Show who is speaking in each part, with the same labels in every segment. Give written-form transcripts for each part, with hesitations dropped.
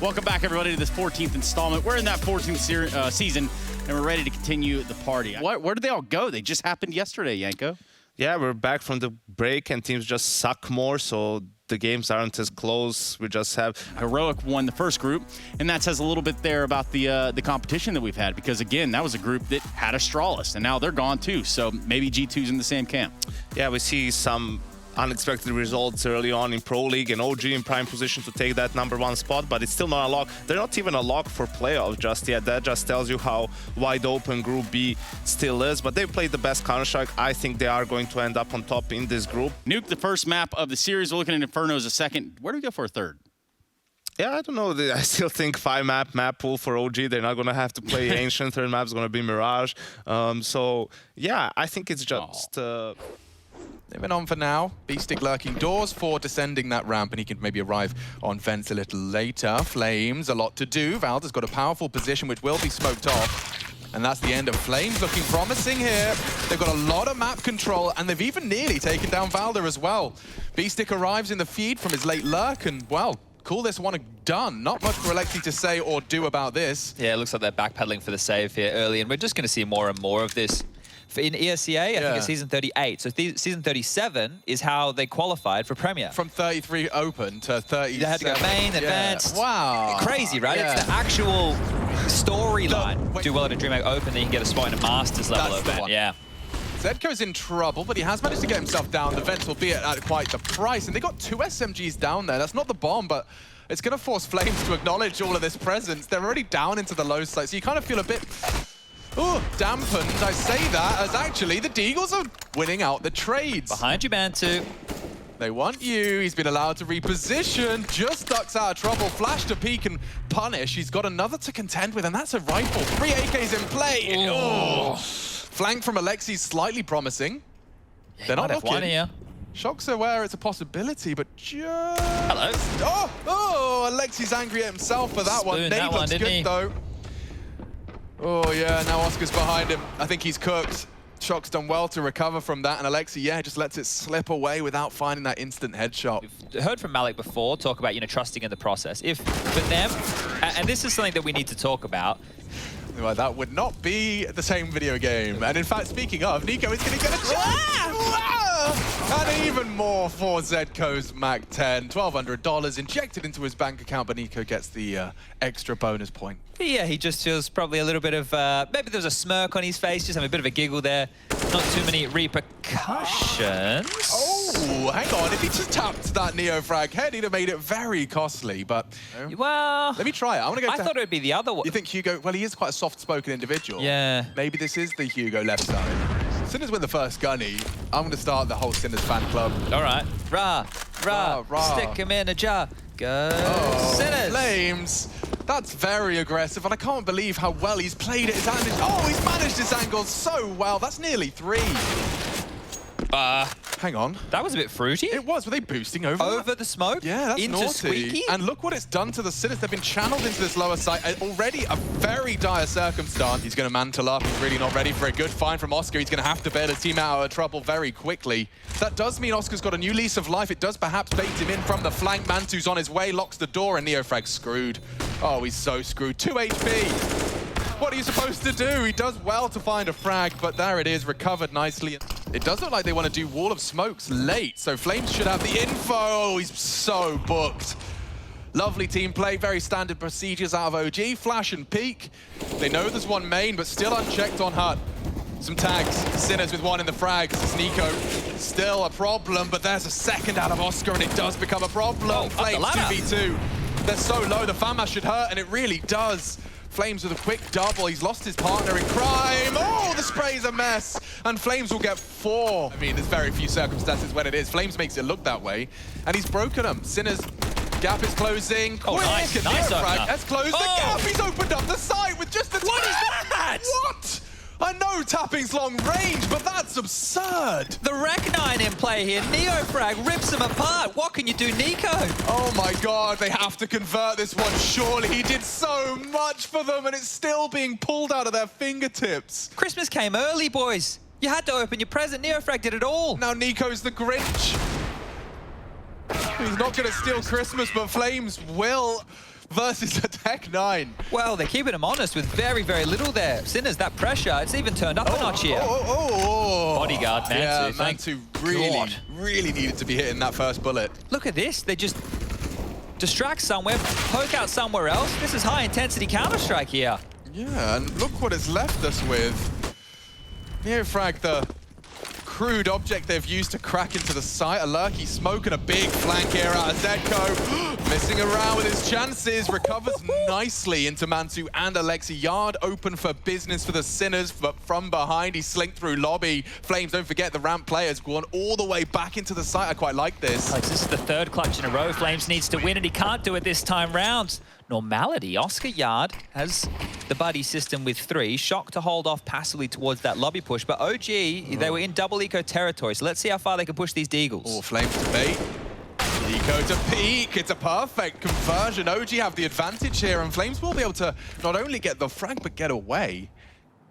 Speaker 1: Welcome back, everybody, to this 14th installment. We're in that 14th season, and we're ready to continue the party. Where did they all go? They just happened yesterday, Yanko.
Speaker 2: Yeah, we're back from the break, and teams just suck more, so the games aren't as close. We just have...
Speaker 1: Heroic won the first group, and that says a little bit there about the competition that we've had, because, again, that was a group that had Astralis, and now they're gone, too, so maybe G2's in the same camp.
Speaker 2: Yeah, we see some unexpected results early on in Pro League, and OG in prime position to take that #1 spot, but it's still not a lock. They're not even a lock for playoffs just yet. That just tells you how wide open Group B still is, but they played the best Counter-Strike. I think they are going to end up on top in this group.
Speaker 1: Nuke the first map of the series. We're looking at Inferno as a second. Where do we go for a third?
Speaker 2: Yeah, I don't know. I still think 5-map map pool for OG. They're not going to have to play Ancient. Third map's going to be Mirage. So, yeah, I think it's just...
Speaker 3: Living on for now. Beastic lurking doors for descending that ramp, and he can maybe arrive on fence a little later. Flames, a lot to do. Valda's got a powerful position which will be smoked off. And that's the end of Flames, looking promising here. They've got a lot of map control, and they've even nearly taken down Valda as well. Beastic arrives in the feed from his late lurk, and, well, call this one done. Not much for Alexi to say or do about this.
Speaker 4: Yeah, it looks like they're backpedaling for the save here early, and we're just going to see more and more of this. In ESCA, I think it's season 38. So season 37 is how they qualified for Premier.
Speaker 3: From 33 open to 37.
Speaker 4: They had to go main, advanced.
Speaker 3: Wow.
Speaker 4: Crazy, right?
Speaker 3: Yeah.
Speaker 4: It's the actual storyline. Do well at a DreamHack Open, then you can get a spot in a Masters level event. Yeah.
Speaker 3: Zedko's in trouble, but he has managed to get himself down. The vents will be at quite the price, and they got 2 SMGs down there. That's not the bomb, but it's going to force Flames to acknowledge all of this presence. They're already down into the low side, so you kind of feel a bit... Ooh, dampened. I say that as actually the Deagles are winning out the trades.
Speaker 4: Behind you, Mantu.
Speaker 3: They want you. He's been allowed to reposition. Just ducks out of trouble. Flash to peek and punish. He's got another to contend with, and that's a rifle. 3 AKs in play. Oh. Flank from Alexi, slightly promising.
Speaker 4: Yeah,
Speaker 3: they're not looking.
Speaker 4: One here.
Speaker 3: Shock's aware it's a possibility, but just...
Speaker 4: Hello.
Speaker 3: Oh, Alexi's angry at himself for that one. Nade looks good, though. Oh, yeah, now Oscar's behind him. I think he's cooked. Shock's done well to recover from that, and Alexi, yeah, just lets it slip away without finding that instant headshot.
Speaker 4: We've heard from Malik before talk about, trusting in the process. If for them, and this is something that we need to talk about.
Speaker 3: Well, that would not be the same video game. And in fact, speaking of, Nico is going to get a chance. And even more for Zedko's Mac 10. $1,200 injected into his bank account, but Nico gets the extra bonus point.
Speaker 4: Yeah, he just feels probably a little bit of, maybe there was a smirk on his face, just having a bit of a giggle there. Not too many repercussions.
Speaker 3: Oh, hang on. If he just tapped that Neo frag head, he'd have made it very costly, but...
Speaker 4: Well...
Speaker 3: Let me try it. I want to go.
Speaker 4: I thought it would be the other one.
Speaker 3: You think Hugo... Well, he is quite a soft-spoken individual.
Speaker 4: Yeah.
Speaker 3: Maybe this is the Hugo left side. Sinners win the first gunny. I'm going to start the whole Sinners fan club.
Speaker 4: All right. Rah. Stick him in a jar. Go Sinners.
Speaker 3: Flames. That's very aggressive, and I can't believe how well he's played it. He's managed his angles so well. That's nearly 3. Hang on.
Speaker 4: That was a bit fruity.
Speaker 3: It was. Were they boosting over
Speaker 4: the smoke?
Speaker 3: Yeah, that's
Speaker 4: into
Speaker 3: naughty.
Speaker 4: Squeaky?
Speaker 3: And look what it's done to the Sinners. They've been channeled into this lower side. Already a very dire circumstance. He's going to mantle up. He's really not ready for a good find from Oscar. He's going to have to bail his team out of trouble very quickly. That does mean Oscar's got a new lease of life. It does perhaps bait him in from the flank. Mantu's on his way, locks the door, and Neofrag's screwed. Oh, he's so screwed. 2 HP. What are you supposed to do? He does well to find a frag, but there it is, recovered nicely. It does look like they want to do Wall of Smokes late, so Flames should have the info. Oh, he's so booked. Lovely team play, very standard procedures out of OG. Flash and peek. They know there's one main, but still unchecked on Hut. Some tags. Sinners with one in the frags. It's Nico. Still a problem, but there's a second out of Oscar, and it does become a problem.
Speaker 4: Oh,
Speaker 3: Flames 2v2. They're so low, the FAMAS should hurt, and it really does. Flames with a quick double. He's lost his partner in crime. Oh, the spray's a mess. And Flames will get 4. I mean, there's very few circumstances when it is. Flames makes it look that way. And he's broken them. Sinners gap is closing.
Speaker 4: Oh,
Speaker 3: quick.
Speaker 4: nice.
Speaker 3: And
Speaker 4: Nice
Speaker 3: Neofrag
Speaker 4: opener.
Speaker 3: has closed the gap. He's opened up the site with just the...
Speaker 4: What is that?
Speaker 3: What? I know tapping's long range, but that's absurd.
Speaker 4: The Rec 9 in play here. Neofrag rips him apart. What can you do, Nico?
Speaker 3: Oh my God, they have to convert this one, surely. He did so much for them, and it's still being pulled out of their fingertips.
Speaker 4: Christmas came early, boys. You had to open your present. Neofrag did it all.
Speaker 3: Now Nico's the Grinch. He's not going to steal Christmas, but Flames will. versus a Tech 9.
Speaker 4: Well, they're keeping him honest with very, very little there. Sinners, that pressure, it's even turned up a notch here. Bodyguard, Mantu.
Speaker 3: Yeah,
Speaker 4: thank
Speaker 3: Mantu really needed to be hitting that first bullet.
Speaker 4: Look at this. They just distract somewhere, poke out somewhere else. This is high-intensity Counter-Strike here.
Speaker 3: Yeah, and look what it's left us with. Neofrag, the crude object they've used to crack into the site. ESLCS smoking a big flank here out of Zedco. Messing around with his chances. Recovers nicely into Mantu and Alexi. Yard open for business for the Sinners, but from behind he slinked through lobby. Flames, don't forget the ramp players gone all the way back into the site. I quite like this.
Speaker 5: Alex, this is the third clutch in a row. Flames needs to win, and he can't do it this time round. Normality. Oscar Yard has the buddy system with 3. Shock to hold off passively towards that lobby push, but OG, they were in double eco territory, so let's see how far they can push these Deagles.
Speaker 3: Oh, Flames to bait. Eco to peak. It's a perfect conversion. OG have the advantage here, and Flames will be able to not only get the frag, but get away.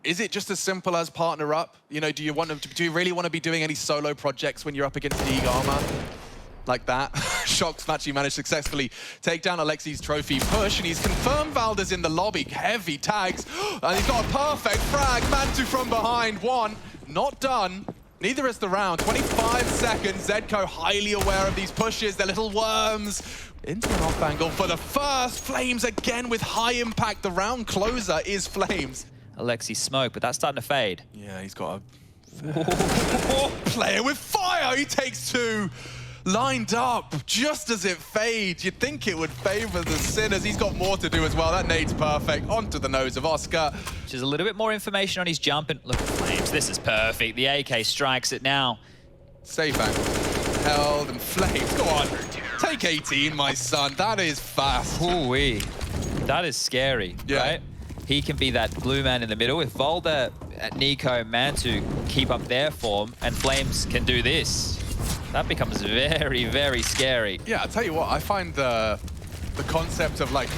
Speaker 3: Is it just as simple as partner up? You know, do you really want to be doing any solo projects when you're up against Deag armor? Like that. Shock's actually managed to successfully take down Alexi's trophy push, and he's confirmed Valda's in the lobby. Heavy tags, and he's got a perfect frag. Mantu from behind. 1, not done. Neither is the round. 25 seconds. Zedco highly aware of these pushes. They're little worms. Into an off angle for the first. Flames again with high impact. The round closer is Flames.
Speaker 4: Alexi smoke, but that's starting to fade.
Speaker 3: Yeah, he's got a player with fire. He takes 2. Lined up just as it fades. You'd think it would favor the Sinners. He's got more to do as well. That nade's perfect. Onto the nose of Oscar.
Speaker 4: Just a little bit more information on his jump, and look at Flames. This is perfect. The AK strikes it now.
Speaker 3: Safe angle. Held, and Flames. Go on. Take 18, my son. That is fast.
Speaker 4: Ooh-wee. That is scary, right? He can be that blue man in the middle. If Volda, Nico, Mantu keep up their form, and Flames can do this, that becomes very, very scary.
Speaker 3: Yeah, I'll tell you what, I find the concept of like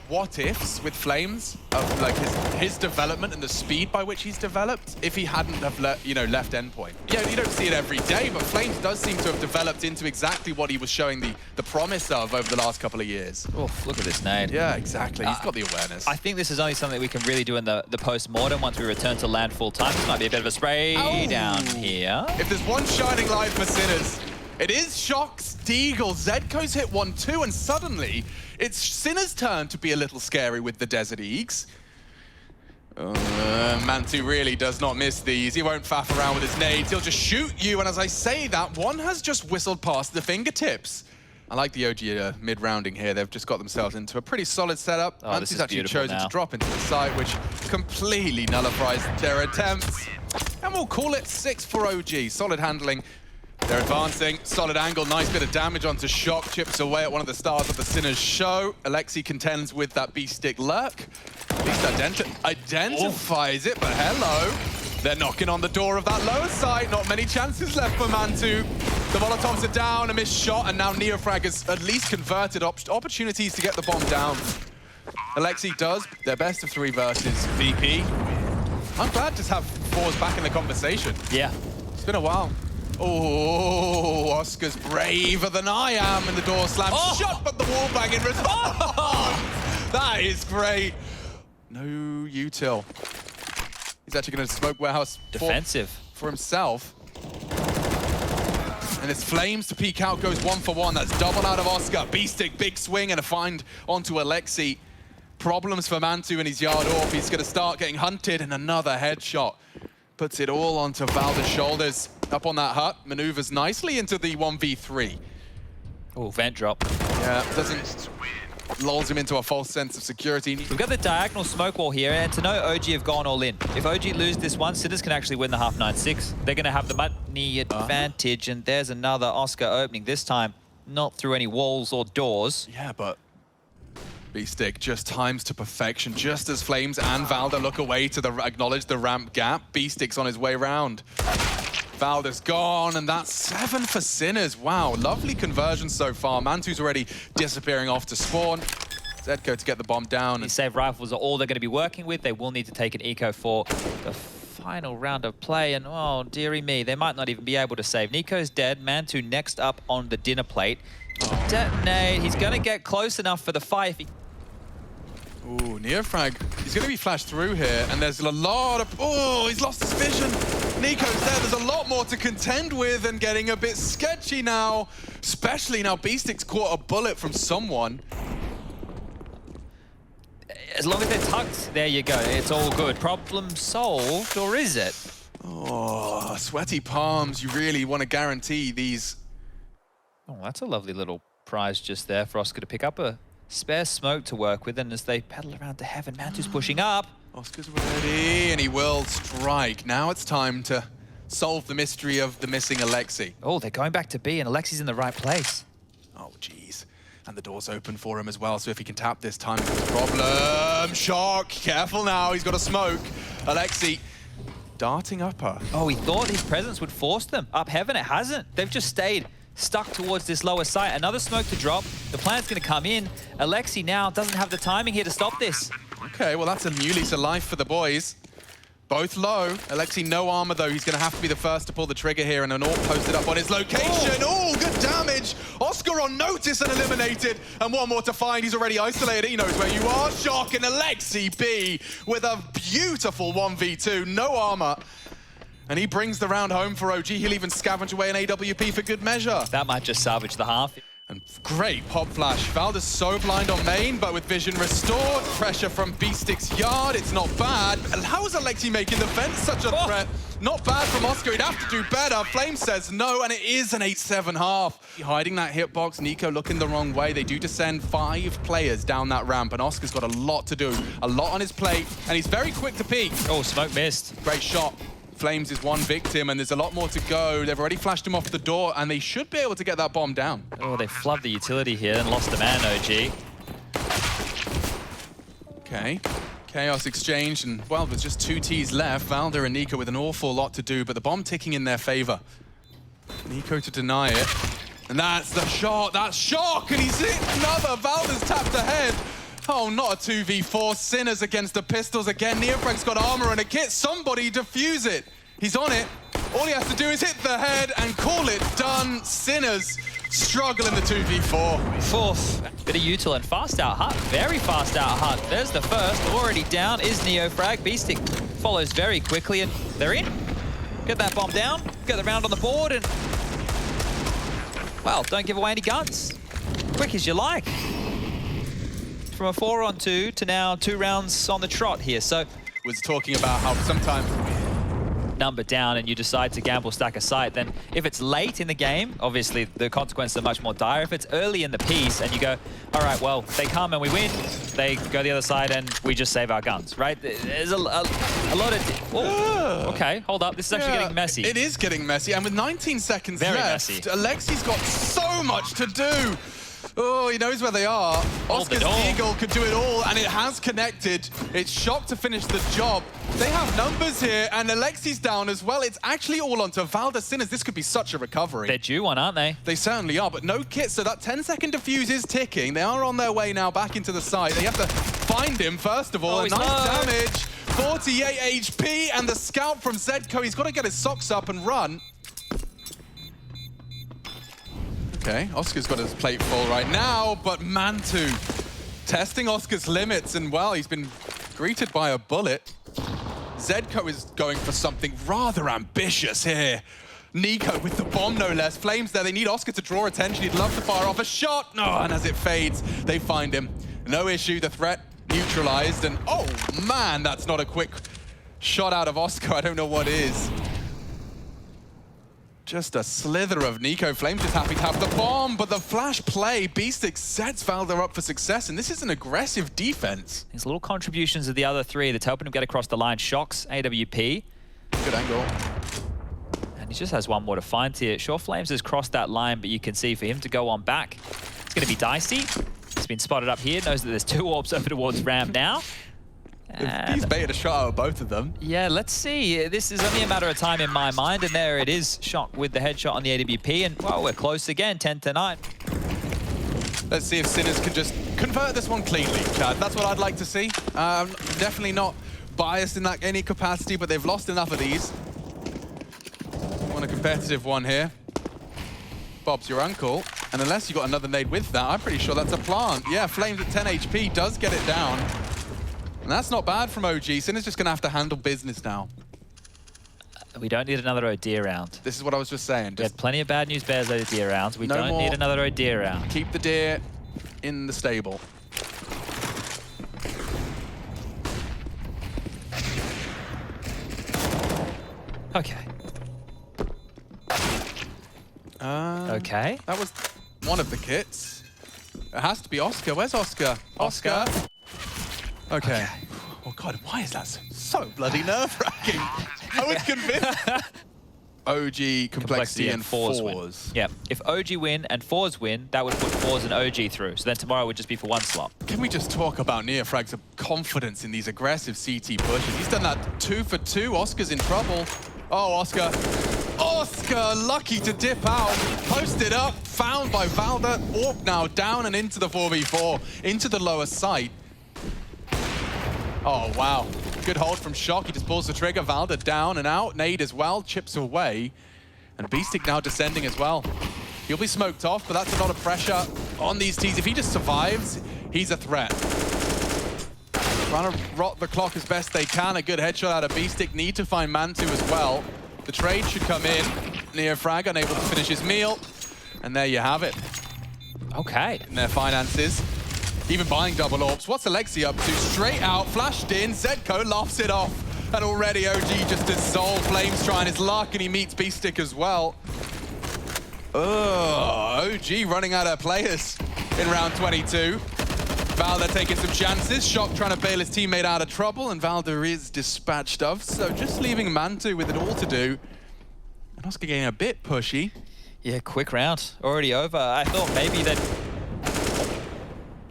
Speaker 3: what ifs with Flames, of like his development and the speed by which he's developed, if he hadn't have left Endpoint. Yeah, you don't see it every day, but Flames does seem to have developed into exactly what he was showing the promise of over the last couple of years.
Speaker 4: Oh, look at this nade.
Speaker 3: Yeah, exactly. He's got the awareness.
Speaker 4: I think this is only something we can really do in the post-mortem once we return to land full time. This might be a bit of a spray down here.
Speaker 3: If there's one shining light for Sinners, it is Shock's Deagle. Zedco's hit 1-2, and suddenly it's Sinners' turn to be a little scary with the Desert Eags. Mantu really does not miss these. He won't faff around with his nades. He'll just shoot you, and as I say that, one has just whistled past the fingertips. I like the OG mid-rounding here. They've just got themselves into a pretty solid setup.
Speaker 4: Oh, this is
Speaker 3: actually chosen
Speaker 4: now
Speaker 3: to drop into the side, which completely nullifies their attempts. And we'll call it 6 for OG. Solid handling. They're advancing. Solid angle. Nice bit of damage onto Shock. Chips away at one of the stars of the Sinners show. Alexi contends with that B-stick lurk. At least identifies it, but hello. They're knocking on the door of that lower side. Not many chances left for Mantu. The Molotovs are down, a missed shot, and now Neofrag has at least converted opportunities to get the bomb down. Alexi does their best of 3 versus VP. I'm glad to have Forze back in the conversation.
Speaker 4: Yeah.
Speaker 3: It's been a while. Oh, Oscar's braver than I am, and the door slams shut, but the wall bang in response. Oh, that is great. No util. He's actually going to smoke warehouse
Speaker 4: defensive
Speaker 3: for himself. And it's Flames to peek out, goes 1 for 1. That's double out of Oscar. B-stick, big swing, and a find onto Alexi. Problems for Mantu and his yard off. He's going to start getting hunted, and another headshot. Puts it all onto Valda's shoulders. Up on that hut, maneuvers nicely into the 1v3.
Speaker 4: Oh, vent drop.
Speaker 3: Yeah, lulls him into a false sense of security.
Speaker 4: We've got the diagonal smoke wall here, and to know OG have gone all in. If OG lose this one, Sinners can actually win the half 9-6. They're going to have the money advantage, and there's another Oscar opening, this time not through any walls or doors.
Speaker 3: Yeah, but B-stick just times to perfection, just as Flames and Valda look away to acknowledge the ramp gap. B-stick's on his way round. Valda's gone, and that's 7 for Sinners. Wow, lovely conversion so far. Mantu's already disappearing off to spawn. Zedco to get the bomb down.
Speaker 4: These save rifles are all they're going to be working with. They will need to take an eco for the final round of play, and oh, dearie me, they might not even be able to save. Nico's dead. Mantu next up on the dinner plate.
Speaker 5: Detonate. He's going to get close enough for the fight.
Speaker 3: Ooh, Neofrag. He's going to be flashed through here, and there's a lot of... Oh, he's lost his vision. Nico's there. There's a lot more to contend with and getting a bit sketchy now, especially now Beastic's caught a bullet from someone.
Speaker 5: As long as they're tucked, there you go. It's all good. Problem solved, or is it?
Speaker 3: Oh, sweaty palms. You really want to guarantee these.
Speaker 5: Oh, that's a lovely little prize just there for Oscar to pick up a spare smoke to work with. And as they pedal around to heaven, Mantu's pushing up.
Speaker 3: Oscar's ready, and he will strike. Now it's time to solve the mystery of the missing Alexi.
Speaker 5: Oh, they're going back to B, and Alexi's in the right place.
Speaker 3: Oh, jeez. And the door's open for him as well, so if he can tap this time, it's a problem. Shock, careful now, he's got a smoke. Alexi darting up her.
Speaker 5: Oh, he thought his presence would force them. Up heaven, it hasn't. They've just stayed stuck towards this lower site. Another smoke to drop. The plan's going to come in. Alexi now doesn't have the timing here to stop this.
Speaker 3: Okay, well, that's a new lease of life for the boys. Both low. Alexi, no armor, though. He's going to have to be the first to pull the trigger here, and an AWP posted up on his location. Oh, good damage. Oscar on notice and eliminated. And one more to find. He's already isolated. He knows where you are. Shock, and Alexi B with a beautiful 1v2. No armor. And he brings the round home for OG. He'll even scavenge away an AWP for good measure.
Speaker 5: That might just salvage the half.
Speaker 3: And great pop flash. Valda's so blind on main, but with vision restored. Pressure from Beastic's yard. It's not bad. And how is Alexi making the fence such a threat? Not bad from Oscar. He'd have to do better. Flame says no, and it is an 8-7 half. Hiding that hitbox. Nico looking the wrong way. They do descend 5 players down that ramp, and Oscar's got a lot to do. A lot on his plate, and he's very quick to peek.
Speaker 5: Oh, smoke missed.
Speaker 3: Great shot. Flames is one victim, and there's a lot more to go. They've already flashed him off the door, and they should be able to get that bomb down.
Speaker 5: Oh, they flubbed the utility here and lost a man, OG.
Speaker 3: Okay. Chaos exchange, and, well, there's just 2 Ts left. Valda and Nico with an awful lot to do, but the bomb ticking in their favor. Nico to deny it. And that's the shot. That's Shock, and he's hit another. Valda's tapped ahead. Oh, not a 2v4. Sinners against the pistols again. Neofrag's got armor and a kit. Somebody defuse it. He's on it. All he has to do is hit the head and call it done. Sinners struggle in the 2v4.
Speaker 5: Fourth. Bit of util and fast out hut. Very fast out hut. There's the first. Already down is Neofrag. Beastic follows very quickly, and they're in. Get that bomb down. Get the round on the board, and... well, don't give away any guns. Quick as you like. From a 4-on-2 to now 2 rounds on the trot here. So
Speaker 3: was talking about how sometimes
Speaker 5: number down and you decide to gamble stack a site, then if it's late in the game, obviously the consequences are much more dire. If it's early in the piece and you go, all right, well, they come and we win, they go the other side and we just save our guns, right? There's a lot of... oh, okay, hold up. This is actually getting messy.
Speaker 3: It is getting messy, and with 19 seconds left,
Speaker 5: messy.
Speaker 3: Alexi's got so much to do. Oh, he knows where they are. Oscar's Eagle could do it all, and it has connected. It's Shock to finish the job. They have numbers here, and Alexi's down as well. It's actually all onto Valda Sinners. This could be such a recovery.
Speaker 5: They're due one, aren't they?
Speaker 3: They certainly are, but no kit, so that 10-second defuse is ticking. They are on their way now back into the site. They have to find him, first of all.
Speaker 5: Oh,
Speaker 3: Nice damage. 48 HP, and the scout from Zedco. He's got to get his socks up and run. Okay, Oscar's got his plate full right now, but Mantu testing Oscar's limits, and, well, he's been greeted by a bullet. Zedco is going for something rather ambitious here. Nico with the bomb, no less. Flames there. They need Oscar to draw attention. He'd love to fire off a shot. No, and as it fades, they find him. No issue. The threat neutralized, and, oh, man, that's not a quick shot out of Oscar. I don't know what is. Just a slither of Nico. Flames just happy to have the bomb, but the flash play, Beastic sets Valda up for success, and this is an aggressive defense.
Speaker 5: His little contributions of the other 3 that's helping him get across the line. Shocks, AWP.
Speaker 3: Good angle.
Speaker 5: And he just has one more to find here. Sure, Flames has crossed that line, but you can see for him to go on back, it's going to be dicey. He's been spotted up here, knows that there's 2 orbs over towards ramp now.
Speaker 3: He's baited a shot out of both of them.
Speaker 5: Yeah, let's see. This is only a matter of time in my mind, and there it is. Shock with the headshot on the AWP, and, well, we're close again, 10-9.
Speaker 3: Let's see if Sinners can just convert this one cleanly, Chad. That's what I'd like to see. Definitely not biased in that any capacity, but they've lost enough of these. Want a competitive one here. Bob's your uncle. And unless you got another nade with that, I'm pretty sure that's a plant. Yeah, Flames at 10 HP does get it down. And that's not bad from OG. Sinner's just going to have to handle business now.
Speaker 5: We don't need another OD round.
Speaker 3: This is what I was just saying.
Speaker 5: We had plenty of bad news bears OD rounds. We
Speaker 3: No
Speaker 5: don't
Speaker 3: more.
Speaker 5: need another OD round.
Speaker 3: Keep the deer in the stable.
Speaker 5: Okay. Okay.
Speaker 3: That was one of the kits. It has to be Oscar. Where's Oscar? Oscar. Okay. Oh God, why is that so bloody nerve-wracking? I was convinced. OG, Complexity, and
Speaker 5: Forze win.
Speaker 3: Forze.
Speaker 5: Yeah. If OG win and Forze win, that would put Forze and OG through. So then tomorrow would just be for one slot.
Speaker 3: Can we just talk about Neofrag's confidence in these aggressive CT pushes? He's done that 2 for 2. Oscar's in trouble. Oh, Oscar. Oscar, lucky to dip out. Posted up, found by Valda. Orc now down and into the 4v4, into the lower site. Oh, wow. Good hold from Shock. He just pulls the trigger. Valda down and out. Nade as well. Chips away. And Beastic now descending as well. He'll be smoked off, but that's a lot of pressure on these T's. If he just survives, he's a threat. Trying to rot the clock as best they can. A good headshot out of Beastic. Need to find Mantu as well. The trade should come in. Neofrag unable to finish his meal. And there you have it.
Speaker 5: Okay.
Speaker 3: In their finances. Even buying double orbs. What's Alexi up to? Straight out, flashed in. Zedko laughs it off. And already OG just dissolved. Flames trying his luck, and he meets Beastic as well. OG running out of players in round 22. Valda taking some chances. Shock trying to bail his teammate out of trouble, and Valda is dispatched of. So just leaving Mantu with it all to do. And Oscar getting a bit pushy.
Speaker 5: Yeah, quick round. Already over. I thought maybe that...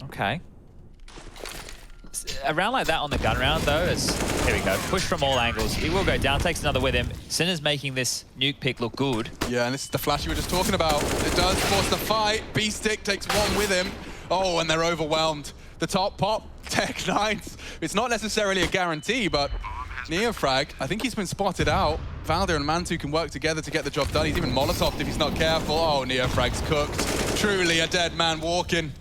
Speaker 5: Okay. A round like that on the gun round, though, is... Here we go. Push from all angles. He will go down, takes another with him. Sinner's making this nuke pick look good.
Speaker 3: Yeah, and this is the flash you were just talking about. It does force the fight. Beastic takes one with him. Oh, and they're overwhelmed. The top pop, Tech 9s. It's not necessarily a guarantee, but Neofrag, I think he's been spotted out. Valda and Mantu can work together to get the job done. He's even Molotoved if he's not careful. Oh, Neofrag's cooked. Truly a dead man walking.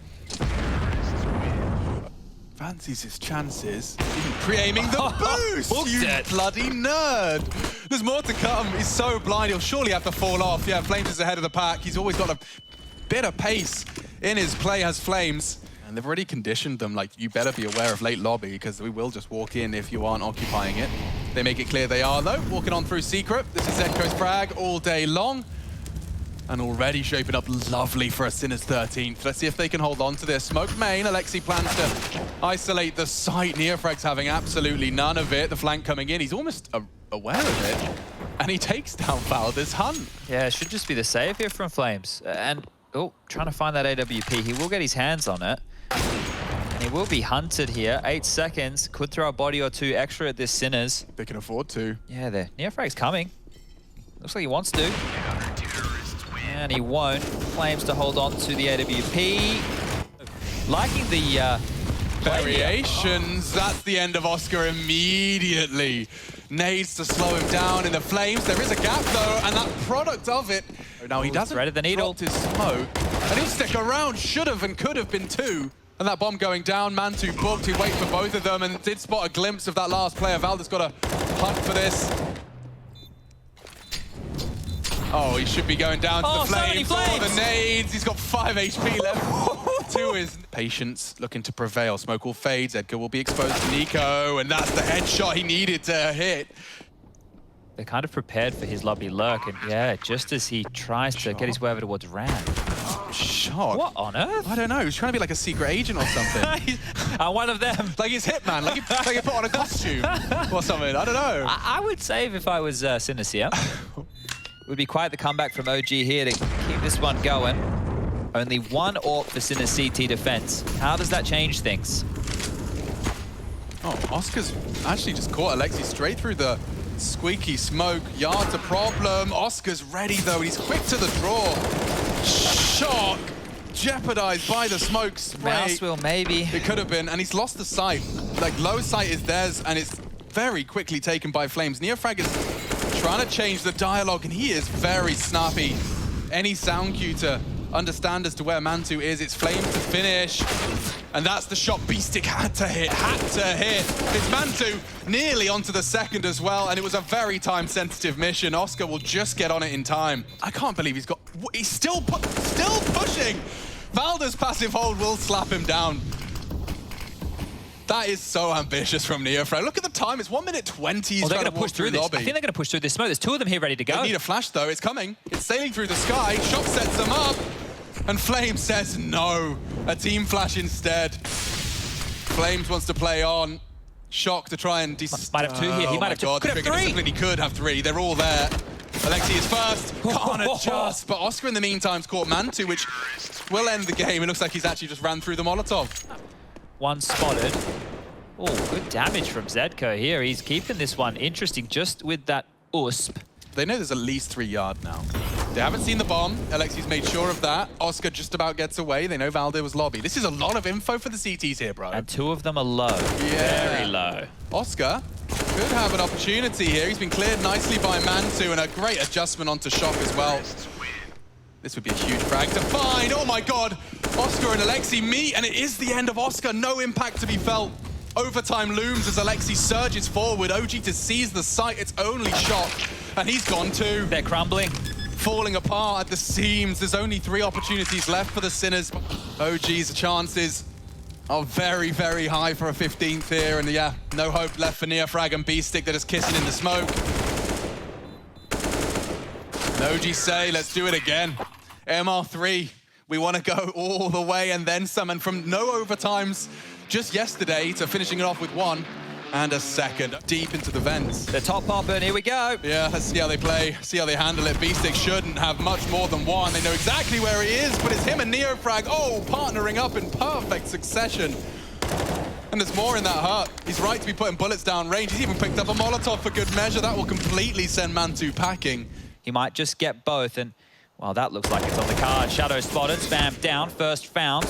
Speaker 3: Fancies his chances. Even pre-aiming the boost! You bloody nerd! There's more to come. He's so blind, he'll surely have to fall off. Yeah, Flames is ahead of the pack. He's always got a bit of pace in his play as Flames. And they've already conditioned them, like, you better be aware of late lobby, because we will just walk in if you aren't occupying it. They make it clear they are, though. Walking on through Secret. This is Zedko's frag all day long. And already shaping up lovely for a Sinner's 13th. Let's see if they can hold on to this. Smoke main. Alexi plans to isolate the site. Neofrag's having absolutely none of it. The flank coming in. He's almost aware of it. And he takes down Valda's hunt.
Speaker 5: Yeah, it should just be the save here from Flames. And, oh, trying to find that AWP. He will get his hands on it. And he will be hunted here. 8 seconds. Could throw a body or two extra at this Sinners.
Speaker 3: They can afford to.
Speaker 5: Yeah, there. Neofrag's coming. Looks like he wants to. And he won't. Flames to hold on to the AWP. Liking the
Speaker 3: variations. That's the end of Oscar immediately. Nades to slow him down in the Flames. There is a gap though, and that product of it. Now he doesn't
Speaker 5: threaded the needle.
Speaker 3: Dropped his smoke, and he'll stick around. Should have and could have been 2. And that bomb going down. Mantu booked. He waited for both of them and did spot a glimpse of that last player. Valda's got to hunt for this. Oh, he should be going down to the Flames. Oh, the nades. He's got 5 HP left. 2 is patience looking to prevail. Smoke will fade. Edgar will be exposed to Nico, and that's the headshot he needed to hit.
Speaker 5: They're kind of prepared for his lobby lurk, and yeah, just as he tries to get his way over towards Ram.
Speaker 3: Shock.
Speaker 5: What on earth?
Speaker 3: I don't know. He's trying to be like a secret agent or something.
Speaker 5: One of them.
Speaker 3: Like he's Hitman. Like he put on a costume or something. I don't know.
Speaker 5: I would save if I was Synercia. Would be quite the comeback from OG here to keep this one going. Only 1 AWP for Sinner's CT defense. How does that change things?
Speaker 3: Oh, Oscar's actually just caught Alexi straight through the squeaky smoke. Yard's a problem. Oscar's ready though. He's quick to the draw. Shock. Jeopardized by the smoke spray.
Speaker 5: Mouse wheel, maybe.
Speaker 3: It could have been, and he's lost the sight. Like, low sight is theirs, and it's very quickly taken by Flames. Neofrag is trying to change the dialogue, and he is very snappy. Any sound cue to understand as to where Mantu is. It's Flame to finish. And that's the shot Beastic had to hit. It's Mantu nearly onto the second as well, and it was a very time-sensitive mission. Oscar will just get on it in time. I can't believe he's still pushing. Valda's passive hold will slap him down. That is so ambitious from NeoFrag. Look at the time. It's 1 minute 20. He's
Speaker 5: they're
Speaker 3: trying
Speaker 5: going to push through this.
Speaker 3: lobby.
Speaker 5: I think they're going to push through this smoke. There's two of them here ready to go.
Speaker 3: They need a flash, though. It's coming. It's sailing through the sky. Shock sets them up. And Flame says no. A team flash instead. Flames wants to play on. Shock to try and...
Speaker 5: Might have two here. He might have two. Could have three.
Speaker 3: He could have three. They're all there. Alexi is first. Can't adjust. But Oscar in the meantime's caught Mantu, which will end the game. It looks like he's actually just ran through the Molotov.
Speaker 5: One spotted. Oh, good damage from Zedko here. He's keeping this one interesting just with that USP.
Speaker 3: They know there's at least 3 yard now. They haven't seen the bomb. Alexi's made sure of that. Oscar just about gets away. They know Valde was lobby. This is a lot of info for the CTs here, bro.
Speaker 5: And two of them are low.
Speaker 3: Yeah.
Speaker 5: Very low.
Speaker 3: Oscar could have an opportunity here. He's been cleared nicely by Mantu, and a great adjustment onto Shock as well. This would be a huge frag to find. Oh my God. Oscar and Alexi meet, and it is the end of Oscar. No impact to be felt. Overtime looms as Alexi surges forward. OG to seize the site. It's only Shock, and he's gone too.
Speaker 5: They're crumbling.
Speaker 3: Falling apart at the seams. There's only 3 opportunities left for the Sinners. OG's chances are very, very high for a 15th here. And yeah, no hope left for NeoFrag and Beastic. They're just kissing in the smoke. And OG say, let's do it again. MR3, we want to go all the way and then some. And from no overtimes just yesterday to finishing it off with 1 and a second deep into the vents.
Speaker 5: The top popper, here we go.
Speaker 3: Yeah, let's see how they play, see how they handle it. Beastic shouldn't have much more than 1. They know exactly where he is, but it's him and NeoFrag, partnering up in perfect succession. And there's more in that hurt. He's right to be putting bullets down range. He's even picked up a Molotov for good measure. That will completely send Mantu packing.
Speaker 5: He might just get both, and well, that looks like it's on the card. Shadow spotted, spammed down, first found.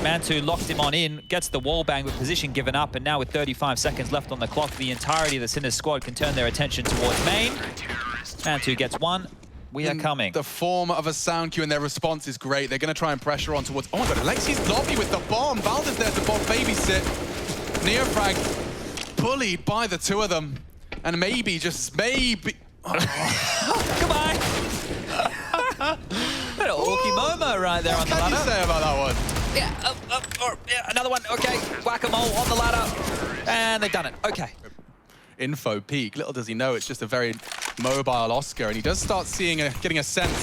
Speaker 5: Mantu locks him on in, gets the wall bang with position given up, and now with 35 seconds left on the clock, the entirety of the Sinners squad can turn their attention towards main. Mantu gets 1. We are coming.
Speaker 3: The form of a sound cue and their response is great. They're going to try and pressure on towards... Oh my God, Alexi's lobby with the bomb. Valda's there to bomb babysit. NeoFrag bullied by the 2 of them. And maybe, just maybe... Oh.
Speaker 5: Goodbye. Bit of Orky Momo right there on the ladder.
Speaker 3: What can you say about that one?
Speaker 5: Yeah, another one. Okay, whack-a-mole on the ladder. And they've done it. Okay.
Speaker 3: Info peak. Little does he know it's just a very mobile Oscar, and he does start getting a sense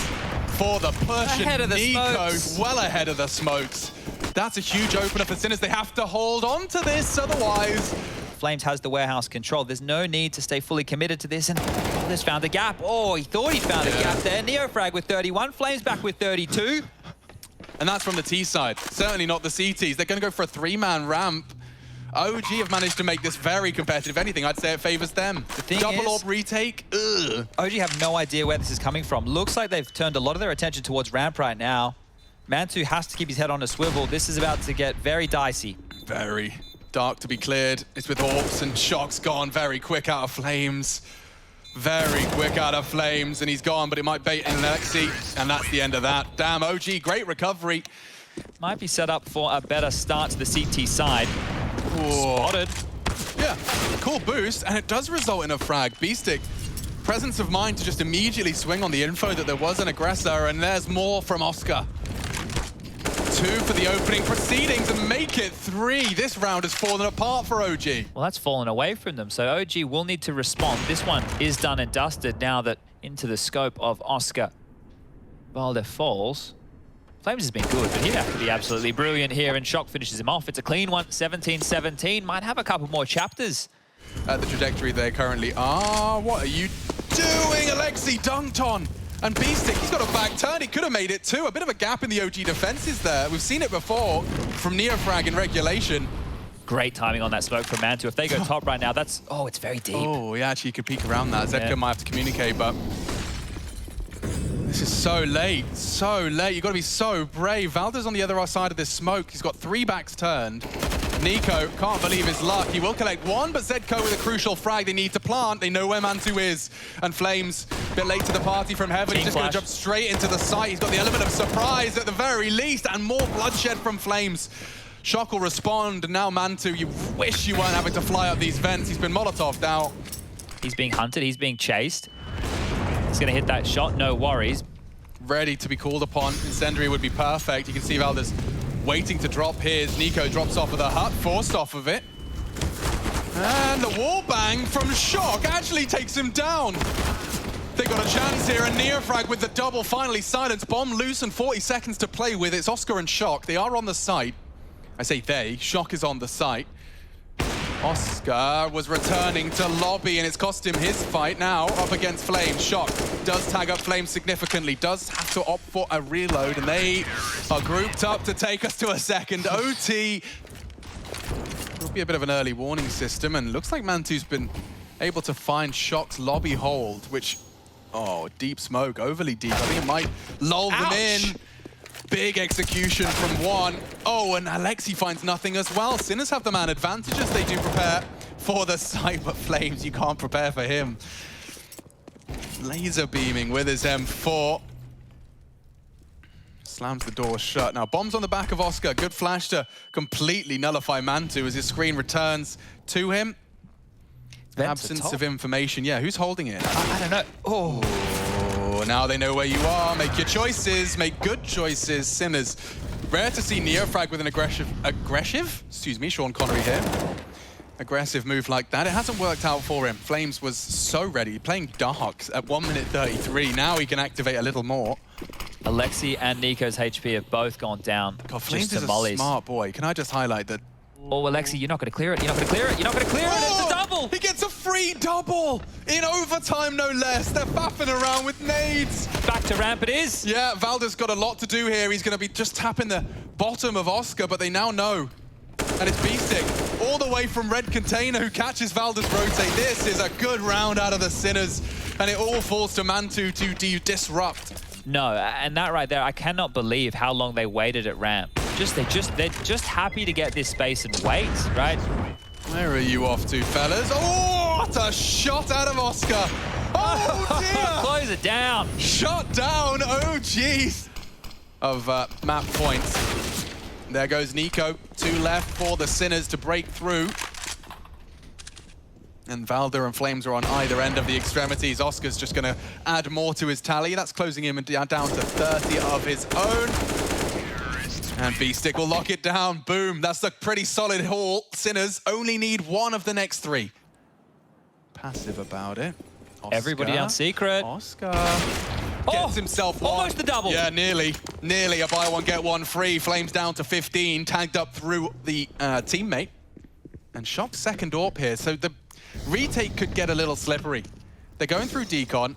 Speaker 3: for the push.
Speaker 5: Ahead of the
Speaker 3: Nico,
Speaker 5: smokes.
Speaker 3: well ahead of the smokes. That's a huge opener for Sinners. They have to hold on to this, otherwise...
Speaker 5: Flames has the warehouse control. There's no need to stay fully committed to this, and Valdes found a gap. Oh, he thought he found a gap there. NeoFrag with 31, Flames back with 32.
Speaker 3: And that's from the T side. Certainly not the CTs. They're going to go for a 3-man ramp. OG have managed to make this very competitive. If anything, I'd say it favors them.
Speaker 5: The thing
Speaker 3: Double
Speaker 5: is,
Speaker 3: orb retake. Ugh.
Speaker 5: OG have no idea where this is coming from. Looks like they've turned a lot of their attention towards ramp right now. Mantu has to keep his head on a swivel. This is about to get very dicey.
Speaker 3: Very dark to be cleared. It's with Orcs, and Shock's gone very quick out of Flames. Very quick out of Flames, and he's gone, but it might bait in Alexi, and that's the end of that. Damn, OG, great recovery.
Speaker 5: Might be set up for a better start to the CT side. Spotted.
Speaker 3: Yeah, cool boost, and it does result in a frag. Beastic, presence of mind to just immediately swing on the info that there was an aggressor, and there's more from Oscar. 2 for the opening proceedings and make it 3. This round has fallen apart for OG.
Speaker 5: Well, that's fallen away from them, so OG will need to respond. This one is done and dusted now that into the scope of Oscar Valde falls. Flames has been good, but he'd have to be absolutely brilliant here, and Shock finishes him off. It's a clean one, 17-17. Might have a couple more chapters.
Speaker 3: At the trajectory they currently are. What are you doing? Alexi dunked on. And Beastic, he's got a back turn. He could have made it too. A bit of a gap in the OG defenses there. We've seen it before from NeoFrag in regulation.
Speaker 5: Great timing on that smoke from Mantu. If they go top right now, that's... Oh, it's very deep.
Speaker 3: Oh, yeah, actually, you could peek around that. Zedka might have to communicate, but... This is so late, so late. You've got to be so brave. Valda's on the other side of this smoke. He's got 3 backs turned. Nico can't believe his luck. He will collect one, but Zedco with a crucial frag they need to plant. They know where Mantu is. And Flames, a bit late to the party from Heaven. He's just going to jump straight into the site. He's got the element of surprise at the very least, and more bloodshed from Flames. Shock will respond, and now Mantu, you wish you weren't having to fly up these vents. He's been Molotov'd out.
Speaker 5: He's being hunted, he's being chased. He's going to hit that shot, no worries.
Speaker 3: Ready to be called upon. Incendiary would be perfect. You can see Valdes waiting to drop his. Nico drops off of the hut, forced off of it. And the wall bang from Shock actually takes him down. They got a chance here, and Neofrag with the double finally silenced. Bomb loose and 40 seconds to play with. It's Oscar and Shock. They are on the site. I say they, Shock is on the site. Oscar was returning to lobby, and it's cost him his fight now up against Flames. Shock does tag up Flames significantly, does have to opt for a reload, and they are grouped up to take us to a second. OT will be a bit of an early warning system, and looks like Mantu's been able to find Shock's lobby hold, which, oh, deep smoke, overly deep. I think it might lull them in. Big execution from one. Oh, and Alexi finds nothing as well. Sinners have the man advantage as they do prepare for the site, but Flames, you can't prepare for him. Laser beaming with his M4. Slams the door shut. Now, bombs on the back of Oscar. Good flash to completely nullify Mantu as his screen returns to him. Absence of information. Yeah, who's holding it?
Speaker 5: I don't know. Oh.
Speaker 3: Now they know where you are. Make your choices. Make good choices, Sinners. Rare to see Neofrag with an aggressive? Excuse me, Sean Connery here. Aggressive move like that. It hasn't worked out for him. Flames was so ready. Playing Dark at 1 minute 33. Now he can activate a little more.
Speaker 5: Alexi and Nico's HP have both gone down.
Speaker 3: God, Flames is a smart boy. Can I just highlight that?
Speaker 5: Oh, Alexi, you're not going to clear it. You're not going to clear it. You're not going to clear it. It's a double.
Speaker 3: He gets a free double in overtime, no less. They're faffing around with nades.
Speaker 5: Back to ramp it is.
Speaker 3: Yeah, Valdes got a lot to do here. He's going to be just tapping the bottom of Oscar, but they now know. And it's Beastic all the way from Red Container who catches Valdes rotate. This is a good round out of the Sinners, and it all falls to Mantu to disrupt.
Speaker 5: No, and that right there, I cannot believe how long they waited at ramp. They're just happy to get this space and wait, right?
Speaker 3: Where are you off to, fellas? Oh, what a shot out of Oscar! Oh dear!
Speaker 5: Close it down.
Speaker 3: Shot down. Oh jeez. Of map points. There goes Nico. 2 left for the Sinners to break through. And Valder and Flames are on either end of the extremities. Oscar's just going to add more to his tally. That's closing him down to 30 of his own. And Beastic will lock it down. Boom. That's a pretty solid haul. Sinners only need 1 of the next 3. Passive about it. Oscar.
Speaker 5: Everybody on secret.
Speaker 3: Oscar gets himself one.
Speaker 5: Almost the double.
Speaker 3: Yeah, nearly. Nearly a buy one, get one free. Flames down to 15. Tagged up through the teammate. And Shock's second AWP here. So the retake could get a little slippery. They're going through decon.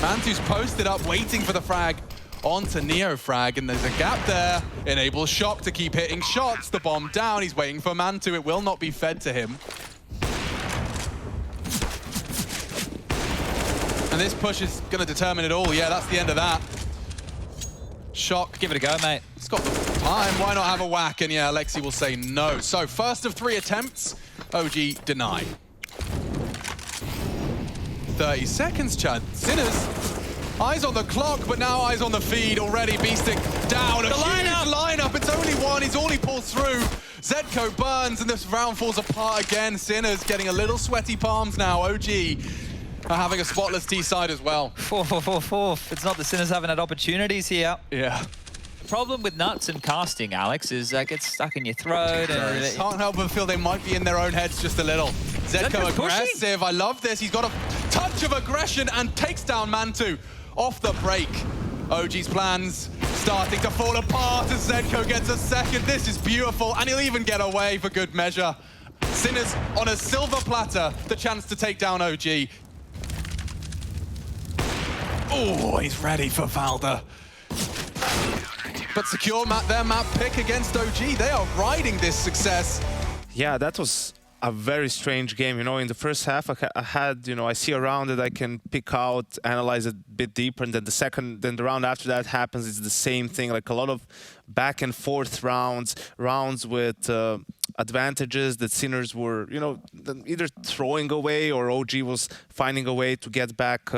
Speaker 3: Mantu's posted up, waiting for the frag onto Neofrag, and there's a gap there. Enables Shock to keep hitting shots. The bomb down. He's waiting for Mantu. It will not be fed to him. And this push is going to determine it all. Yeah, that's the end of that. Shock.
Speaker 5: Give it a go, mate.
Speaker 3: It's got the time. Why not have a whack? And yeah, Alexi will say no. So first of 3 attempts, OG denied. 30 seconds, Chad. Sinners, eyes on the clock, but now eyes on the feed already. Beastic down. A huge lineup. It's only one. He's all he pulls through. Zedco burns, and this round falls apart again. Sinners getting a little sweaty palms now. OG are having a spotless T-side as well.
Speaker 5: 4. It's not the Sinners haven't had opportunities here.
Speaker 3: Yeah.
Speaker 5: The problem with nuts and casting, Alex, is that gets stuck in your throat. And
Speaker 3: can't help but feel they might be in their own heads just a little. Zedco aggressive. Pushing. I love this. He's got a touch of aggression and takes down Mantu off the break. OG's plans starting to fall apart as Zedco gets a second. This is beautiful, and he'll even get away for good measure. Sinners on a silver platter, the chance to take down OG. Oh, he's ready for Valder. But secure their map pick against OG. They are riding this success.
Speaker 2: Yeah, that was a very strange game. You know, in the first half, I had, you know, I see a round that I can pick out, analyze it a bit deeper, and then the round after that happens, it's the same thing. Like a lot of back and forth rounds with advantages that Sinners were, you know, either throwing away or OG was finding a way to get back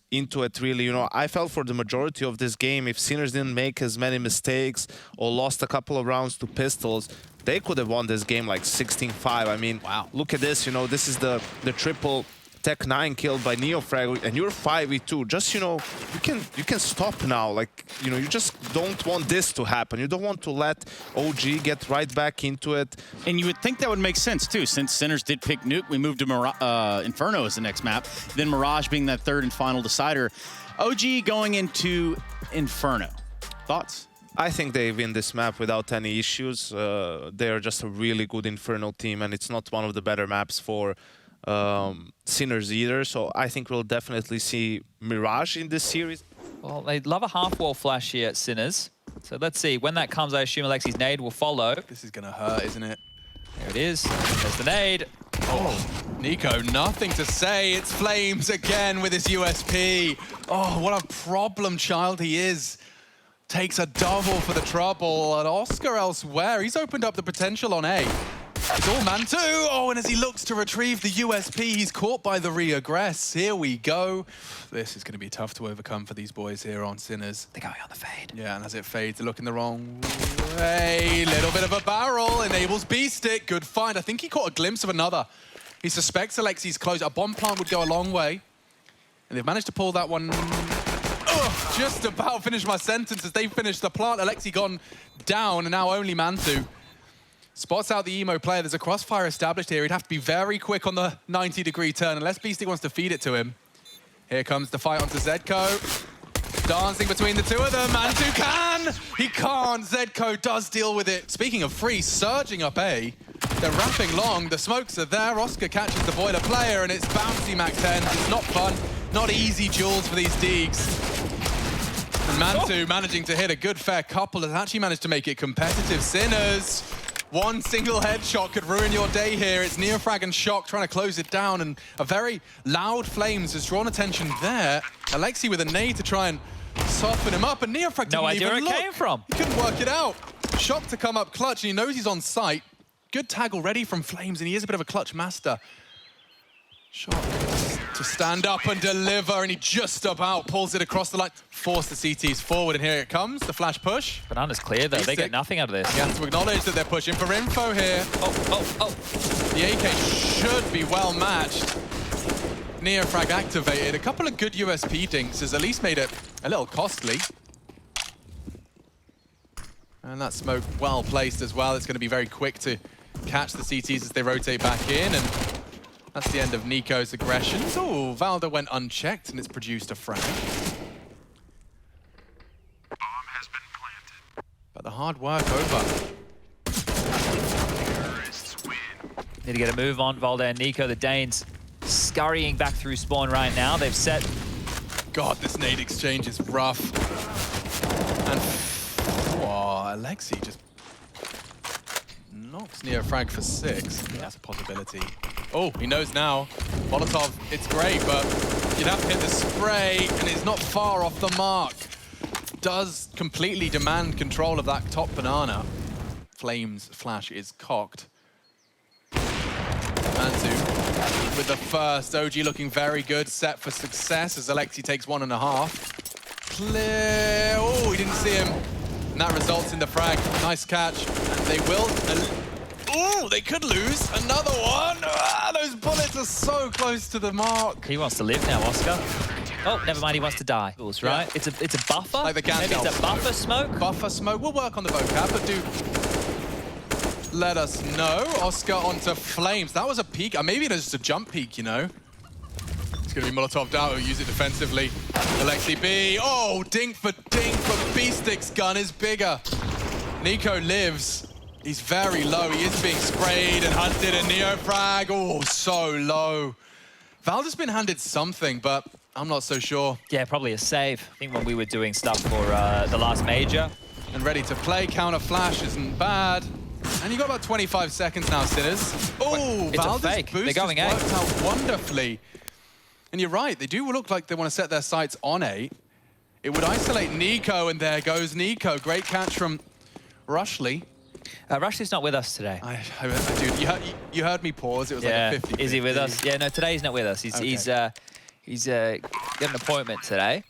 Speaker 2: into it, really. You know, I felt for the majority of this game, if Sinners didn't make as many mistakes or lost a couple of rounds to pistols, they could have won this game like 16-5. I mean,
Speaker 1: wow.
Speaker 2: Look at this, you know, this is the triple Tech 9 killed by Neofrag, and you're 5v2. Just, you know, you can stop now. Like, you know, you just don't want this to happen. You don't want to let OG get right back into it.
Speaker 1: And you would think that would make sense, too, since Sinners did pick Nuke. We moved to Inferno as the next map, then Mirage being that third and final decider. OG going into Inferno. Thoughts?
Speaker 2: I think they win this map without any issues. They are just a really good Inferno team, and it's not one of the better maps for Sinners either. So I think we'll definitely see Mirage in this series.
Speaker 5: Well, they love a half-wall flash here at Sinners. So let's see. When that comes, I assume Alexi's nade will follow.
Speaker 3: This is going to hurt, isn't it?
Speaker 5: There it is. There's the nade.
Speaker 3: Oh, Nico, nothing to say. It's Flames again with his USP. Oh, what a problem child he is. Takes a double for the trouble, and Oscar elsewhere. He's opened up the potential on A. It's all man too. Oh, and as he looks to retrieve the USP, he's caught by the re-aggress. Here we go. This is going to be tough to overcome for these boys here on Sinners.
Speaker 5: They're going on the fade.
Speaker 3: Yeah, and as it fades, they're looking the wrong way. Little bit of a barrel, enables B-Stick. Good find. I think he caught a glimpse of another. He suspects Alexi's close. A bomb plant would go a long way. And they've managed to pull that one. Oh, just about finished my sentence as they finished the plant. Alexi gone down, and now only Mantu. Spots out the emo player. There's a crossfire established here. He'd have to be very quick on the 90-degree turn, unless Beastie wants to feed it to him. Here comes the fight onto Zedko. Dancing between the two of them. Mantu can! He can't. Zedko does deal with it. Speaking of free, surging up A. They're wrapping long. The smokes are there. Oscar catches the boiler player, and it's bouncy Mac 10. It's not fun. Not easy duels for these Deegs. And Mantu managing to hit a good fair couple has actually managed to make it competitive. Sinners, one single headshot could ruin your day here. It's Neofrag and Shock trying to close it down, and a very loud Flames has drawn attention there. Alexi with a nade to try and soften him up, and Neofrag didn't
Speaker 5: No idea
Speaker 3: even
Speaker 5: where
Speaker 3: look.
Speaker 5: it came from.
Speaker 3: He couldn't work it out. Shock to come up clutch, and he knows he's on site. Good tag already from Flames, and he is a bit of a clutch master. Shock to stand up and deliver, and he just about pulls it across the line. Force the CTs forward, and here it comes, the flash push.
Speaker 5: Banana's clear, though. They get nothing out of this.
Speaker 3: He has to acknowledge that they're pushing for info here.
Speaker 5: Oh.
Speaker 3: The AK should be well matched. Neofrag activated. A couple of good USP dinks has at least made it a little costly. And that smoke well placed as well. It's going to be very quick to catch the CTs as they rotate back in, and that's the end of Nico's aggressions. Oh, Valda went unchecked, and it's produced a frag.
Speaker 6: Bomb has been planted.
Speaker 3: But the hard work over.
Speaker 6: Terrorists win.
Speaker 5: Need to get a move on. Valda and Nico, the Danes, scurrying back through spawn right now. They've set...
Speaker 3: God, this nade exchange is rough. And... oh, Alexi just knocks Neofrag for 6. That's a possibility. Oh, he knows now. Molotov, it's great, but you'd have to hit the spray, and it's not far off the mark. Does completely demand control of that top banana. Flames flash is cocked. Mantu with the first. OG looking very good, set for success as Alexi takes 1.5. Clear. Oh, he didn't see him. And that results in the frag. Nice catch. And they will... oh, they could lose. Another one. Ah, those bullets are so close to the mark.
Speaker 5: He wants to live now, Oscar. Oh, never mind, he wants to die. Right?
Speaker 3: Yeah.
Speaker 5: It's a buffer?
Speaker 3: Like the
Speaker 5: Maybe it's a buffer smoke?
Speaker 3: Buffer smoke. We'll work on the vocab, but do let us know. Oscar onto Flames. That was a peek. Maybe it was just a jump peek, you know. It's going to be Molotov'd out. He'll use it defensively. Alexi B. Oh, dink for dink, but B-Stick's gun is bigger. Nico lives. He's very low. He is being sprayed and hunted, and Neofrag. Oh, so low. Valda's been handed something, but I'm not so sure.
Speaker 5: Yeah, probably a save. I think when we were doing stuff for the last major.
Speaker 3: And ready to play. Counter flash isn't bad. And you got about 25 seconds now, Sinners. Oh,
Speaker 5: It's a
Speaker 3: Valda's
Speaker 5: fake.
Speaker 3: boost
Speaker 5: They're going
Speaker 3: has
Speaker 5: A.
Speaker 3: worked out wonderfully. And you're right, they do look like they want to set their sights on A. It would isolate Nico, and there goes Nico. Great catch from Rushley.
Speaker 5: Rushley's not with us today.
Speaker 3: Dude, you heard me pause. It was like a 50.
Speaker 5: Is he with us? Yeah, no, today he's not with us. He's
Speaker 3: Okay.
Speaker 5: he's got an appointment today.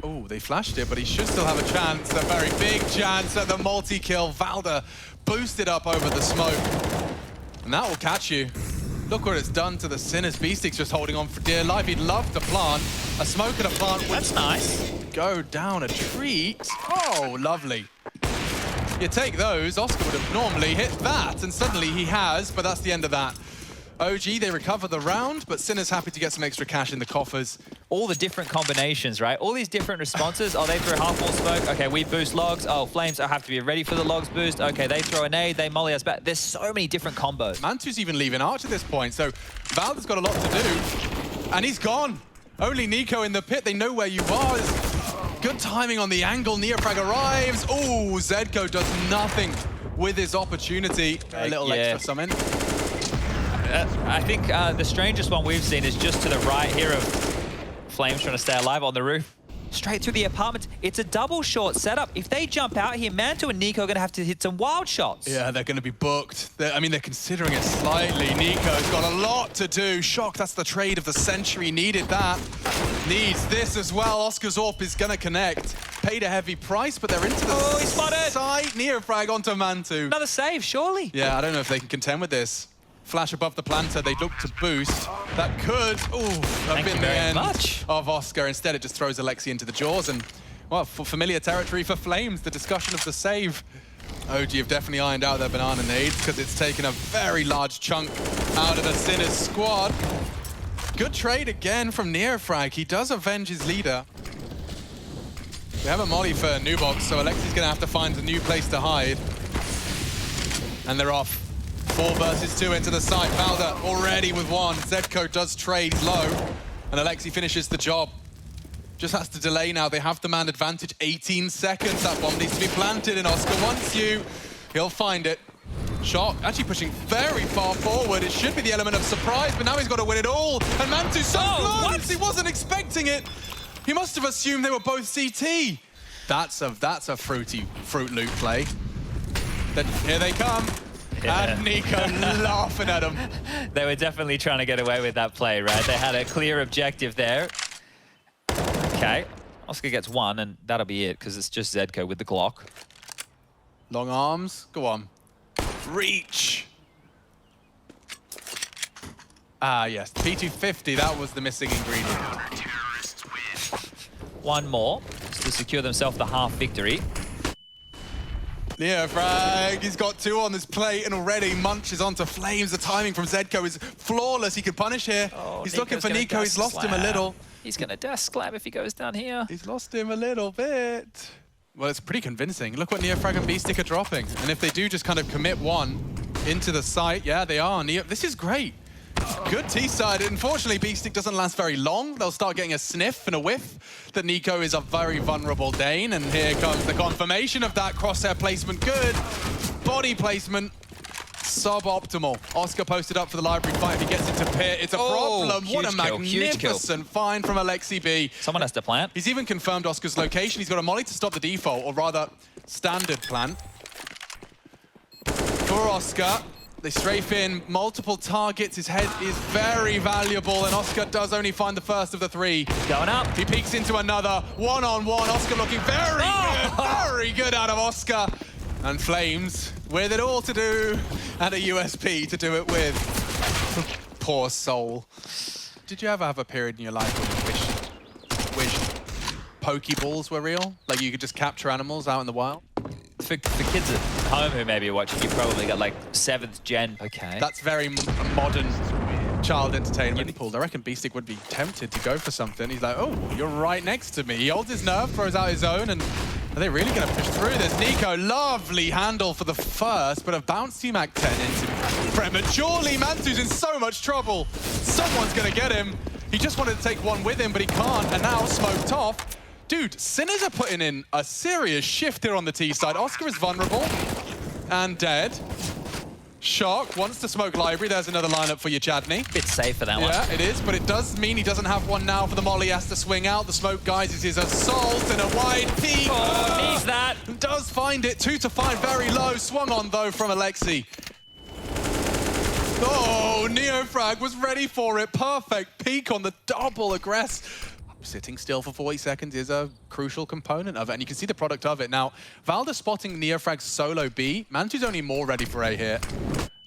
Speaker 3: Oh, they flashed it, but he should still have a chance, a very big chance at the multi-kill. Valda boosted up over the smoke. And that will catch you. Look what it's done to the Sinners. Beastic's just holding on for dear life. He'd love to plant. A smoke and a plant would
Speaker 5: That's nice.
Speaker 3: go down a treat. Oh, lovely. You take those, Oscar would have normally hit that, and suddenly he has, but that's the end of that. OG, they recover the round, but Sinner's happy to get some extra cash in the coffers.
Speaker 5: All the different combinations, right? All these different responses. Oh, they throw half wall smoke. Okay, we boost logs. Oh, Flames, I have to be ready for the logs boost. Okay, they throw a nade, they molly us back. There's so many different combos.
Speaker 3: Mantu's even leaving Arch at this point, so Valda's got a lot to do. And he's gone. Only Nico in the pit. They know where you are. There's good timing on the angle. Neofrag arrives. Oh, Zedko does nothing with his opportunity. A little extra summon.
Speaker 5: I think the strangest one we've seen is just to the right here of Flames trying to stay alive on the roof. Straight through the apartment. It's a double short setup. If they jump out here, Manto and Nico are going to have to hit some wild shots.
Speaker 3: Yeah, they're going to be booked. They're considering it slightly. Nico's got a lot to do. Shock, that's the trade of the century. Needed that. Needs this as well. Oscar's AWP is going to connect. Paid a heavy price, but they're into the
Speaker 5: he's spotted.
Speaker 3: side. Neofrag onto Mantu.
Speaker 5: Another save, surely.
Speaker 3: Yeah, I don't know if they can contend with this. Flash above the planter, they look to boost. That could, have been the end of Oscar. Instead, it just throws Alexi into the jaws. And, well, for familiar territory for Flames, the discussion of the save. OG have definitely ironed out their banana nades because it's taken a very large chunk out of the Sinners squad. Good trade again from Neofrag. He does avenge his leader. We have a molly for Nubox, so Alexi's going to have to find a new place to hide. And they're off. 4 versus 2 into the side. Valda already with 1. Zedko does trade low, and Alexi finishes the job. Just has to delay now. They have the man advantage. 18 seconds. That bomb needs to be planted, and Oscar wants you. He'll find it. Shock actually pushing very far forward. It should be the element of surprise, but now he's got to win it all. And Mantu's so close. He wasn't expecting it. He must have assumed they were both CT. That's a Fruit Loop play. Then here they come. Yeah. And Nico laughing at him.
Speaker 5: They were definitely trying to get away with that play, right? They had a clear objective there. Okay, Oscar gets 1, and that'll be it, because it's just Zedko with the Glock.
Speaker 3: Long arms, go on. Reach. Ah, yes, P250, that was the missing ingredient.
Speaker 5: One more to secure themselves the half victory.
Speaker 3: Neofrag, he's got 2 on this plate, and already munches onto Flames. The timing from Zedko is flawless. He could punish here.
Speaker 5: Oh,
Speaker 3: he's looking for Nico. He's lost him a little.
Speaker 5: He's going to desk slam if he goes down here.
Speaker 3: He's lost him a little bit. Well, it's pretty convincing. Look what Neofrag and Beastic are dropping. And if they do just kind of commit 1 into the site, yeah, they are. This is great. Good T-side. Unfortunately, Beastic doesn't last very long. They'll start getting a sniff and a whiff that Nico is a very vulnerable Dane. And here comes the confirmation of that. Crosshair placement, good. Body placement, suboptimal. Oscar posted up for the library fight. If he gets into pit, it's a problem. What a magnificent find from Alexi B.
Speaker 5: Someone has to plant.
Speaker 3: He's even confirmed Oscar's location. He's got a molly to stop the default, or rather, standard plant. For Oscar. They strafe in multiple targets. His head is very valuable, and Oscar does only find the first of the 3.
Speaker 5: Going up.
Speaker 3: He peeks into another one-on-one. Oscar looking very good out of Oscar. And Flames with it all to do, and a USP to do it with. Poor soul. Did you ever have a period in your life when you wished Pokeballs were real? Like you could just capture animals out in the wild?
Speaker 5: For kids at home who maybe are watching, you probably got like 7th gen. Okay.
Speaker 3: That's very modern child entertainment pool. I reckon Beastic would be tempted to go for something. He's like, oh, you're right next to me. He holds his nerve, throws out his own, and are they really going to push through this? Nico, lovely handle for the first, but a bouncy Mag 10 into prematurely. Mantu's in so much trouble. Someone's going to get him. He just wanted to take 1 with him, but he can't, and now smoked off. Dude, Sinners are putting in a serious shift here on the T side. Oscar is vulnerable and dead. Shock wants to smoke library. There's another lineup for you, Chadney.
Speaker 5: Bit safe for that one.
Speaker 3: Yeah, it is, but it does mean he doesn't have one now for the molly. He has to swing out. The smoke, guys, is his assault and a wide peek.
Speaker 5: Oh, needs that.
Speaker 3: Does find it. 2 to 5, very low. Swung on, though, from Alexi. Oh, Neofrag was ready for it. Perfect peek on the double aggress. Sitting still for 40 seconds is a crucial component of it, and you can see the product of it. Now, Valda spotting Neofrag's solo B. Mantu's only more ready for A here.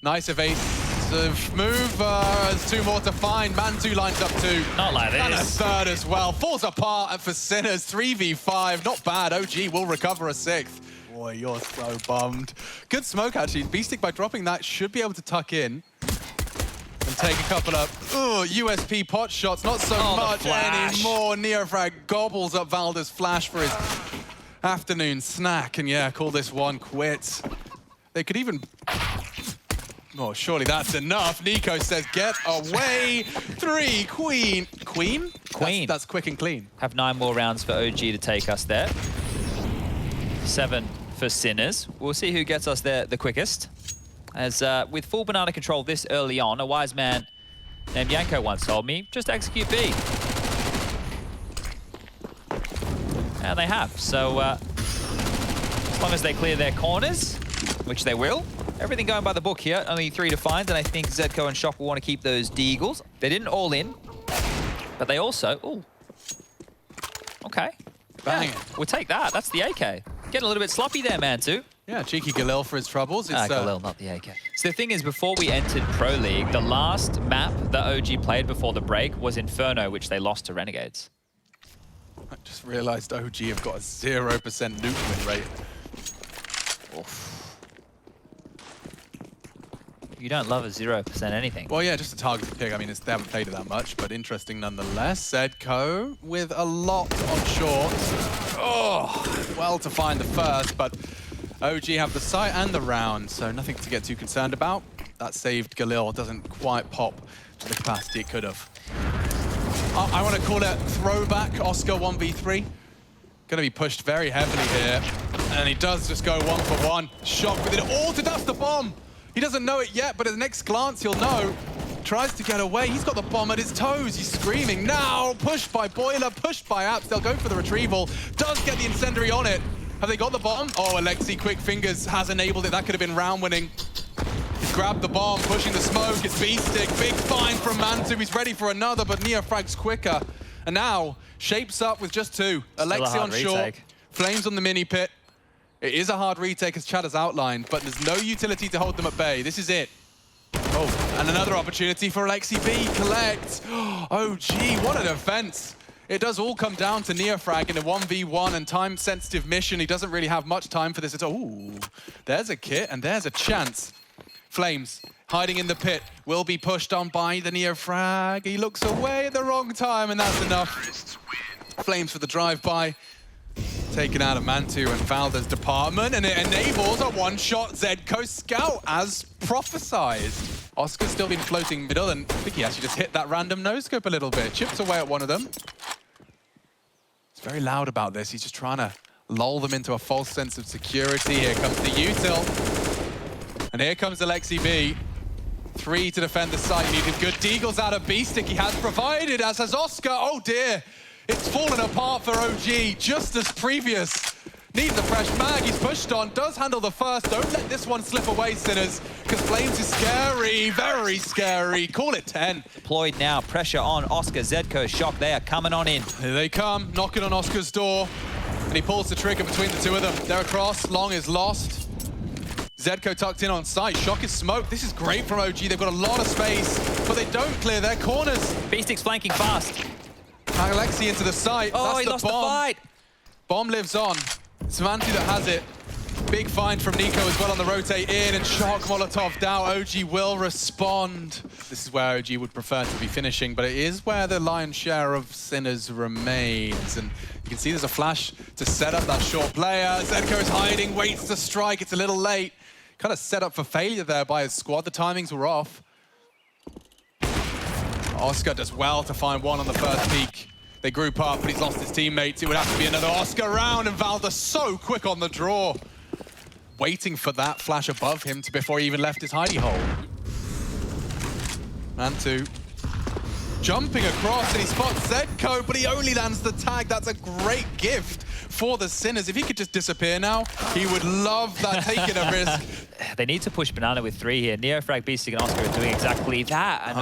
Speaker 3: Nice evasive move. There's 2 more to find. Mantu lines up 2.
Speaker 5: Not like this.
Speaker 3: And a third as well. Falls apart for Sinners. 3v5. Not bad. OG will recover a 6th. Boy, you're so bummed. Good smoke, actually. Beastic, by dropping that, should be able to tuck in and take a couple of USP pot shots. Not so much anymore. Neofrag gobbles up Valda's flash for his afternoon snack. And yeah, call this one quits. They could even... Oh, surely that's enough. Nico says, get away. 3, Queen. Queen?
Speaker 5: Queen.
Speaker 3: That's quick and clean.
Speaker 5: Have 9 more rounds for OG to take us there. 7 for Sinners. We'll see who gets us there the quickest. As with full banana control this early on, a wise man named Yanko once told me, just execute B. And they have. So as long as they clear their corners, which they will, everything going by the book here. Only 3 to find, and I think Zedko and Shock will want to keep those deagles. They didn't all in, but they also... Ooh. Okay.
Speaker 3: Bang.
Speaker 5: Yeah, we'll take that. That's the AK. Getting a little bit sloppy there, Mantu.
Speaker 3: Yeah, cheeky Galil for his troubles. It's,
Speaker 5: Galil, not the AK. So the thing is, before we entered Pro League, the last map that OG played before the break was Inferno, which they lost to Renegades.
Speaker 3: I just realized OG have got a 0% nuke win rate.
Speaker 5: Oof. You don't love a 0% anything.
Speaker 3: Well, yeah, just a targeted pick. I mean, they haven't played it that much, but interesting nonetheless. Zedko with a lot on short. Oh, well to find the first, but OG have the site and the round, so nothing to get too concerned about. That saved Galil. Doesn't quite pop to the capacity it could have. I want to call it throwback Oscar 1v3. Going to be pushed very heavily here, and he does just go 1 for 1. Shock with it all to dust the bomb. He doesn't know it yet, but at the next glance, he'll know. Tries to get away. He's got the bomb at his toes. He's screaming now. Pushed by Boiler, pushed by Apps. They'll go for the retrieval. Does get the incendiary on it. Have they got the bomb? Oh, Alexi, quick fingers, has enabled it. That could have been round winning. He's grabbed the bomb, pushing the smoke. It's Beastic. Big find from Mantu. He's ready for another, but Neofrag's quicker. And now, shapes up with just 2. Alexi on short. Flames on the mini pit. It is a hard retake, as Chad has outlined, but there's no utility to hold them at bay. This is it. Oh, and another opportunity for Alexi B. Collect. Oh, gee, what a defense. It does all come down to Neofrag in a 1v1 and time-sensitive mission. He doesn't really have much time for this at all. Ooh, there's a kit, and there's a chance. Flames, hiding in the pit, will be pushed on by the Neofrag. He looks away at the wrong time, and that's enough. Flames for the drive-by. Taken out of Mantu and Valda's department, and it enables a one-shot Zedko scout as prophesized. Oscar's still been floating middle, and I think he actually just hit that random no-scope a little bit. Chips away at one of them. He's very loud about this. He's just trying to lull them into a false sense of security. Here comes the util. And here comes Alexi B. 3 to defend the site. Needed good deagles out of Beastic. He has provided, as has Oscar. Oh dear. It's fallen apart for OG, just as previous. Needs a fresh mag, he's pushed on, does handle the first. Don't let this one slip away, Sinners, because Flames is scary, very scary. Call it 10.
Speaker 5: Deployed now, pressure on Oscar, Zedko, Shock, they are coming on in.
Speaker 3: Here they come, knocking on Oscar's door. And he pulls the trigger between the 2 of them. They're across, Long is lost. Zedko tucked in on site, Shock is smoked. This is great from OG, they've got a lot of space, but they don't clear their corners.
Speaker 5: Beastic's flanking fast.
Speaker 3: Alexi into the site.
Speaker 5: Oh,
Speaker 3: that's
Speaker 5: he
Speaker 3: the
Speaker 5: lost
Speaker 3: bomb.
Speaker 5: the fight.
Speaker 3: Bomb lives on. It's Mantu that has it. Big find from Nico as well on the rotate in, and Shock Molotov down. OG will respond. This is where OG would prefer to be finishing, but it is where the lion's share of Sinners remains. And you can see there's a flash to set up that short player. Zedko is hiding, waits to strike. It's a little late. Kind of set up for failure there by his squad. The timings were off. Oscar does well to find one on the first peak. They group up, but he's lost his teammates. It would have to be another Oscar round, and Valda so quick on the draw. Waiting for that flash above him before he even left his hidey hole. Mantu jumping across, and he spots Zedco, but he only lands the tag. That's a great gift for the Sinners. If he could just disappear now, he would love that, taking a risk.
Speaker 5: They need to push Banana with 3 here. Neofrag, Beastic, and Oscar are doing exactly that. And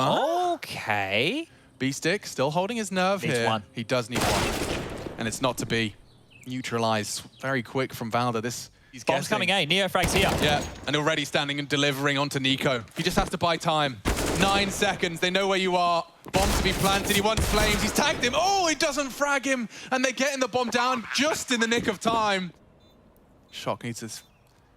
Speaker 5: okay.
Speaker 3: Beastic still holding his nerve
Speaker 5: Needs
Speaker 3: here.
Speaker 5: one.
Speaker 3: He does need one. And it's not to be. Neutralized very quick from Valda. He's
Speaker 5: Bomb's
Speaker 3: guessing.
Speaker 5: coming, Neofrag's here.
Speaker 3: Yeah, and already standing and delivering onto Nico. He just has to buy time. 9 seconds, they know where you are. Bomb to be planted, he wants flames, he's tagged him. Oh, he doesn't frag him, and they're getting the bomb down just in the nick of time. Shock needs his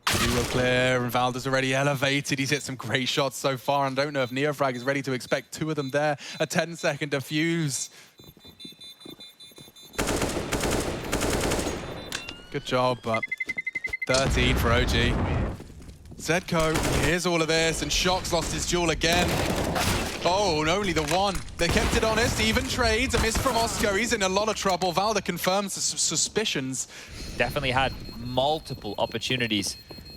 Speaker 3: duo clear, and Valda's already elevated. He's hit some great shots so far, and don't know if Neofrag is ready to expect 2 of them there. A 10-second defuse. Good job, but 13 for OG. Zedco hears all of this, and Shock's lost his duel again. Oh, and only the one. They kept it honest, even trades, a miss from Oscar. He's in a lot of trouble. Valda confirms the suspicions.
Speaker 5: Definitely had multiple opportunities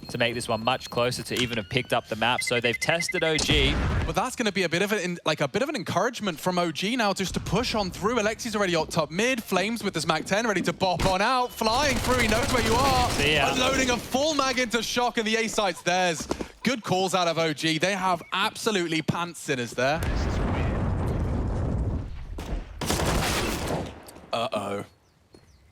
Speaker 5: to make this one much closer to even have picked up the map. So they've tested OG.
Speaker 3: But that's going to be a bit of an encouragement from OG now, just to push on through. Alexi's already up top mid. Flames with this Mac 10 ready to bop on out. Flying through, he knows where you are. Unloading a full mag into Shock, and the A site's theirs. Good calls out of OG. They have absolutely pants Sinners there. Uh-oh.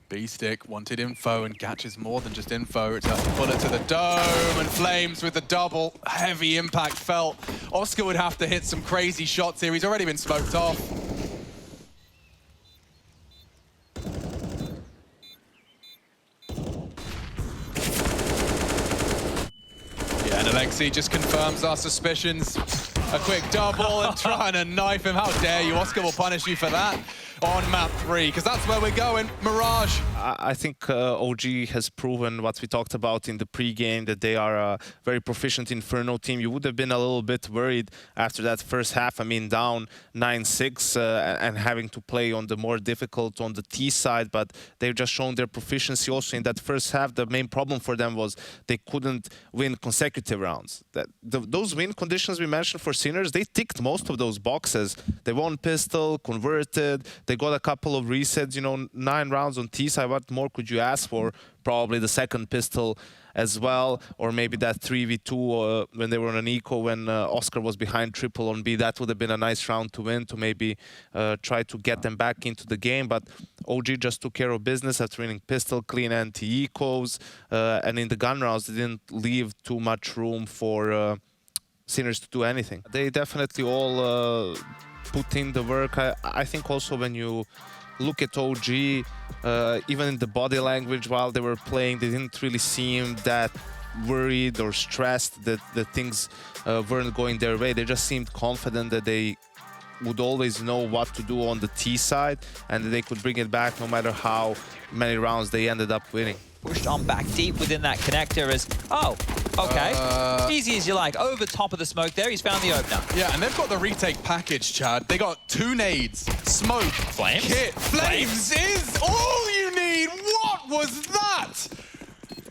Speaker 3: Beastic wanted info and catches more than just info. It's a bullet to the dome, and Flames with the double. Heavy impact felt. Oscar would have to hit some crazy shots here. He's already been smoked off. Yeah, and Alexi just confirms our suspicions. A quick double and trying to knife him. How dare you? Oscar will punish you for that on map 3, because that's where we're going. Mirage.
Speaker 2: I think OG has proven what we talked about in the pre-game, that they are a very proficient Inferno team. You would have been a little bit worried after that first half. I mean, down 9-6 and having to play on the more difficult on the T side, but they've just shown their proficiency also in that first half. The main problem for them was they couldn't win consecutive rounds. Those win conditions we mentioned for Sinners, they ticked most of those boxes. They won pistol, converted, they got a couple of resets, you know, 9 rounds on T side. What more could you ask for? Probably the second pistol as well, or maybe that 3v2 when they were on an eco, when Oscar was behind triple on B. That would have been a nice round to win, to maybe try to get them back into the game. But OG just took care of business after winning pistol, clean anti-ecos, and in the gun rounds, they didn't leave too much room for Sinners to do anything. They definitely all put in the work. I think also when you look at OG, even in the body language while they were playing, they didn't really seem that worried or stressed that things weren't going their way. They just seemed confident that they would always know what to do on the T side, and that they could bring it back no matter how many rounds they ended up winning.
Speaker 5: Pushed on back deep within that connector as, oh, okay. Easy as you like. Over top of the smoke there, he's found the opener.
Speaker 3: Yeah, and they've got the retake package, Chad. They got 2 nades, smoke,
Speaker 5: Flames?
Speaker 3: kit. Flames is all you need. What was that?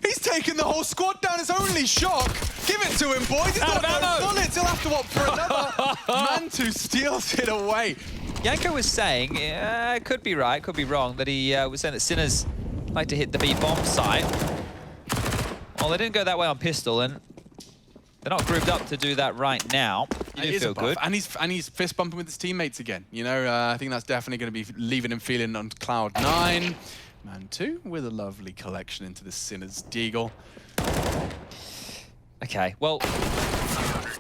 Speaker 3: He's taken the whole squad down. It's only Shock. Give it to him, boys. He's got no bullets. He'll have to opt for another. Mantu steals it away.
Speaker 5: Yanko was saying, could be right, could be wrong, that he was saying that Sinners like to hit the B bomb site. Well, they didn't go that way on pistol, and they're not grouped up to do that right now. You do feel good.
Speaker 3: And he's fist bumping with his teammates again. You know, I think that's definitely going to be leaving him feeling on cloud 9. Mantu with a lovely collection into the Sinners Deagle.
Speaker 5: Okay, well,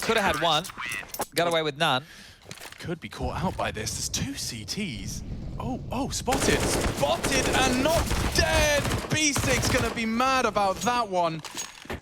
Speaker 5: could have had one, got away with none.
Speaker 3: Could be caught out by this. There's 2 CTs. Oh, spotted. Spotted and not dead. B6's going to be mad about that one.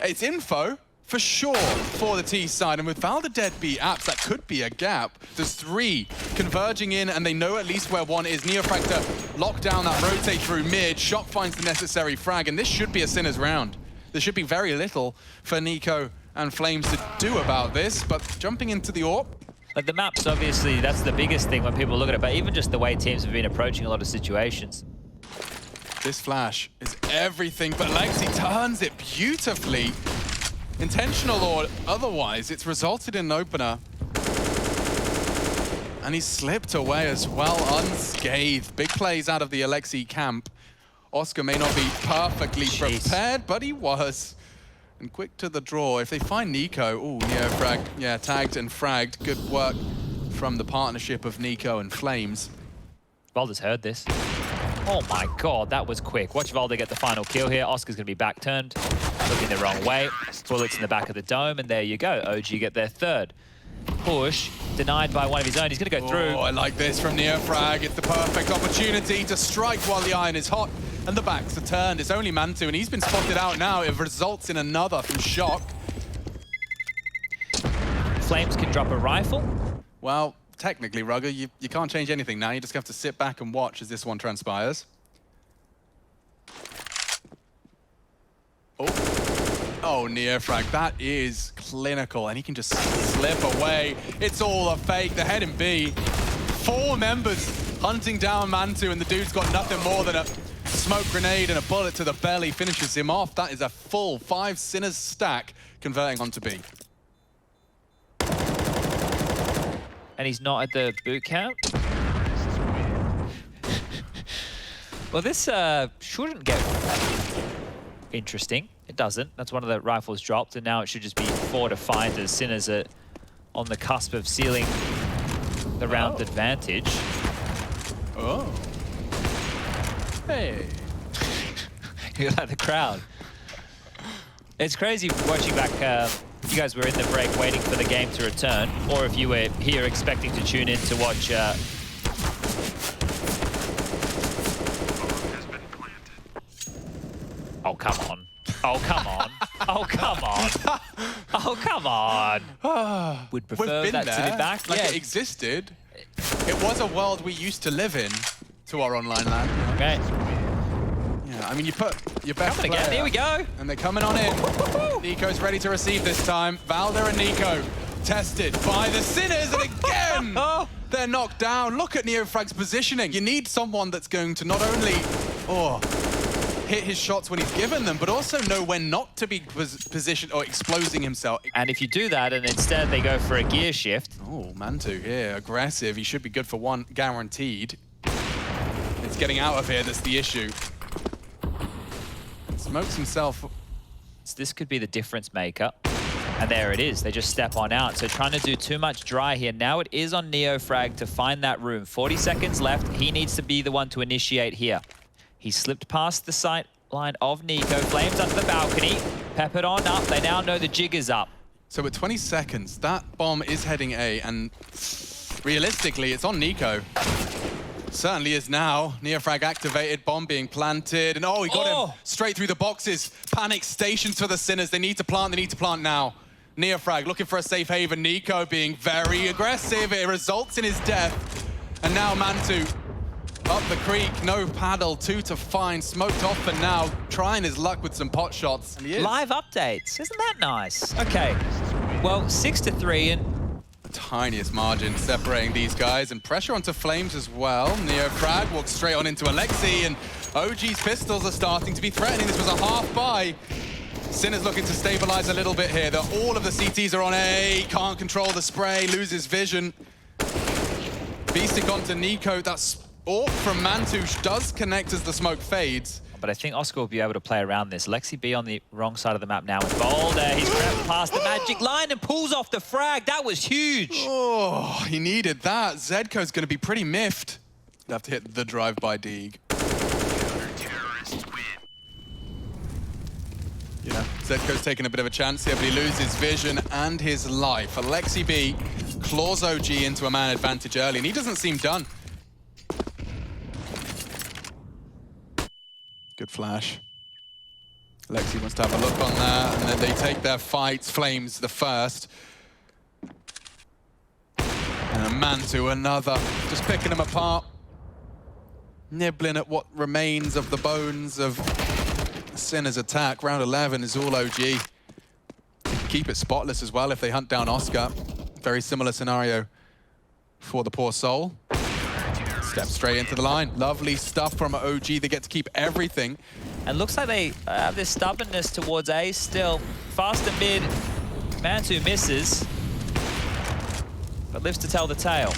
Speaker 3: It's info, for sure, for the T side. And with Valda dead B apps, that could be a gap. There's 3 converging in, and they know at least where 1 is. Neofrag to lock down that rotate through mid. Shock finds the necessary frag, and this should be a Sinners round. There should be very little for Nico and Flames to do about this, but jumping into the AWP,
Speaker 5: Like the maps, obviously, that's the biggest thing when people look at it, but even just the way teams have been approaching a lot of situations.
Speaker 3: This flash is everything, but Lexi turns it beautifully. Intentional or otherwise, it's resulted in an opener. And he's slipped away as well, unscathed. Big plays out of the Alexi camp. Oscar may not be perfectly prepared, but he was. And quick to the draw. If they find Nico, ooh, Neofrag, yeah, tagged and fragged. Good work from the partnership of Nico and Flames.
Speaker 5: Valde's heard this. Oh my god, that was quick. Watch Valde get the final kill here. Oscar's going to be back turned, looking the wrong way. Bullets in the back of the dome, and there you go. OG get their third. Push, denied by one of his own. He's going to go through.
Speaker 3: Oh, I like this from Neofrag. It's the perfect opportunity to strike while the iron is hot. And the backs are turned. It's only Mantu, and he's been spotted out now. It results in another from Shock.
Speaker 5: Flames can drop a rifle.
Speaker 3: Well, technically, Rugger, you can't change anything now. You just have to sit back and watch as this one transpires. Oh, Neofrag, that is clinical, and he can just slip away. It's all a fake. The head in B. 4 members hunting down Mantu, and the dude's got nothing more than a smoke grenade and a bullet to the belly finishes him off. That is a full 5 Sinners stack converting onto B.
Speaker 5: And he's not at the boot camp. Well, this shouldn't get interesting. It doesn't. That's one of the rifles dropped, and now it should just be 4 to find as Sinners are on the cusp of sealing the round advantage.
Speaker 3: Oh. Hey.
Speaker 5: You like the crowd. It's crazy watching back. You guys were in the break waiting for the game to return, or if you were here expecting to tune in to watch.
Speaker 6: Bomb has been planted.
Speaker 5: Oh, come on. Oh, come on. Oh, come on. Oh, come on. Would prefer
Speaker 3: We've been
Speaker 5: that to be
Speaker 3: there.
Speaker 5: back.
Speaker 3: Like
Speaker 5: Yeah.
Speaker 3: it existed. It was a world we used to live in, to our online land.
Speaker 5: Okay.
Speaker 3: Yeah, I mean, you put your best
Speaker 5: Coming again.
Speaker 3: player,
Speaker 5: Here we go.
Speaker 3: and they're coming on in. Nico's ready to receive this time. Valder and Nico tested by the Sinners, and again, they're knocked down. Look at Neofrag's positioning. You need someone that's going to not only hit his shots when he's given them, but also know when not to be positioned or exposing himself.
Speaker 5: And if you do that, and instead they go for a gear shift.
Speaker 3: Oh, Mantu here, aggressive. He should be good for one, guaranteed. It's getting out of here that's the issue. Smokes himself.
Speaker 5: So this could be the difference maker. And there it is. They just step on out. So trying to do too much dry here. Now it is on Neofrag to find that room. 40 seconds left. He needs to be the one to initiate here. He slipped past the sight line of Nico. Flames under the balcony. Peppered on up. They now know the jig is up.
Speaker 3: So with 20 seconds, that bomb is heading A, and realistically, it's on Nico. Certainly is now. Neofrag activated, bomb being planted, and oh, he got him straight through the boxes. Panic stations for the Sinners. They need to plant now. Neofrag looking for a safe haven. Nico being very aggressive. It results in his death. And now Mantu up the creek, no paddle, 2 to find, smoked off for now, trying his luck with some pot shots. And he is.
Speaker 5: Live updates. Isn't that nice? Okay. Well, 6 to 3, and
Speaker 3: Tiniest margin separating these guys, and pressure onto Flames as well. Neofrag walks straight on into Alexi, and OG's pistols are starting to be threatening. This was a half buy. Sinner's looking to stabilize a little bit here. All of the CTs are on A, can't control the spray, loses vision. B-stick onto Nico, that's AWP from Mantu does connect as the smoke fades.
Speaker 5: but I think Oscar will be able to play around this. Lexi B on the wrong side of the map now with Boulder. He's crept past the magic line and pulls off the frag. That was huge.
Speaker 3: Oh, he needed that. Zedko's going to be pretty miffed. He'll have to hit the drive by Deeg.
Speaker 6: Counter-terrorists win.
Speaker 3: Yeah, Zedko's taking a bit of a chance here, but he loses vision and his life. Alexi B claws OG into a man advantage early, and he doesn't seem done. Good flash. Alexi wants to have a look on that, and then they take their fights. Flames the first. And a man to another, just picking them apart. Nibbling at what remains of the bones of Sinner's attack. Round 11 is all OG. They can keep it spotless as well if they hunt down Oscar. Very similar scenario for the poor soul. Step straight into the line. Lovely stuff from OG. They get to keep everything.
Speaker 5: And looks like they have this stubbornness towards A still. Faster mid. Mantu misses, but lives to tell the tale.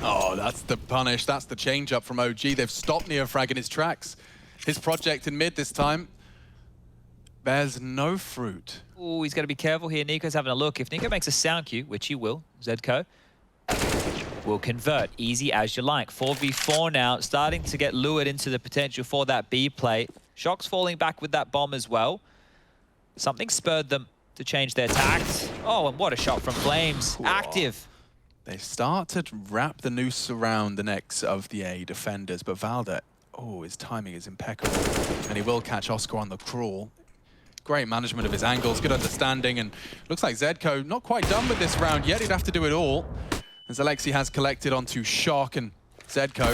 Speaker 3: Oh, that's the punish. That's the change up from OG. They've stopped Neofrag in his tracks. His project in mid this time bears no fruit.
Speaker 5: Oh, he's got to be careful here. Nico's having a look. If Nico makes a sound cue, which he will, Zedco will convert. Easy as you like. 4v4 now, starting to get lured into the potential for that B play. Shock's falling back with that bomb as well. Something spurred them to change their tact. Oh, and what a shot from Flames.
Speaker 3: Whoa.
Speaker 5: Active.
Speaker 3: They start to wrap the noose around the necks of the A defenders, but Valda, oh, his timing is impeccable. And he will catch Oscar on the crawl. Great management of his angles, good understanding, and looks like Zedco not quite done with this round yet. He'd have to do it all, as Alexi has collected onto Shock, and Zedco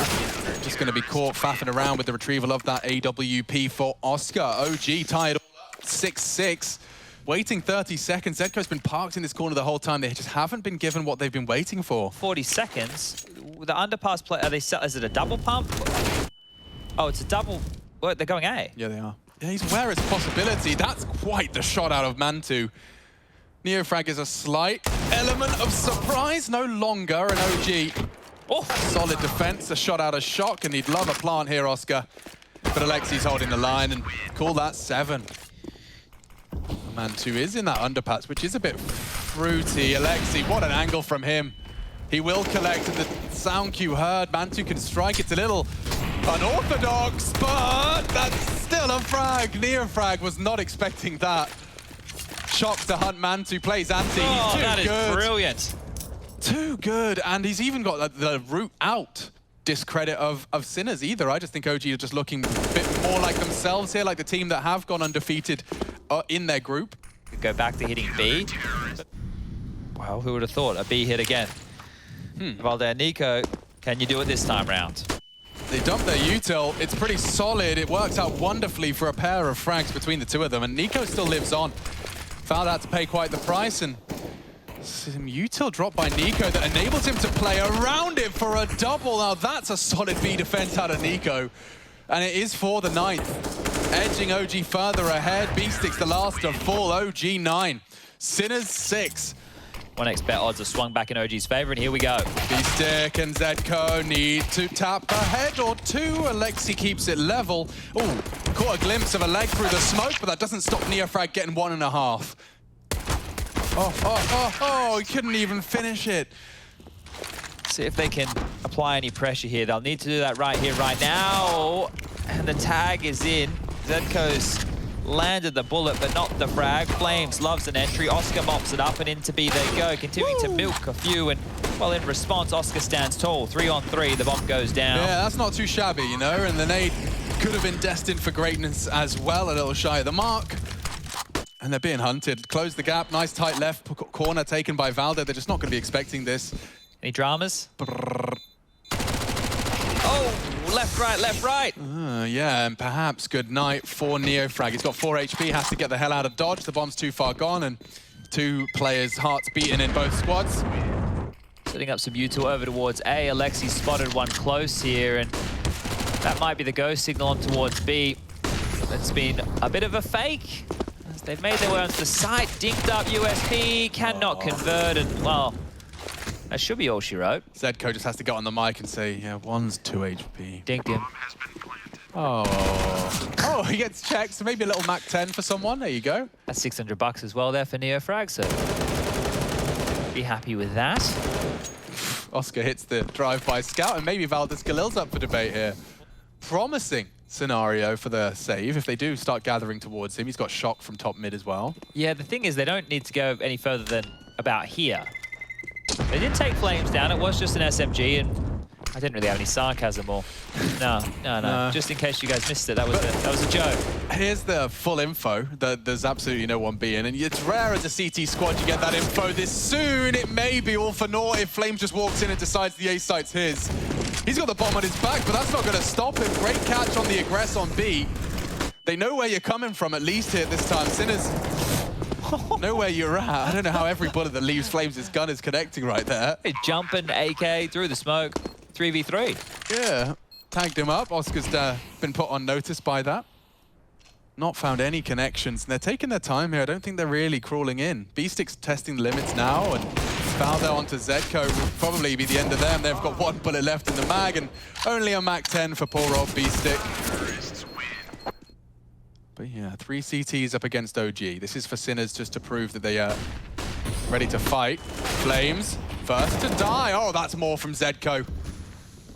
Speaker 3: just going to be caught faffing around with the retrieval of that AWP for Oscar. OG tied 6-6. Waiting 30 seconds. Zedco's been parked in this corner the whole time. They just haven't been given what they've been waiting for.
Speaker 5: 40 seconds. The underpass play, is it a double pump? Oh, it's a double. Well, they're going A.
Speaker 3: Yeah, they are. Yeah, he's aware it's a possibility. That's quite the shot out of Mantu. Neofrag is a slight element of surprise. No longer an OG.
Speaker 5: Oh,
Speaker 3: Solid defense, a shot out of Shock, and he'd love a plant here, Oscar. But Alexi's holding the line, and call that 7. Mantu is in that underpass, which is a bit fruity. Alexi, what an angle from him. He will collect, and the sound cue heard. Mantu can strike. It's a little unorthodox, but that's still a frag. Neofrag was not expecting that. Shock to hunt Mantu, plays anti.
Speaker 5: oh,
Speaker 3: He's too
Speaker 5: that is
Speaker 3: good.
Speaker 5: brilliant.
Speaker 3: Too good, and he's even got the route out discredit of Sinners either. I just think OG are just looking a bit more like themselves here, like the team that have gone undefeated in their group.
Speaker 5: Go back to hitting B. Well, who would have thought? A B hit again. Valda and Nico, can you do it this time round?
Speaker 3: They dump their util. It's pretty solid. It works out wonderfully for a pair of frags between the two of them, and Nico still lives on. Found out to pay quite the price, and some util drop by Nico that enables him to play around it for a double. Now that's a solid B defense out of Nico. And it is for the 9th. Edging OG further ahead. B-Stick's the last to fall. OG 9. Sinners 6.
Speaker 5: 1x bet odds are swung back in OG's favor, and here we go.
Speaker 3: B-Stick and Zedco need to tap a head or two. Alexi keeps it level. Oh, caught a glimpse of a leg through the smoke, but that doesn't stop Neofrag getting 1.5. Oh, he couldn't even finish it.
Speaker 5: See if they can apply any pressure here. They'll need to do that right here, right now. And the tag is in. Zedco's landed the bullet, but not the frag. Flames loves an entry. Oscar mops it up, and into B they go, continuing to milk a few. And, well, in response, Oscar stands tall. 3-on-3, the bomb goes down.
Speaker 3: Yeah, that's not too shabby, you know, and the nade could have been destined for greatness as well, a little shy of the mark. And they're being hunted. Close the gap, nice tight left corner taken by Valda. They're just not going to be expecting this.
Speaker 5: Any dramas? Oh, left, right, left, right.
Speaker 3: Yeah, and perhaps good night for Neofrag. He's got 4 HP, has to get the hell out of dodge. The bomb's too far gone, and 2 players' hearts beating in both squads.
Speaker 5: Setting up some util over towards A. Alexi spotted one close here, and that might be the go signal on towards B. It's been a bit of a fake. As they've made their way onto the site, dinked up USP, cannot convert, and, well, that should be all she wrote.
Speaker 3: Zedco just has to get on the mic and say, yeah, 1's 2 HP.
Speaker 5: Dinked him.
Speaker 3: Oh, he gets checked, so maybe a little Mac 10 for someone. There you go.
Speaker 5: That's $600 as well there for Neofrag, so be happy with that.
Speaker 3: Oscar hits the drive-by scout, and maybe Valdez Galil's up for debate here. Promising scenario for the save if they do start gathering towards him. He's got Shock from top mid as well.
Speaker 5: Yeah, the thing is they don't need to go any further than about here. They did take Flames down. It was just an SMG, and I didn't really have any sarcasm or... No. Just in case you guys missed it, that was a joke.
Speaker 3: Here's the full info. There's absolutely no one B in, and it's rare as a CT squad you get that info this soon. It may be all for naught if Flames just walks in and decides the A site's his. He's got the bomb on his back, but that's not going to stop him. Great catch on the aggress on B. They know where you're coming from, at least here this time. Sinners know where you're at. I don't know how every bullet that leaves Flames' gun is connecting right there.
Speaker 5: Hey, jumping AK through the smoke, 3v3.
Speaker 3: Yeah, tagged him up. Oscar's been put on notice by that. Not found any connections. And they're taking their time here. I don't think they're really crawling in. B-Stick's testing the limits now, and Valdo onto Zedco will probably be the end of them. They've got 1 bullet left in the mag, and only a Mac 10 for poor old B-Stick. But yeah, 3 CTs up against OG. This is for Sinners just to prove that they are ready to fight. Flames, first to die. Oh, that's more from Zedco.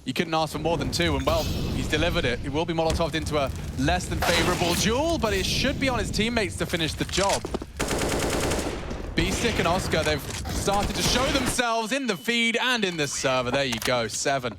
Speaker 3: You couldn't ask for more than 2, and well, he's delivered it. It will be Molotoved into a less than favorable duel, but it should be on his teammates to finish the job. B-Stick and Oscar, they've started to show themselves in the feed and in the server. There you go, 7.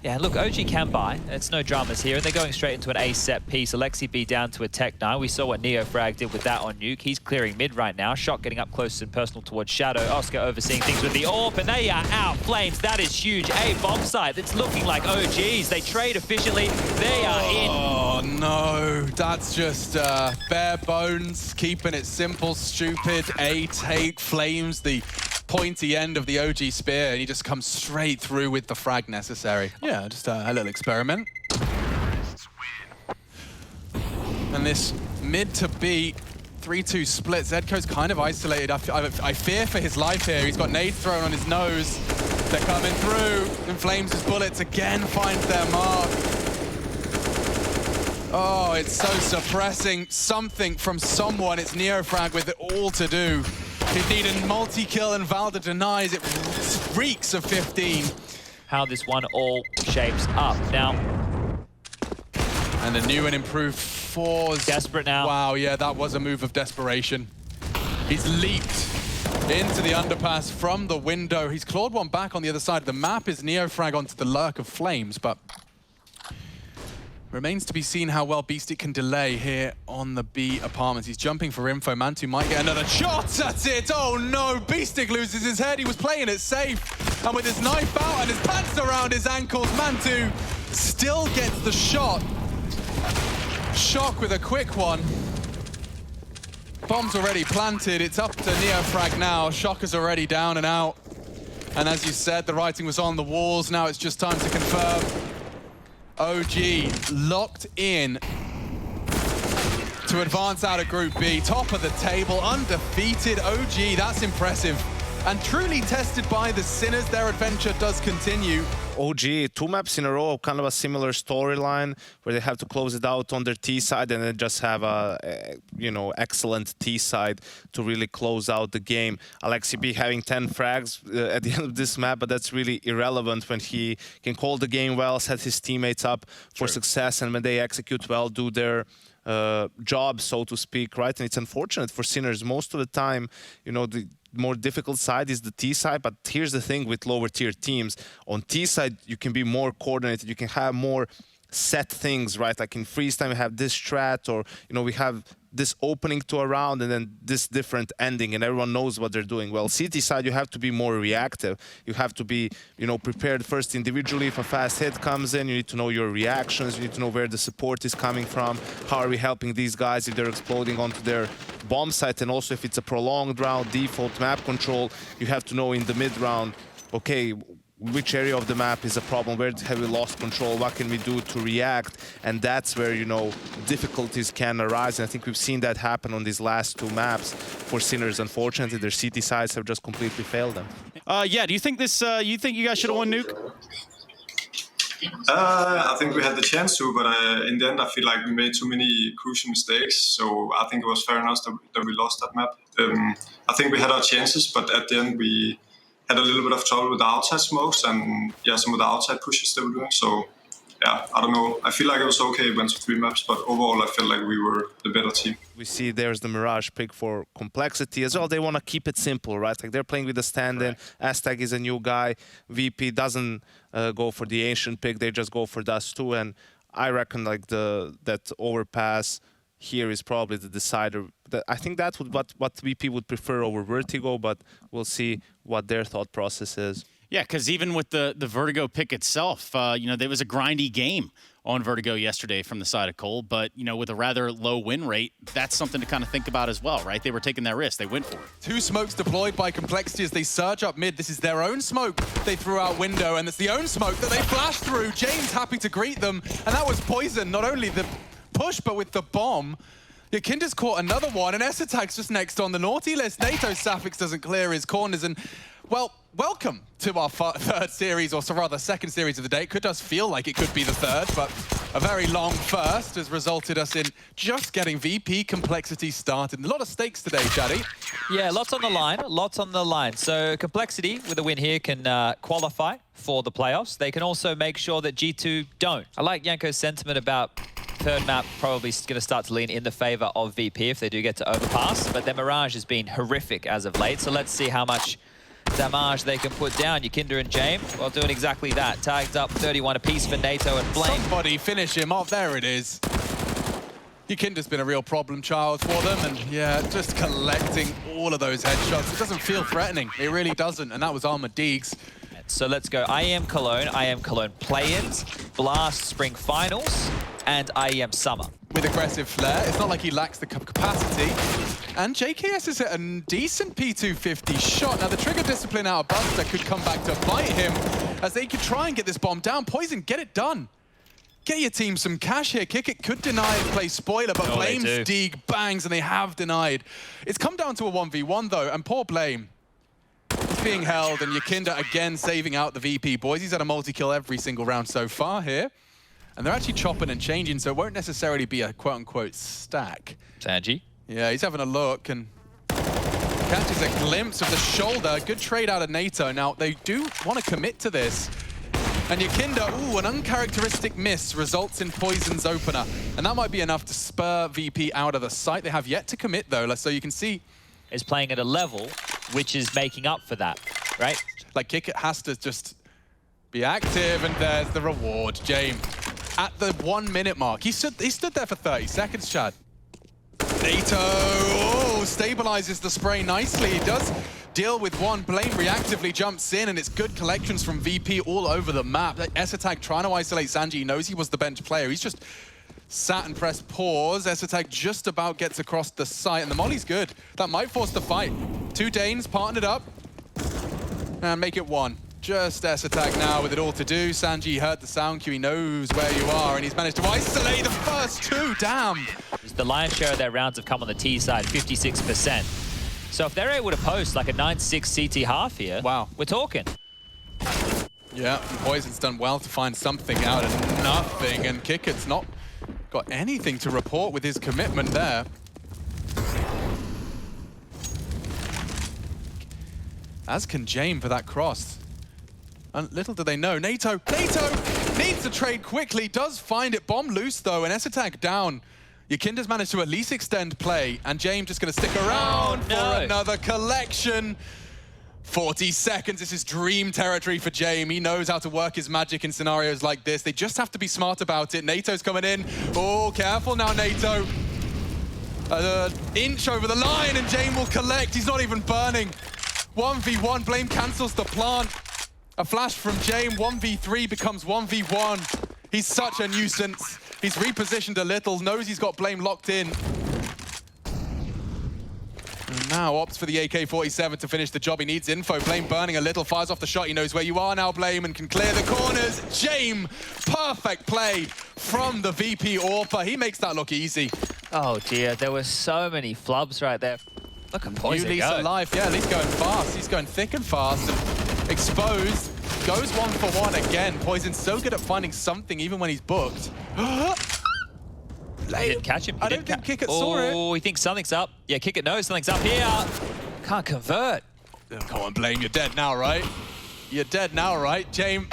Speaker 5: Yeah, look, OG can buy. It's no dramas here, and they're going straight into an A set piece. Alexi B down to a Tech 9. We saw what NeoFrag did with that on Nuke. He's clearing mid right now. Shot getting up close and personal towards Shadow. Oscar overseeing things with the AWP, and they are out. Flames, that is huge. A bomb site. It's looking like OGs. They trade efficiently. They are in.
Speaker 3: Oh, no. That's just bare bones, keeping it simple, stupid. A take Flames, the pointy end of the OG spear, and he just comes straight through with the frag necessary. Yeah, just a little experiment. And this mid to B 3-2 split. Zedco's kind of isolated. I fear for his life here. He's got nades thrown on his nose. They're coming through, and Flames' bullets again find their mark. Oh, it's so suppressing. Something from someone. It's NeoFrag with it all to do. He'd need a multi-kill, and Valda denies it. Reeks of 15.
Speaker 5: How this one all shapes up. Now,
Speaker 3: and a new and improved Forze.
Speaker 5: Desperate now.
Speaker 3: Wow, yeah, that was a move of desperation. He's leaped into the underpass from the window. He's clawed one back on the other side of the map. Is NeoFrag onto the lurk of Flames, but remains to be seen how well B-Stick can delay here on the B apartments. He's jumping for info. Mantu might get another shot. That's it. Oh no, B-Stick loses his head. He was playing it safe. And with his knife out and his pants around his ankles, Mantu still gets the shot. Shock with a quick one. Bomb's already planted. It's up to NeoFrag now. Shock is already down and out. And as you said, the writing was on the walls. Now it's just time to confirm. OG locked in to advance out of Group B. Top of the table, undefeated. OG, that's impressive. And truly tested by the Sinners, their adventure does continue.
Speaker 2: OG, 2 maps in a row, kind of a similar storyline where they have to close it out on their T side and then just have a, excellent T side to really close out the game. Alexi B having 10 frags at the end of this map, but that's really irrelevant when he can call the game well, set his teammates up for success, and when they execute well, do their job, so to speak, right? And it's unfortunate for Sinners. Most of the time, the more difficult side is the T side, but here's the thing with lower tier teams. On T side, you can be more coordinated, you can have more set things, right? Like in freeze time, we have this strat, or, we have this opening to a round and then this different ending, and everyone knows what they're doing. Well, CT side, you have to be more reactive. You have to be, prepared first individually. If a fast hit comes in, you need to know your reactions. You need to know where the support is coming from. How are we helping these guys if they're exploding onto their bomb site? And also, if it's a prolonged round, default map control, you have to know in the mid round, okay, which area of the map is a problem, where have we lost control, what can we do to react, and that's where, difficulties can arise, and I think we've seen that happen on these last 2 maps for Sinners. Unfortunately, their CT sides have just completely failed them.
Speaker 1: Yeah, do you think this, you guys should have won Nuke?
Speaker 7: I think we had the chance to, but in the end, I feel like we made too many crucial mistakes, so I think it was fair enough that we lost that map. I think we had our chances, but at the end, we had a little bit of trouble with the outside smokes and some of the outside pushes they were doing. So yeah, I don't know. I feel like it was okay. It went to 3 maps, but overall I feel like we were the better team.
Speaker 2: We see there's the Mirage pick for complexity as well. They want to keep it simple, right? Like they're playing with the stand-in. Aztec is a new guy. VP doesn't go for the ancient pick. They just go for Dust 2. And I reckon like that overpass here is probably the decider. I think that's what VP would prefer over Vertigo, but we'll see what their thought process is.
Speaker 1: Yeah, because even with the Vertigo pick itself, you know, there was a grindy game on Vertigo yesterday from the side of Cole, but, you know, with a rather low win rate, that's something to kind of think about as well, right? They were taking that risk. They went for it.
Speaker 3: 2 smokes deployed by Complexity as they surge up mid. This is their own smoke they threw out window, and it's the own smoke that they flashed through. James happy to greet them, and that was Poison. Not only the push, but with the bomb. Yakinda's caught another one, and S-Attack's just next on the naughty list. NATO Safix doesn't clear his corners, and, well, welcome to our third series, or rather second series of the day. It does feel like it could be the third, but a very long first has resulted us in just getting VP Complexity started. And a lot of stakes today, Shadi.
Speaker 5: Yeah, lots on the line, lots on the line. So Complexity, with a win here, can qualify for the playoffs. They can also make sure that G2 don't. I like Yanko's sentiment about third map probably going to start to lean in the favor of VP if they do get to overpass, but their Mirage has been horrific as of late, so let's see how much damage they can put down. Yakinda and James, well, doing exactly that. Tagged up 31 apiece for NATO and Flame.
Speaker 3: Somebody finish him off. There it is. Yakinda's been a real problem child for them, and yeah, just collecting all of those headshots. It doesn't feel threatening. It really doesn't, and that was Armored Deegs.
Speaker 5: So let's go IEM Cologne play-ins, Blast Spring Finals, and IEM Summer.
Speaker 3: With aggressive flair, it's not like he lacks the capacity. And JKS is at a decent P250 shot. Now the trigger discipline out of Buster could come back to bite him as they could try and get this bomb down. Poison, get it done. Get your team some cash here. Kick it could deny and play spoiler, but Blame's Deeg bangs, and they have denied. It's come down to a 1v1 though, and poor Blame. He's being held, and Yakinda again saving out the VP boys. He's had a multi-kill every single round so far here. And they're actually chopping and changing, so it won't necessarily be a quote-unquote stack.
Speaker 5: Sanji.
Speaker 3: Yeah, he's having a look and catches a glimpse of the shoulder. Good trade out of NATO. Now, they do want to commit to this. And Yakinda, ooh, an uncharacteristic miss results in Poison's opener. And that might be enough to spur VP out of the site. They have yet to commit, though, so you can see...
Speaker 5: is playing at a level which is making up for that, right?
Speaker 3: Like, Kickit has to just be active, and there's the reward, James. At the 1 minute mark. He stood there for 30 seconds, Chad. NATO, oh, stabilizes the spray nicely. He does deal with one. Blame reactively jumps in, and it's good collections from VP all over the map. S-Attack trying to isolate Sanji. He knows he was the bench player. He's just sat and pressed pause. S-Attack just about gets across the site, and the molly's good. That might force the fight. 2 Danes partnered up, and make it 1. Just S-Attack now with it all to do. Sanji heard the sound cue. He knows where you are, and he's managed to isolate the first 2. Damn.
Speaker 5: The lion's share of their rounds have come on the T side, 56%. So if they're able to post like a 9-6 CT half here,
Speaker 3: wow,
Speaker 5: we're talking.
Speaker 3: Yeah, and Poison's done well to find something out of nothing, and Kickit's not got anything to report with his commitment there. As can James for that cross. And little do they know, NATO needs to trade quickly, does find it. Bomb loose though, and S-Attack down. Yakinda's managed to at least extend play, and James just going to stick around for another collection. 40 seconds, this is dream territory for James. He knows how to work his magic in scenarios like this. They just have to be smart about it. NATO's coming in. Oh, careful now, NATO. Inch over the line, and James will collect. He's not even burning. 1v1, Blame cancels the plant. A flash from James, 1v3 becomes 1v1. He's such a nuisance. He's repositioned a little, knows he's got Blame locked in. And now opts for the AK-47 to finish the job. He needs info. Blame burning a little, fires off the shot. He knows where you are now, Blame, and can clear the corners. James, perfect play from the VP AWPer. He makes that look easy.
Speaker 5: Oh dear, there were so many flubs right there. Look at Poison
Speaker 3: New lease of life. Yeah, Lee's going fast. He's going thick and fast. And exposed. Goes 1 for 1 again. Poison's so good at finding something even when he's booked.
Speaker 5: He didn't catch him.
Speaker 3: I don't think Kickit saw it.
Speaker 5: Oh, he thinks something's up. Yeah, Kickit knows something's up here. Can't convert.
Speaker 3: Oh, come on, Blame. You're dead now, right? You're dead now, right, James?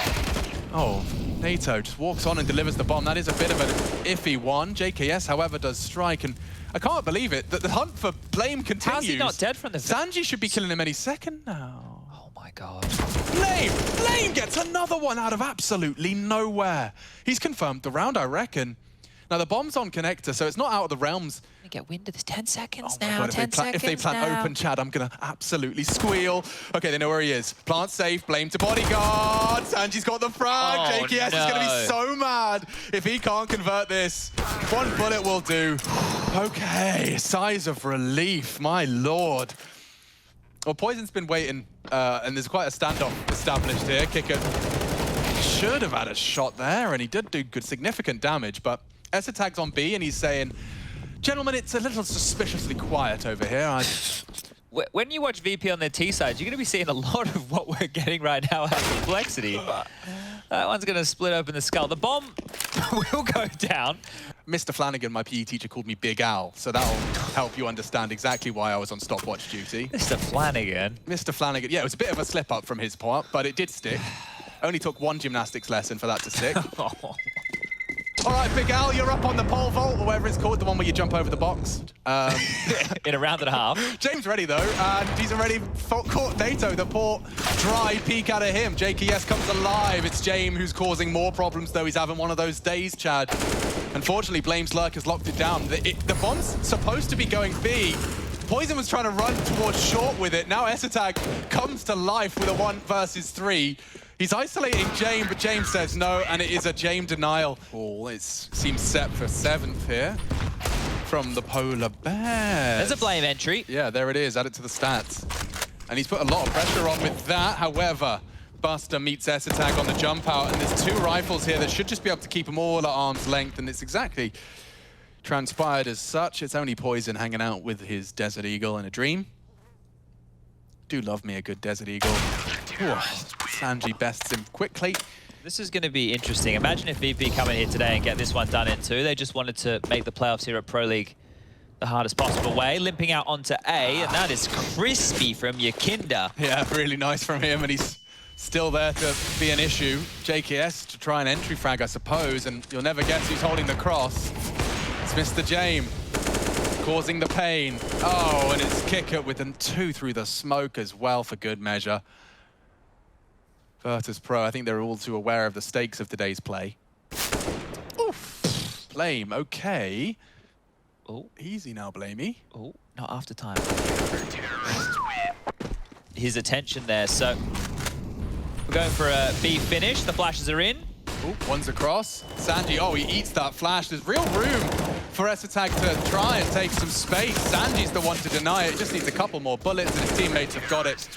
Speaker 3: Oh, NATO just walks on and delivers the bomb. That is a bit of an iffy one. JKS, however, does strike, and I can't believe it. The hunt for Blame continues.
Speaker 5: How's he not dead from the...
Speaker 3: Sanji should be killing him any second now.
Speaker 5: Oh my God.
Speaker 3: Blame gets another one out of absolutely nowhere. He's confirmed the round, I reckon. Now, the bomb's on connector, so it's not out of the realms
Speaker 5: get wind of this. 10 seconds
Speaker 3: Oh my
Speaker 5: now,
Speaker 3: God,
Speaker 5: 10 seconds
Speaker 3: if they plant
Speaker 5: now.
Speaker 3: open, Chad, I'm gonna absolutely squeal. Okay, they know where he is. Plant safe, blame to bodyguard. Sanji's got the frag.
Speaker 5: Oh,
Speaker 3: JKS is gonna be so mad if he can't convert this. One bullet will do. Okay, sighs of relief, my lord. Well, Poison's been waiting, and there's quite a standoff established here. Kicker should have had a shot there, and he did do good, significant damage, but ESLCS on B, and he's saying, gentlemen, it's a little suspiciously quiet over here.
Speaker 5: When you watch VP on their T side, you're going to be seeing a lot of what we're getting right now out of Complexity. That one's going to split open the skull. The bomb will go down.
Speaker 3: Mr. Flanagan, my PE teacher, called me Big Al, so that'll help you understand exactly why I was on stopwatch duty.
Speaker 5: Mr. Flanagan.
Speaker 3: Mr. Flanagan, yeah, it was a bit of a slip-up from his part, but it did stick. Only took one gymnastics lesson for that to stick. All right, Big Al, you're up on the pole vault, or whatever it's called, the one where you jump over the box.
Speaker 5: In a round and a half.
Speaker 3: James ready, though, and he's already caught NATO. The poor dry peek out of him. JKS comes alive. It's James who's causing more problems, though. He's having one of those days, Chad. Unfortunately, Blame's Lurk has locked it down. The bomb's supposed to be going B. Poison was trying to run towards short with it. Now ESLCS comes to life with a 1 versus 3. He's isolating James, but James says no, and it is a James denial. Oh, it seems set for 7th here from the Polar Bears.
Speaker 5: There's a blame entry.
Speaker 3: Yeah, there it is. Add it to the stats. And he's put a lot of pressure on with that. However, Buster meets ESLCS on the jump out, and there's 2 rifles here that should just be able to keep them all at arm's length, and it's exactly transpired as such. It's only Poison hanging out with his Desert Eagle in a dream. Do love me a good Desert Eagle. Ooh, Sanji bests him quickly.
Speaker 5: This is going to be interesting. Imagine if VP come in here today and get this one done in 2. They just wanted to make the playoffs here at Pro League the hardest possible way. Limping out onto A, and that is crispy from Yakinda.
Speaker 3: Yeah, really nice from him, and he's still there to be an issue. JKS to try an entry frag, I suppose, and you'll never guess who's holding the cross. It's Mr. James, causing the pain. Oh, and it's Kicker with them 2 through the smoke as well for good measure. Virtus.Pro, I think they're all too aware of the stakes of today's play. Oof. Blame, okay.
Speaker 5: Oh,
Speaker 3: Easy now, Blamey.
Speaker 5: oh, not after time. His attention there, so we're going for a B finish. The flashes are in.
Speaker 3: Ooh, one's across. Sanji, oh, he eats that flash. There's real room for ESLCS to try and take some space. Sanji's the one to deny it. Just needs a couple more bullets, and his teammates have got it.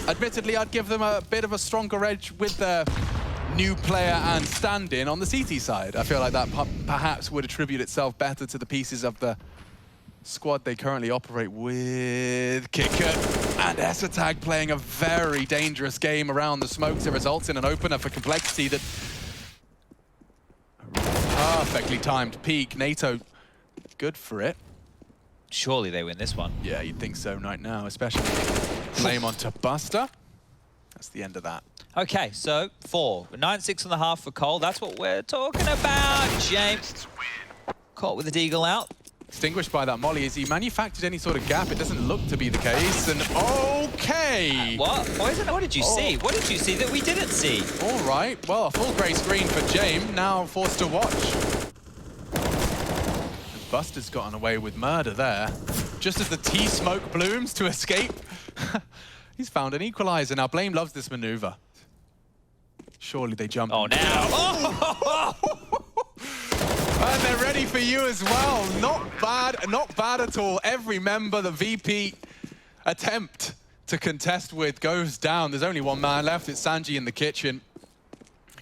Speaker 3: Admittedly, I'd give them a bit of a stronger edge with the new player and stand-in on the CT side. I feel like that perhaps would attribute itself better to the pieces of the squad they currently operate with. Kicker and ESLCS playing a very dangerous game around the smokes. It results in an opener for Complexity that perfectly timed peak. NATO, good for it.
Speaker 5: Surely they win this one.
Speaker 3: Yeah, you'd think so right now, especially Flame onto Buster. That's the end of that.
Speaker 5: Okay, so 4. 9-6 and a half for Cole. That's what we're talking about. James caught with the deagle out.
Speaker 3: Distinguished by that molly. Is he manufactured any sort of gap? It doesn't look to be the case. And okay.
Speaker 5: What? Poison, what did you see? What did you see that we didn't see?
Speaker 3: All right. Well, a full grey screen for James. Now forced to watch. Buster's gotten away with murder there. Just as the T-smoke blooms to escape, he's found an equalizer. Now, Blame loves this maneuver. Surely they jump.
Speaker 5: Oh, now. Oh!
Speaker 3: And they're ready for you as well. Not bad at all. Every member the VP attempt to contest with goes down. There's only one man left. It's Sanji in the kitchen.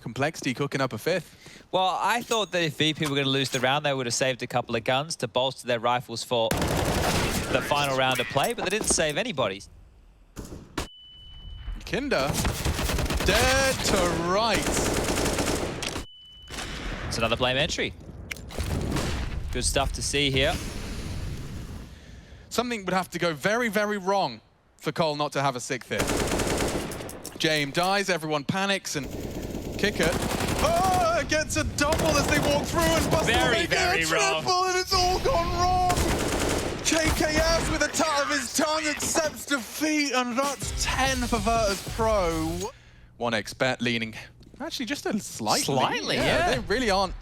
Speaker 3: Complexity cooking up a 5th.
Speaker 5: Well, I thought that if VP were going to lose the round, they would have saved a couple of guns to bolster their rifles for the final round of play, but they didn't save anybody.
Speaker 3: Kinder, dead to rights.
Speaker 5: It's another blame entry. Good stuff to see here.
Speaker 3: Something would have to go very, very wrong for Cole not to have a 6th here. James dies, everyone panics, and Kicker gets a double as they walk through, and Buster
Speaker 5: Very,
Speaker 3: making a triple,
Speaker 5: wrong.
Speaker 3: and it's all gone wrong. JKS with a tut of his tongue accepts defeat, and that's 10 for Virtus.Pro. 1x bet leaning actually just a slightly.
Speaker 5: Slightly, yeah.
Speaker 3: They really aren't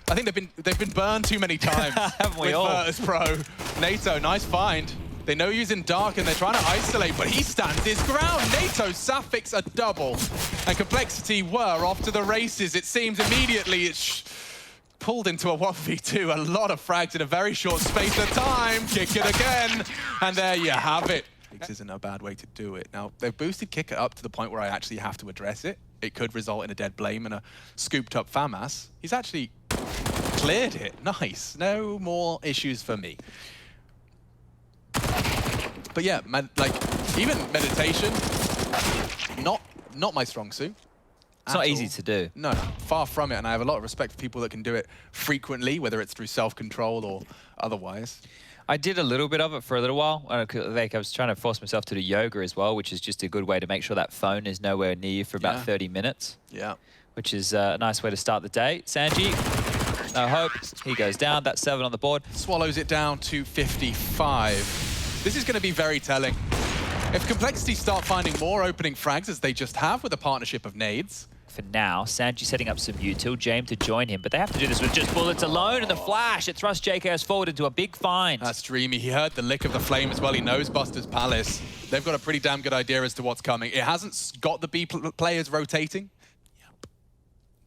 Speaker 3: I think they've been burned too many times.
Speaker 5: Haven't we
Speaker 3: with
Speaker 5: all?
Speaker 3: Virtus.Pro. NATO, nice find. They know he's in dark and they're trying to isolate, but he stands his ground. NATO, Sapphics a double. And Complexity were off to the races. It seems immediately it's pulled into a 1v2. A lot of frags in a very short space of time. Kick it again. And there you have it. This isn't a bad way to do it. Now, they've boosted Kick It up to the point where I actually have to address it. It could result in a dead Blame and a scooped up FAMAS. He's actually cleared it. Nice. No more issues for me. But yeah, like, even meditation, not my strong suit.
Speaker 5: It's not easy to do.
Speaker 3: No, far from it. And I have a lot of respect for people that can do it frequently, whether it's through self-control or otherwise.
Speaker 5: I did a little bit of it for a little while. Like I was trying to force myself to do yoga as well, which is just a good way to make sure that phone is nowhere near you for about 30 minutes. Yeah. Which is a nice way to start the day. Sanji, no hope. He goes down. That's 7 on the board.
Speaker 3: Swallows it down to 55. This is going to be very telling. If Complexity start finding more opening frags, as they just have with a partnership of nades.
Speaker 5: For now, Sanji setting up some util, James to join him, but they have to do this with just bullets alone, and the flash, it thrusts JKS forward into a big find.
Speaker 3: That's dreamy. He heard the lick of the flame as well. He knows Buster's Palace. They've got a pretty damn good idea as to what's coming. It hasn't got the B players rotating. Yep.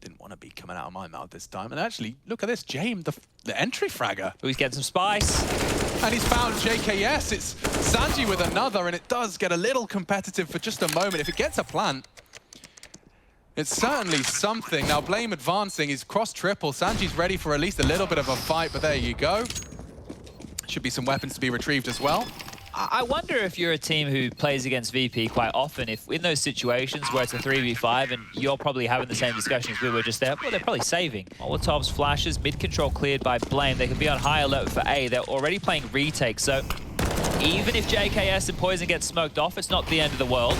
Speaker 3: Didn't want to be coming out of my mouth this time. And actually, look at this, James, the entry fragger.
Speaker 5: Oh, he's getting some spice.
Speaker 3: And he's found JKS. It's Sanji with another, and it does get a little competitive for just a moment. If it gets a plant, it's certainly something. Now, Blame advancing. He's cross-triple. Sanji's ready for at least a little bit of a fight, but there you go. Should be some weapons to be retrieved as well.
Speaker 5: I wonder if you're a team who plays against VP quite often, if in those situations where it's a 3v5 and you're probably having the same discussion as we were just there, well, they're probably saving. Molotov's flashes, mid-control cleared by Blame. They can be on high alert for A. They're already playing retake, so even if JKS and Poison get smoked off, it's not the end of the world.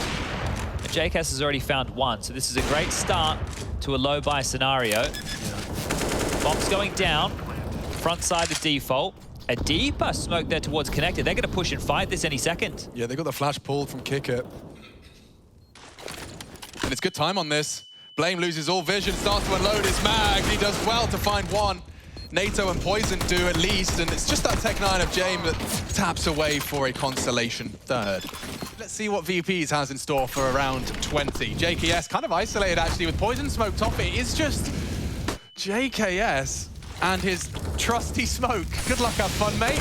Speaker 5: And JKS has already found one, so this is a great start to a low-buy scenario. Bomb's going down, front side the default. A deeper smoke there towards Connected. They're going to push and fight this any second.
Speaker 3: Yeah, they got the flash pulled from Kick It. And it's good time on this. Blame loses all vision, starts to unload his mag. He does well to find one. NATO and Poison do at least, and it's just that Tech 9 of James that taps away for a consolation third. Let's see what VPs has in store for around 20. JKS kind of isolated actually with Poison smoked off. It is just JKS and his trusty smoke. Good luck, have fun, mate.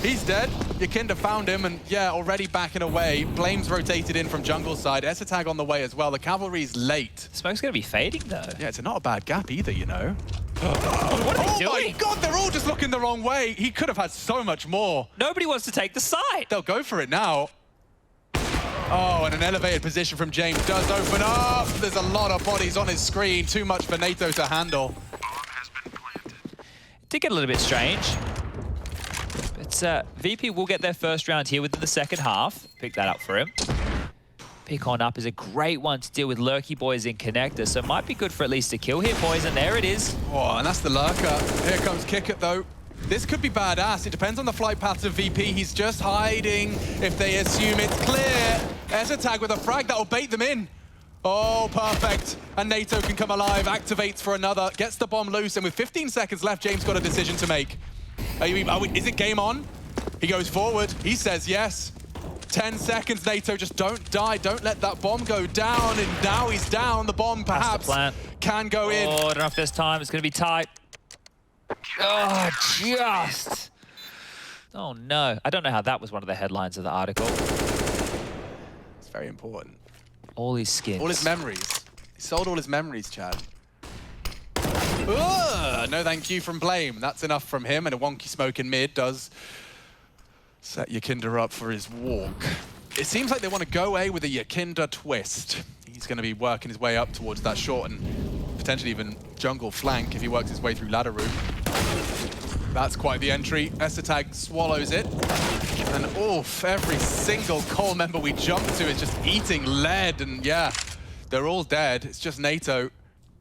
Speaker 3: He's dead. Yakinda found him, and yeah, already backing away. Blame's rotated in from jungle side. Esatag on the way as well. The cavalry's late.
Speaker 5: Smoke's going to be fading, though.
Speaker 3: Yeah, it's not a bad gap either, you know.
Speaker 5: What are they doing?
Speaker 3: Oh my God, they're all just looking the wrong way. He could have had so much more.
Speaker 5: Nobody wants to take the side.
Speaker 3: They'll go for it now. Oh, and an elevated position from James does open up. There's a lot of bodies on his screen. Too much for NATO to handle.
Speaker 5: It did get a little bit strange. But VP will get their first round here within the second half. Pick that up for him. Pick on up is a great one to deal with Lurky Boys in Connector, so it might be good for at least a kill here, Poison. There it is.
Speaker 3: Oh, and that's the lurker. Here comes Kick It, though. This could be badass. It depends on the flight paths of VP. He's just hiding if they assume it's clear. Esatag with a frag that'll bait them in. Oh, perfect. And NATO can come alive, activates for another, gets the bomb loose, and with 15 seconds left, James got a decision to make. Is it game on? He goes forward. He says yes. 10 seconds, NATO, just don't die. Don't let that bomb go down. And now he's down. The bomb perhaps can go in.
Speaker 5: Oh, I don't know if there's time. It's going to be tight. Oh, just. Oh, no. I don't know how that was one of the headlines of the article.
Speaker 3: It's very important.
Speaker 5: All his skins.
Speaker 3: All his memories. He sold all his memories, Chad. Ugh, no thank you from Blame. That's enough from him, and a wonky smoke in mid does set Yakinda up for his walk. It seems like they want to go away with a Yakinda twist. He's going to be working his way up towards that short and potentially even jungle flank if he works his way through ladder route. That's quite the entry. Esatag swallows it. And oof, every single core member we jump to is just eating lead, and yeah, they're all dead. It's just NATO.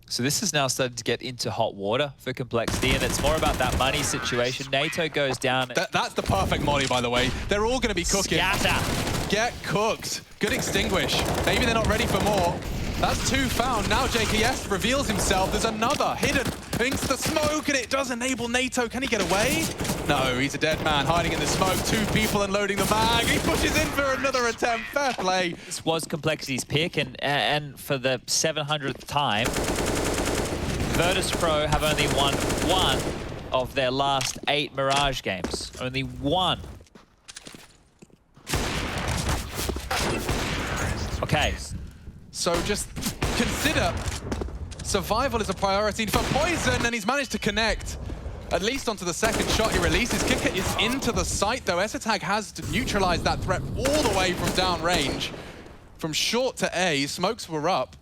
Speaker 5: So this is now starting to get into hot water for Complexity, and it's more about that money situation. NATO goes down.
Speaker 3: That's the perfect molly, by the way. They're all going to be cooking.
Speaker 5: Scatter.
Speaker 3: Get cooked. Good extinguish. Maybe they're not ready for more. That's 2 found. Now JKS reveals himself. There's another hidden Pinks the smoke, and it does enable NATO. Can he get away? No, he's a dead man hiding in the smoke. 2 people unloading the mag. He pushes in for another attempt. Fair play.
Speaker 5: This was Complexity's pick, and for the 700th time, Virtus.Pro have only won 1 of their last 8 Mirage games. Only 1. Okay.
Speaker 3: So just consider survival is a priority for Poison, and he's managed to connect at least onto the second shot he releases. Kicker is into the site, though. ESLCS has neutralized that threat all the way from downrange. From short to A, smokes were up.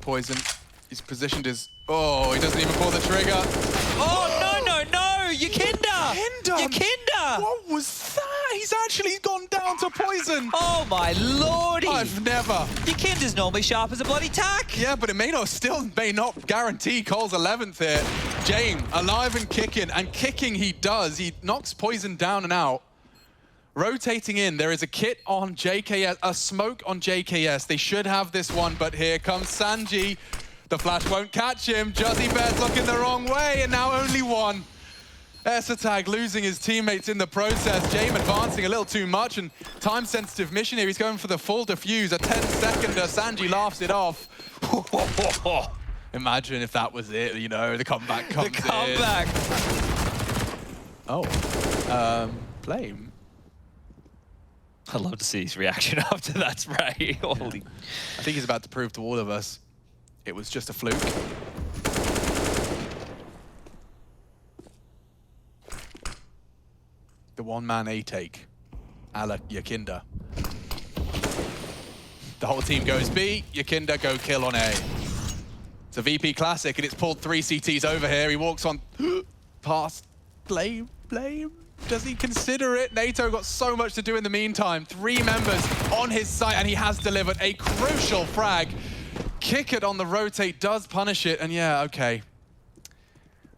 Speaker 3: Poison, he's positioned his... Oh, he doesn't even pull the trigger.
Speaker 5: Oh, no! Yakinda! Yakinda!
Speaker 3: What was that? He's actually gone down to Poison.
Speaker 5: Oh, my lordy!
Speaker 3: I've never.
Speaker 5: Yakinda's normally sharp as a bloody tack.
Speaker 3: Yeah, but it may not guarantee Cole's 11th here. James, alive and kicking he does. He knocks Poison down and out. Rotating in, there is a kit on JKS, a smoke on JKS. They should have this one, but here comes Sanji. The flash won't catch him. Juzzy Bear's looking the wrong way, and now only 1. ESLCS losing his teammates in the process. James advancing a little too much, and time-sensitive mission here. He's going for the full defuse, a 10-seconder. Sanji laughs it off. Imagine if that was it, you know, the comeback comes in.
Speaker 5: The comeback.
Speaker 3: Oh, Flame.
Speaker 5: I'd love to see his reaction after that spray. Holy.
Speaker 3: I think he's about to prove to all of us it was just a fluke. The one-man A-take, a la Yakinda. The whole team goes B, Yakinda go kill on A. It's a VP classic, and it's pulled 3 CTs over here. He walks on past Blame. Does he consider it? NATO got so much to do in the meantime. 3 members on his site, and he has delivered a crucial frag. Kick it on the rotate does punish it, and yeah, okay.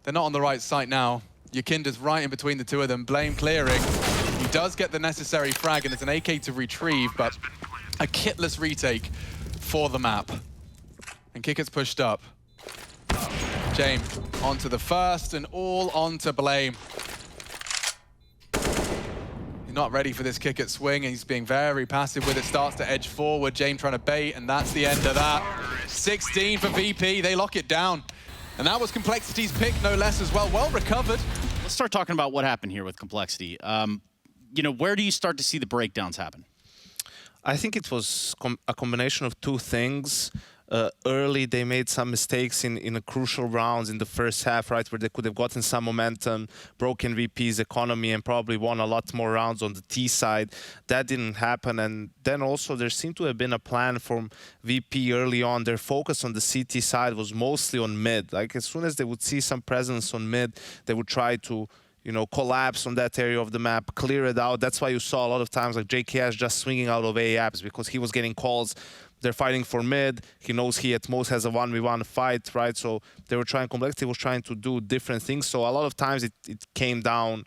Speaker 3: They're not on the right site now. Yakinda's right in between the 2 of them. Blame clearing. He does get the necessary frag, and it's an AK to retrieve, but a kitless retake for the map. And Kicker's pushed up. James onto the first, and all onto Blame. He's not ready for this kick at swing, and he's being very passive with it. Starts to edge forward. James trying to bait, and that's the end of that. 16 for VP. They lock it down. And that was Complexity's pick, no less as well. Well recovered.
Speaker 1: Let's start talking about what happened here with Complexity. You know, where do you start to see the breakdowns happen?
Speaker 2: I think it was a combination of 2 things. Early, they made some mistakes in a crucial rounds in the first half, right, where they could have gotten some momentum, broken VP's economy, and probably won a lot more rounds on the T side. That didn't happen, and then also there seemed to have been a plan from VP early on. Their focus on the CT side was mostly on mid. Like, as soon as they would see some presence on mid, they would try to, you know, collapse on that area of the map, clear it out. That's why you saw a lot of times like JKS just swinging out of A apps, because he was getting calls. They're fighting for mid. He knows he at most has a 1v1 fight, right? So they were trying, Complexity was trying to do different things. So a lot of times it came down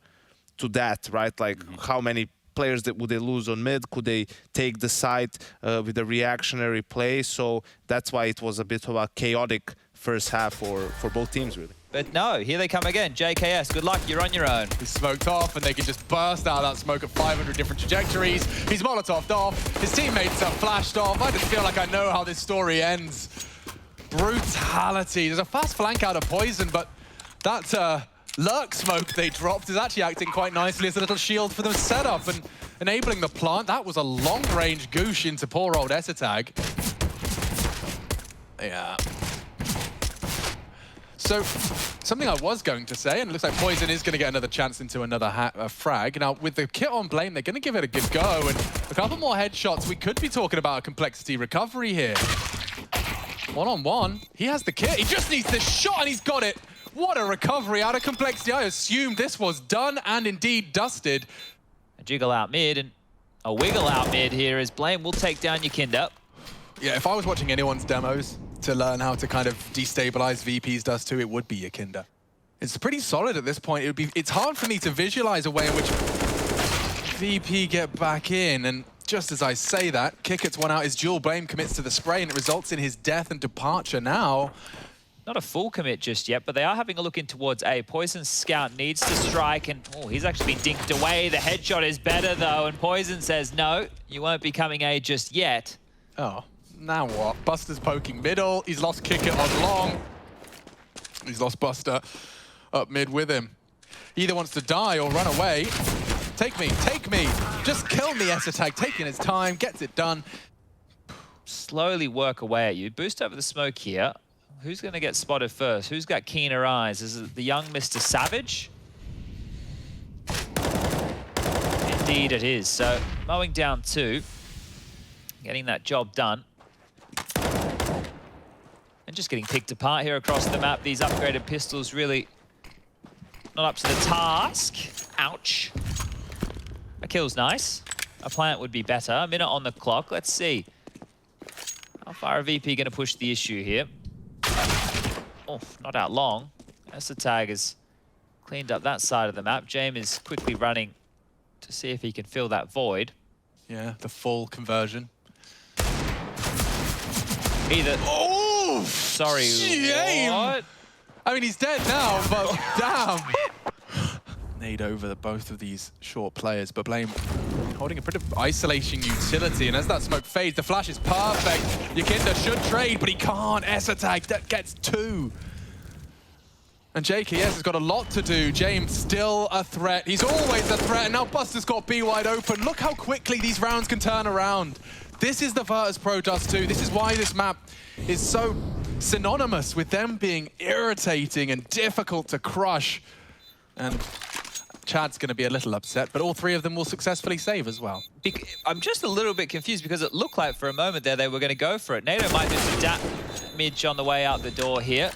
Speaker 2: to that, right? Like how many players would they lose on mid? Could they take the site with a reactionary play? So that's why it was a bit of a chaotic first half for both teams, really.
Speaker 5: But no, here they come again. JKS, good luck, you're on your own.
Speaker 3: He's smoked off, and they can just burst out of that smoke at 500 different trajectories. He's molotoved off. His teammates are flashed off. I just feel like I know how this story ends. Brutality. There's a fast flank out of Poison, but that lurk smoke they dropped is actually acting quite nicely as a little shield for the setup and enabling the plant. That was a long-range goosh into poor old ESLCS. Yeah. So, something I was going to say, and it looks like Poison is going to get another chance into another frag. Now, with the kit on Blame, they're going to give it a good go, and a couple more headshots. We could be talking about a Complexity recovery here. 1-on-1, he has the kit. He just needs this shot, and he's got it. What a recovery out of Complexity. I assumed this was done, and indeed dusted.
Speaker 5: A jiggle out mid, and a wiggle out mid here as Blame will take down Yakinda.
Speaker 3: Yeah, if I was watching anyone's demos to learn how to kind of destabilize VP's dust too, it would be Yakinda. It's pretty solid at this point. It's hard for me to visualize a way in which VP get back in, and just as I say that, Kickett's one out, his dual Blame commits to the spray, and it results in his death and departure now.
Speaker 5: Not a full commit just yet, but they are having a look in towards A. Poison's scout needs to strike, and oh, he's actually been dinked away. The headshot is better, though, and Poison says, no, you won't be coming A just yet.
Speaker 3: Oh, now what? Buster's poking middle. He's lost Kicker on long. He's lost Buster up mid with him. He either wants to die or run away. Take me, take me. Just kill me, ESLCS. Taking his time, gets it done.
Speaker 5: Slowly work away at you. Boost over the smoke here. Who's going to get spotted first? Who's got keener eyes? Is it the young Mr. Savage? Indeed it is. So, mowing down 2. Getting that job done. And just getting picked apart here across the map. These upgraded pistols really not up to the task. Ouch. A kill's nice. A plant would be better. A minute on the clock. Let's see. How far are VP going to push the issue here? Oh, not out long. ESLCS has cleaned up that side of the map. James is quickly running to see if he can fill that void.
Speaker 3: Yeah, the full conversion.
Speaker 5: Either...
Speaker 3: Oh!
Speaker 5: Sorry,
Speaker 3: James!
Speaker 5: what?
Speaker 3: I mean, he's dead now, but damn! Nade over both of these short players, but Blame holding a bit of isolation utility, and as that smoke fades, the flash is perfect. Yakinda should trade, but he can't. ESLCS that gets 2. And JKS has got a lot to do. James still a threat. He's always a threat, and now Buster's got B wide open. Look how quickly these rounds can turn around. This is the Virtus.Pro does too. This is why this map is so synonymous with them being irritating and difficult to crush. And Chad's going to be a little upset, but all 3 of them will successfully save as well.
Speaker 5: I'm just a little bit confused because it looked like for a moment there they were going to go for it. NATO might do some damage on the way out the door here.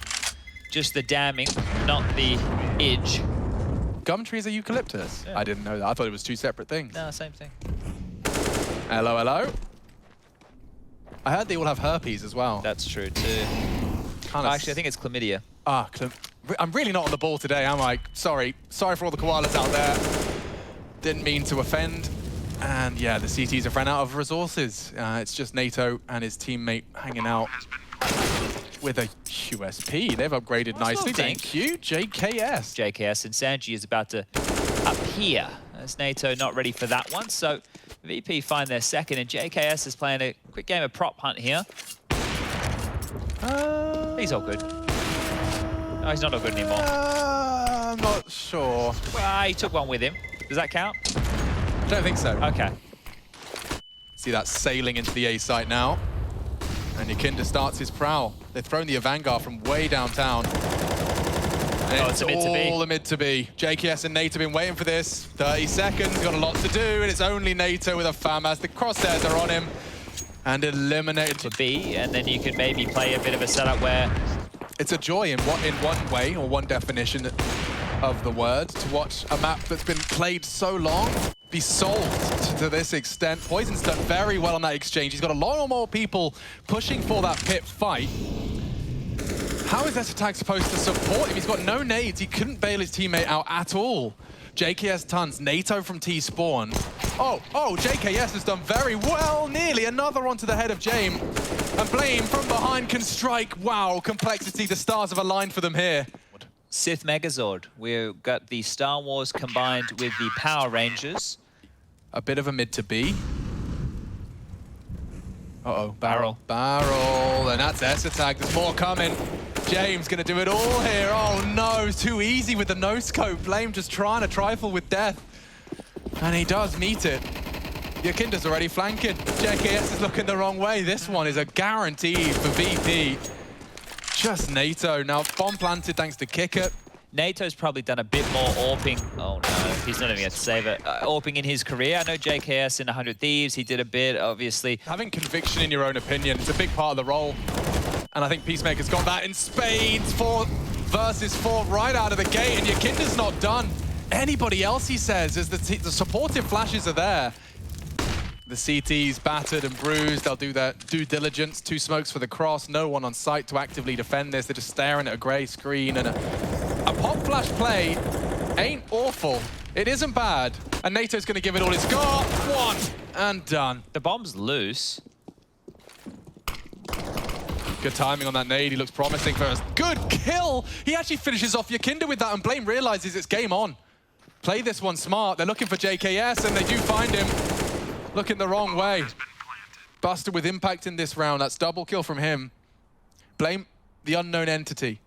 Speaker 5: Just the damming, not the edge.
Speaker 3: Gum trees are eucalyptus? Yeah. I didn't know that. I thought it was 2 separate things.
Speaker 5: No, same thing.
Speaker 3: Hello, hello. I heard they all have herpes as well.
Speaker 5: That's true too. Actually, I think it's chlamydia.
Speaker 3: Ah, I'm really not on the ball today, am I? Sorry. Sorry for all the koalas out there. Didn't mean to offend. And yeah, the CTs have ran out of resources. It's just NATO and his teammate hanging out with a USP. They've upgraded nicely. Thank you, JKS.
Speaker 5: JKS and Sanji is about to appear. As NATO not ready for that one. So VP find their second, and JKS is playing a quick game of prop hunt here. He's all good. No, he's not all good anymore.
Speaker 3: I'm not sure.
Speaker 5: Well, he took one with him. Does that count?
Speaker 3: I don't think so.
Speaker 5: Okay.
Speaker 3: See that sailing into the A site now. And Yakinda starts his prowl. They've thrown the Vanguard from way downtown. And it's all a mid to be. JKS and NATO have been waiting for this. 30 seconds, got a lot to do, and it's only NATO with a FAM as the crosshairs are on him. And eliminated
Speaker 5: to B, and then you could maybe play a bit of a setup where...
Speaker 3: It's a joy in one way, or one definition of the word, to watch a map that's been played so long be solved to this extent. Poison's done very well on that exchange. He's got a lot more people pushing for that pit fight. How is ESLCS supposed to support him? He's got no nades. He couldn't bail his teammate out at all. JKS tons, NATO from T-spawn. Oh, JKS has done very well. Nearly another onto the head of James. And Blame from behind can strike. Wow, complexity. The stars have aligned for them here.
Speaker 5: Sith Megazord. We've got the Star Wars combined with the Power Rangers.
Speaker 3: A bit of a mid to B. Uh-oh,
Speaker 5: barrel.
Speaker 3: Barrel, and that's ESLCS. There's more coming. James gonna do it all here. Oh no, it's too easy with the no-scope. Blame just trying to trifle with death. And he does meet it. Yakinda's already flanking. JKS is looking the wrong way. This one is a guarantee for VP. Just NATO. Now, bomb planted thanks to Kicker.
Speaker 5: NATO's probably done a bit more AWPing. Oh no, he's not even going to save it. AWPing in his career. I know JKS in 100 Thieves, he did a bit, obviously.
Speaker 3: Having conviction in your own opinion, it's a big part of the role. And I think Peacemaker's got that in spades. 4 versus 4 right out of the gate, and Yakinda's not done. Anybody else, he says, as the supportive flashes are there. The CT's battered and bruised. They'll do their due diligence. 2 smokes for the cross. No one on site to actively defend this. They're just staring at a grey screen. And a pop flash play ain't awful. It isn't bad. And NATO's going to give it all it's got. 1 and done.
Speaker 5: The bomb's loose.
Speaker 3: Good timing on that nade. He looks promising for a good kill. He actually finishes off Yakinda with that, and Blame realizes it's game on. Play this one smart. They're looking for JKS, and they do find him. Looking the wrong way. Buster with impact in this round. That's double kill from him. Blame the unknown entity.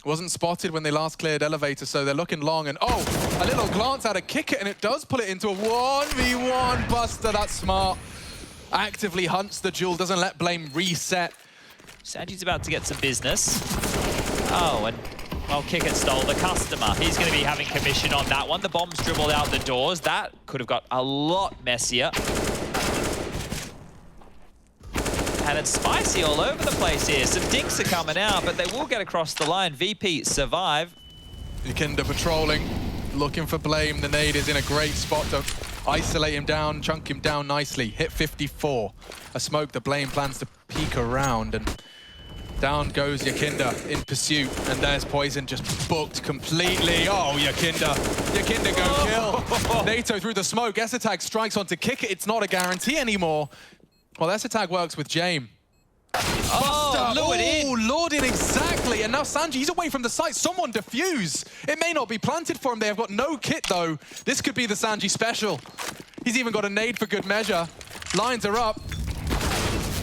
Speaker 3: Wasn't spotted when they last cleared elevator, so they're looking long, and oh, a little glance out of kick it, and it does pull it into a 1v1. Buster, that's smart. Actively hunts the jewel, doesn't let Blame reset.
Speaker 5: Sanji's about to get some business. Oh, and well, Kick It stole the customer. He's going to be having commission on that one. The bomb's dribbled out the doors. That could have got a lot messier. And it's spicy all over the place here. Some dinks are coming out, but they will get across the line. VP survive.
Speaker 3: Yakinda patrolling, looking for Blame. The nade is in a great spot to isolate him down, chunk him down nicely. Hit 54. A smoke that Blame plans to peek around, and down goes Yakinda in pursuit. And there's Poison just booked completely. Oh, Yakinda go kill. NATO through the smoke. S-Attack strikes onto Kick It. It's not a guarantee anymore. Well, S-Attack works with Jame.
Speaker 5: Oh, lured in.
Speaker 3: Oh, lured in exactly. And now Sanji, he's away from the site. Someone defuse. It may not be planted for him. They have got no kit, though. This could be the Sanji special. He's even got a nade for good measure. Lines are up.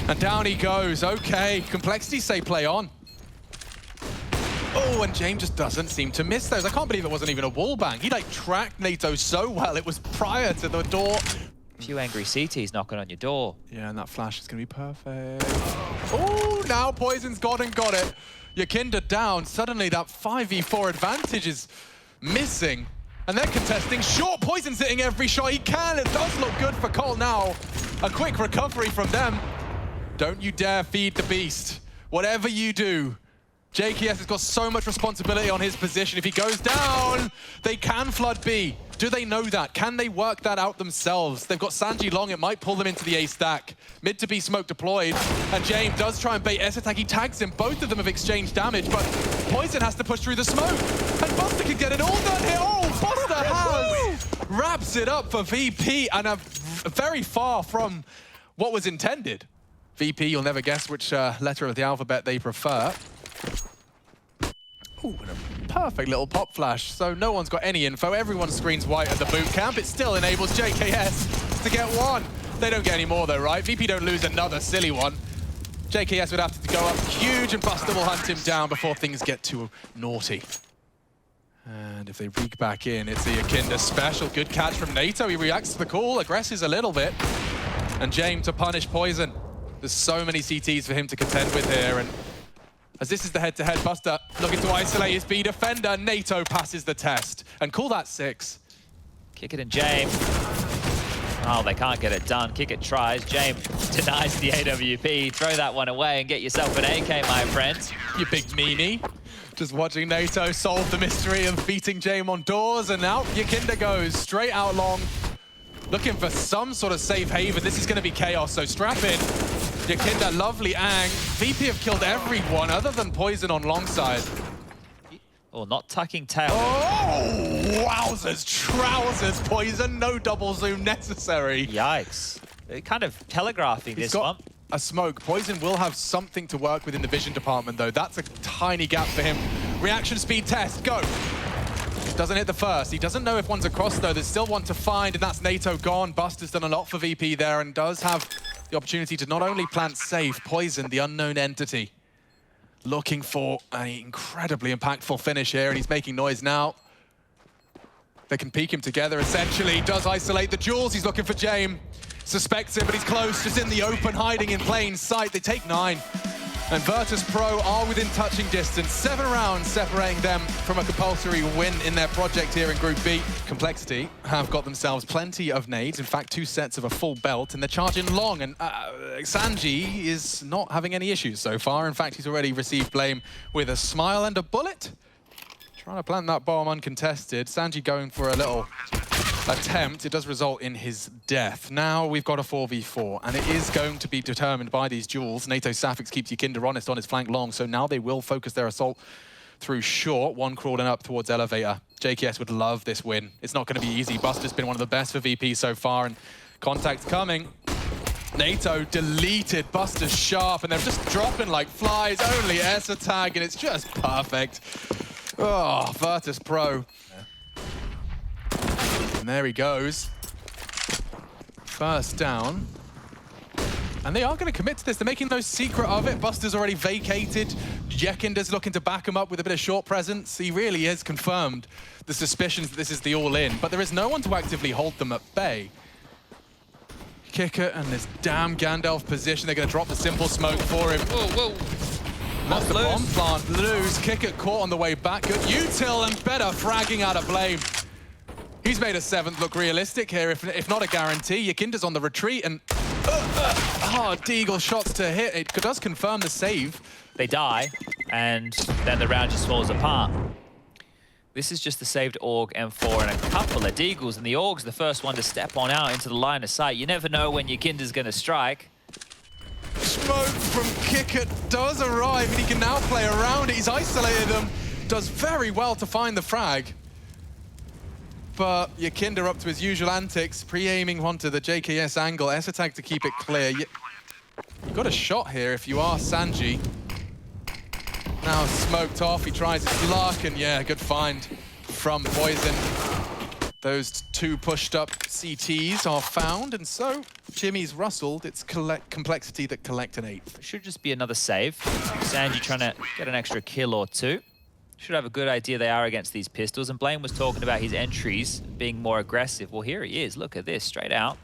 Speaker 3: And down he goes. Okay, Complexity say play on. Oh, and Jame just doesn't seem to miss those. I can't believe it wasn't even a wall bang. He, like, tracked NATO so well. It was prior to the door.
Speaker 5: A few angry CTs knocking on your door.
Speaker 3: Yeah, and that flash is going to be perfect. Oh, now Poison's got it. Yakinda down. Suddenly that 5v4 advantage is missing. And they're contesting short. Poison's hitting every shot he can. It does look good for Cole now. A quick recovery from them. Don't you dare feed the beast. Whatever you do. JKS has got so much responsibility on his position. If he goes down, they can flood B. Do they know that? Can they work that out themselves? They've got Sanji long. It might pull them into the A stack. Mid to B smoke deployed. And Jame does try and bait S-Attack. He tags him. Both of them have exchanged damage, but Poison has to push through the smoke. And Buster can get it all done here. Oh, Buster has! Wraps it up for VP, and very far from what was intended. VP, you'll never guess which letter of the alphabet they prefer. Ooh, and a perfect little pop flash. So no one's got any info. Everyone screens white at the boot camp. It still enables JKS to get one. They don't get any more though, right? VP don't lose another silly one. JKS would have to go up huge, and Buster will hunt him down before things get too naughty. And if they reek back in, it's the Yakinda special. Good catch from NATO. He reacts to the call, aggresses a little bit. And Jame to punish Poison. There's so many CTs for him to contend with here, and as this is the head-to-head, Buster looking to isolate his B defender. NATO passes the test. And call that 6.
Speaker 5: Kick It and Jame. Oh, they can't get it done. Kick It tries. Jame denies the AWP. Throw that one away and get yourself an AK, my friend.
Speaker 3: You big meanie. Just watching NATO solve the mystery of beating Jame on doors. And now Yakinda goes straight out long. Looking for some sort of safe haven. This is going to be chaos, so strap in. Yakinda, lovely ang. VP have killed everyone other than Poison on long side.
Speaker 5: Oh, not tucking tail.
Speaker 3: Oh, wowzers, trousers, Poison. No double zoom necessary.
Speaker 5: Yikes. They're kind of telegraphing this one.
Speaker 3: A smoke. Poison will have something to work with in the vision department, though. That's a tiny gap for him. Reaction speed test, go. Doesn't hit the first. He doesn't know if one's across, though. There's still one to find, and that's NATO gone. Buster's done a lot for VP there and does have the opportunity to not only plant safe, Poison, the unknown entity, looking for an incredibly impactful finish here, and he's making noise now. They can peek him together, essentially. He does isolate the jewels. He's looking for Jame. Suspects him, but he's close, just in the open, hiding in plain sight. They take 9. And Virtus.Pro are within touching distance. 7 rounds separating them from a compulsory win in their project here in Group B. Complexity have got themselves plenty of nades. In fact, 2 sets of a full belt, and they're charging long. And Sanji is not having any issues so far. In fact, he's already received blame with a smile and a bullet. Trying to plant that bomb uncontested. Sanji going for a little attempt. It does result in his death. Now we've got a 4v4, and it is going to be determined by these duels. NATO Safix keeps Yakinda honest on his flank long, so now they will focus their assault through short. One crawling up towards elevator. JKS would love this win. It's not going to be easy. Buster's been one of the best for VP so far, and contact's coming. NATO deleted Buster's sharp, and they're just dropping like flies. Only Esa tag, and it's just perfect. Oh, Virtus.Pro. And there he goes. First down. And they are going to commit to this. They're making no secret of it. Buster's already vacated. Jekinder's looking to back him up with a bit of short presence. He really has confirmed the suspicions that this is the all-in. But there is no one to actively hold them at bay. Kicker and this damn Gandalf position. They're going to drop the simple smoke for him.
Speaker 4: Whoa, whoa.
Speaker 3: That's the bomb plant loose. Kicker caught on the way back. Good util and better fragging out of Blame. He's made a 7th look realistic here, if not a guarantee. Yakinda's on the retreat, and Deagle shots to hit. It does confirm the save.
Speaker 5: They die, and then the round just falls apart. This is just the saved Org M4 and a couple of Deagles, and the Org's the first one to step on out into the line of sight. You never know when Yakinda's going to strike.
Speaker 3: Smoke from Kicker does arrive, and he can now play around it. He's isolated them. Does very well to find the frag. But Yakinda up to his usual antics, pre-aiming onto the JKS angle. Esa tag to keep it clear. You got a shot here if you are Sanji. Now smoked off, he tries his luck, and yeah, good find from Poison. Those 2 pushed up CTs are found, and so Jimmy's rustled. It's complexity that collect an 8th.
Speaker 5: It should just be another save. Sanji trying to get an extra kill or 2. Should have a good idea they are against these pistols. And Blaine was talking about his entries being more aggressive. Well, here he is. Look at this, straight out.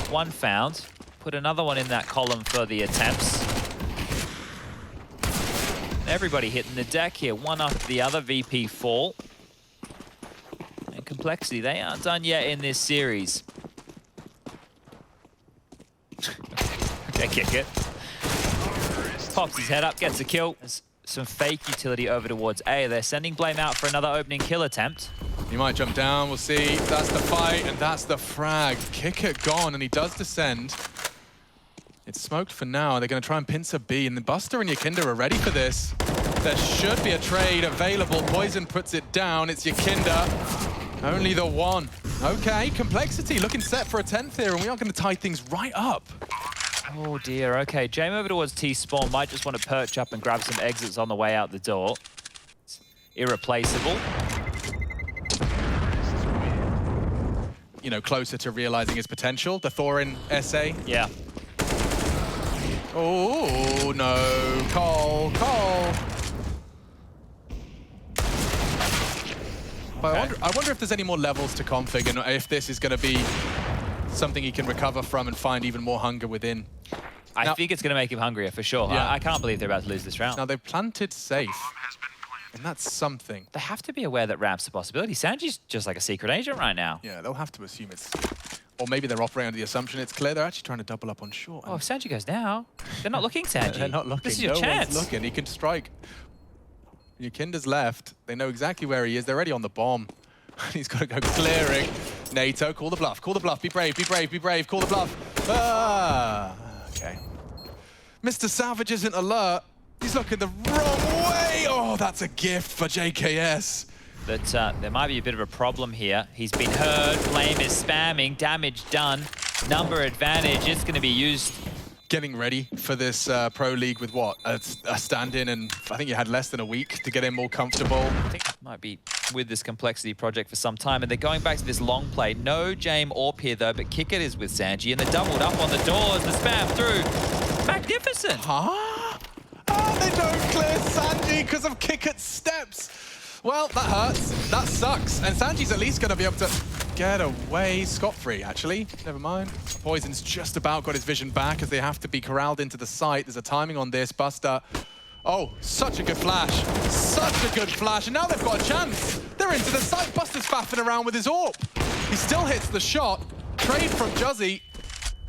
Speaker 5: 1 found. Put another one in that column for the attempts. Everybody hitting the deck here, one after the other. VP fall. And Complexity, they aren't done yet in this series. Okay, kick it. Pops his head up, gets a kill. There's some fake utility over towards A. They're sending Blame out for another opening kill attempt.
Speaker 3: He might jump down, we'll see. That's the fight, and that's the frag. Kick it gone, and he does descend. It's smoked for now. They're going to try and pincer B, and the Buster and Yakinda are ready for this. There should be a trade available. Poison puts it down. It's Yakinda. Only the 1. Okay, Complexity looking set for a 10th here, and we are going to tie things right up.
Speaker 5: Oh dear, okay. Jame over towards T-Spawn might just want to perch up and grab some exits on the way out the door. It's irreplaceable.
Speaker 3: You know, closer to realizing his potential. The Thorin SA.
Speaker 5: Yeah.
Speaker 3: Oh, no. Call. But okay. I wonder if there's any more levels to config, and if this is going to be something he can recover from and find even more hunger within.
Speaker 5: I think it's going to make him hungrier, for sure. Yeah. I can't believe they're about to lose this round.
Speaker 3: Now, they've planted safe, and that's something.
Speaker 5: They have to be aware that ramp's a possibility. Sanji's just like a secret agent right now.
Speaker 3: Yeah, they'll have to assume it's... Or maybe they're operating under the assumption it's clear. They're actually trying to double up on short.
Speaker 5: Oh, if Sanji goes now, they're not looking, Sanji.
Speaker 3: They're not looking.
Speaker 5: This is your chance.
Speaker 3: One's looking. He can strike. Yakinda's left. They know exactly where he is. They're already on the bomb. He's got to go clearing. NATO, call the bluff. Call the bluff. Be brave, be brave, be brave. Call the bluff. Ah, okay. Mr. Savage isn't alert. He's looking the wrong way. Oh, that's a gift for JKS.
Speaker 5: But there might be a bit of a problem here. He's been heard. Blame is spamming. Damage done. Number advantage. It's going to be used.
Speaker 3: Getting ready for this Pro League with what? A stand-in, and I think you had less than a week to get him more comfortable.
Speaker 5: I think might be with this Complexity project for some time, and they're going back to this long play. No Jame or Pier though, but Kick It is with Sanji, and they're doubled up on the doors. The spam through. Magnificent.
Speaker 3: Huh? Oh, they don't clear Sanji because of Kick It steps. Well, that hurts. That sucks. And Sanji's at least going to be able to get away scot-free, actually. Never mind. Poison's just about got his vision back as they have to be corralled into the site. There's a timing on this. Buster. Oh, such a good flash. Such a good flash. And now they've got a chance. They're into the site. Buster's faffing around with his AWP. He still hits the shot. Trade from Juzzy.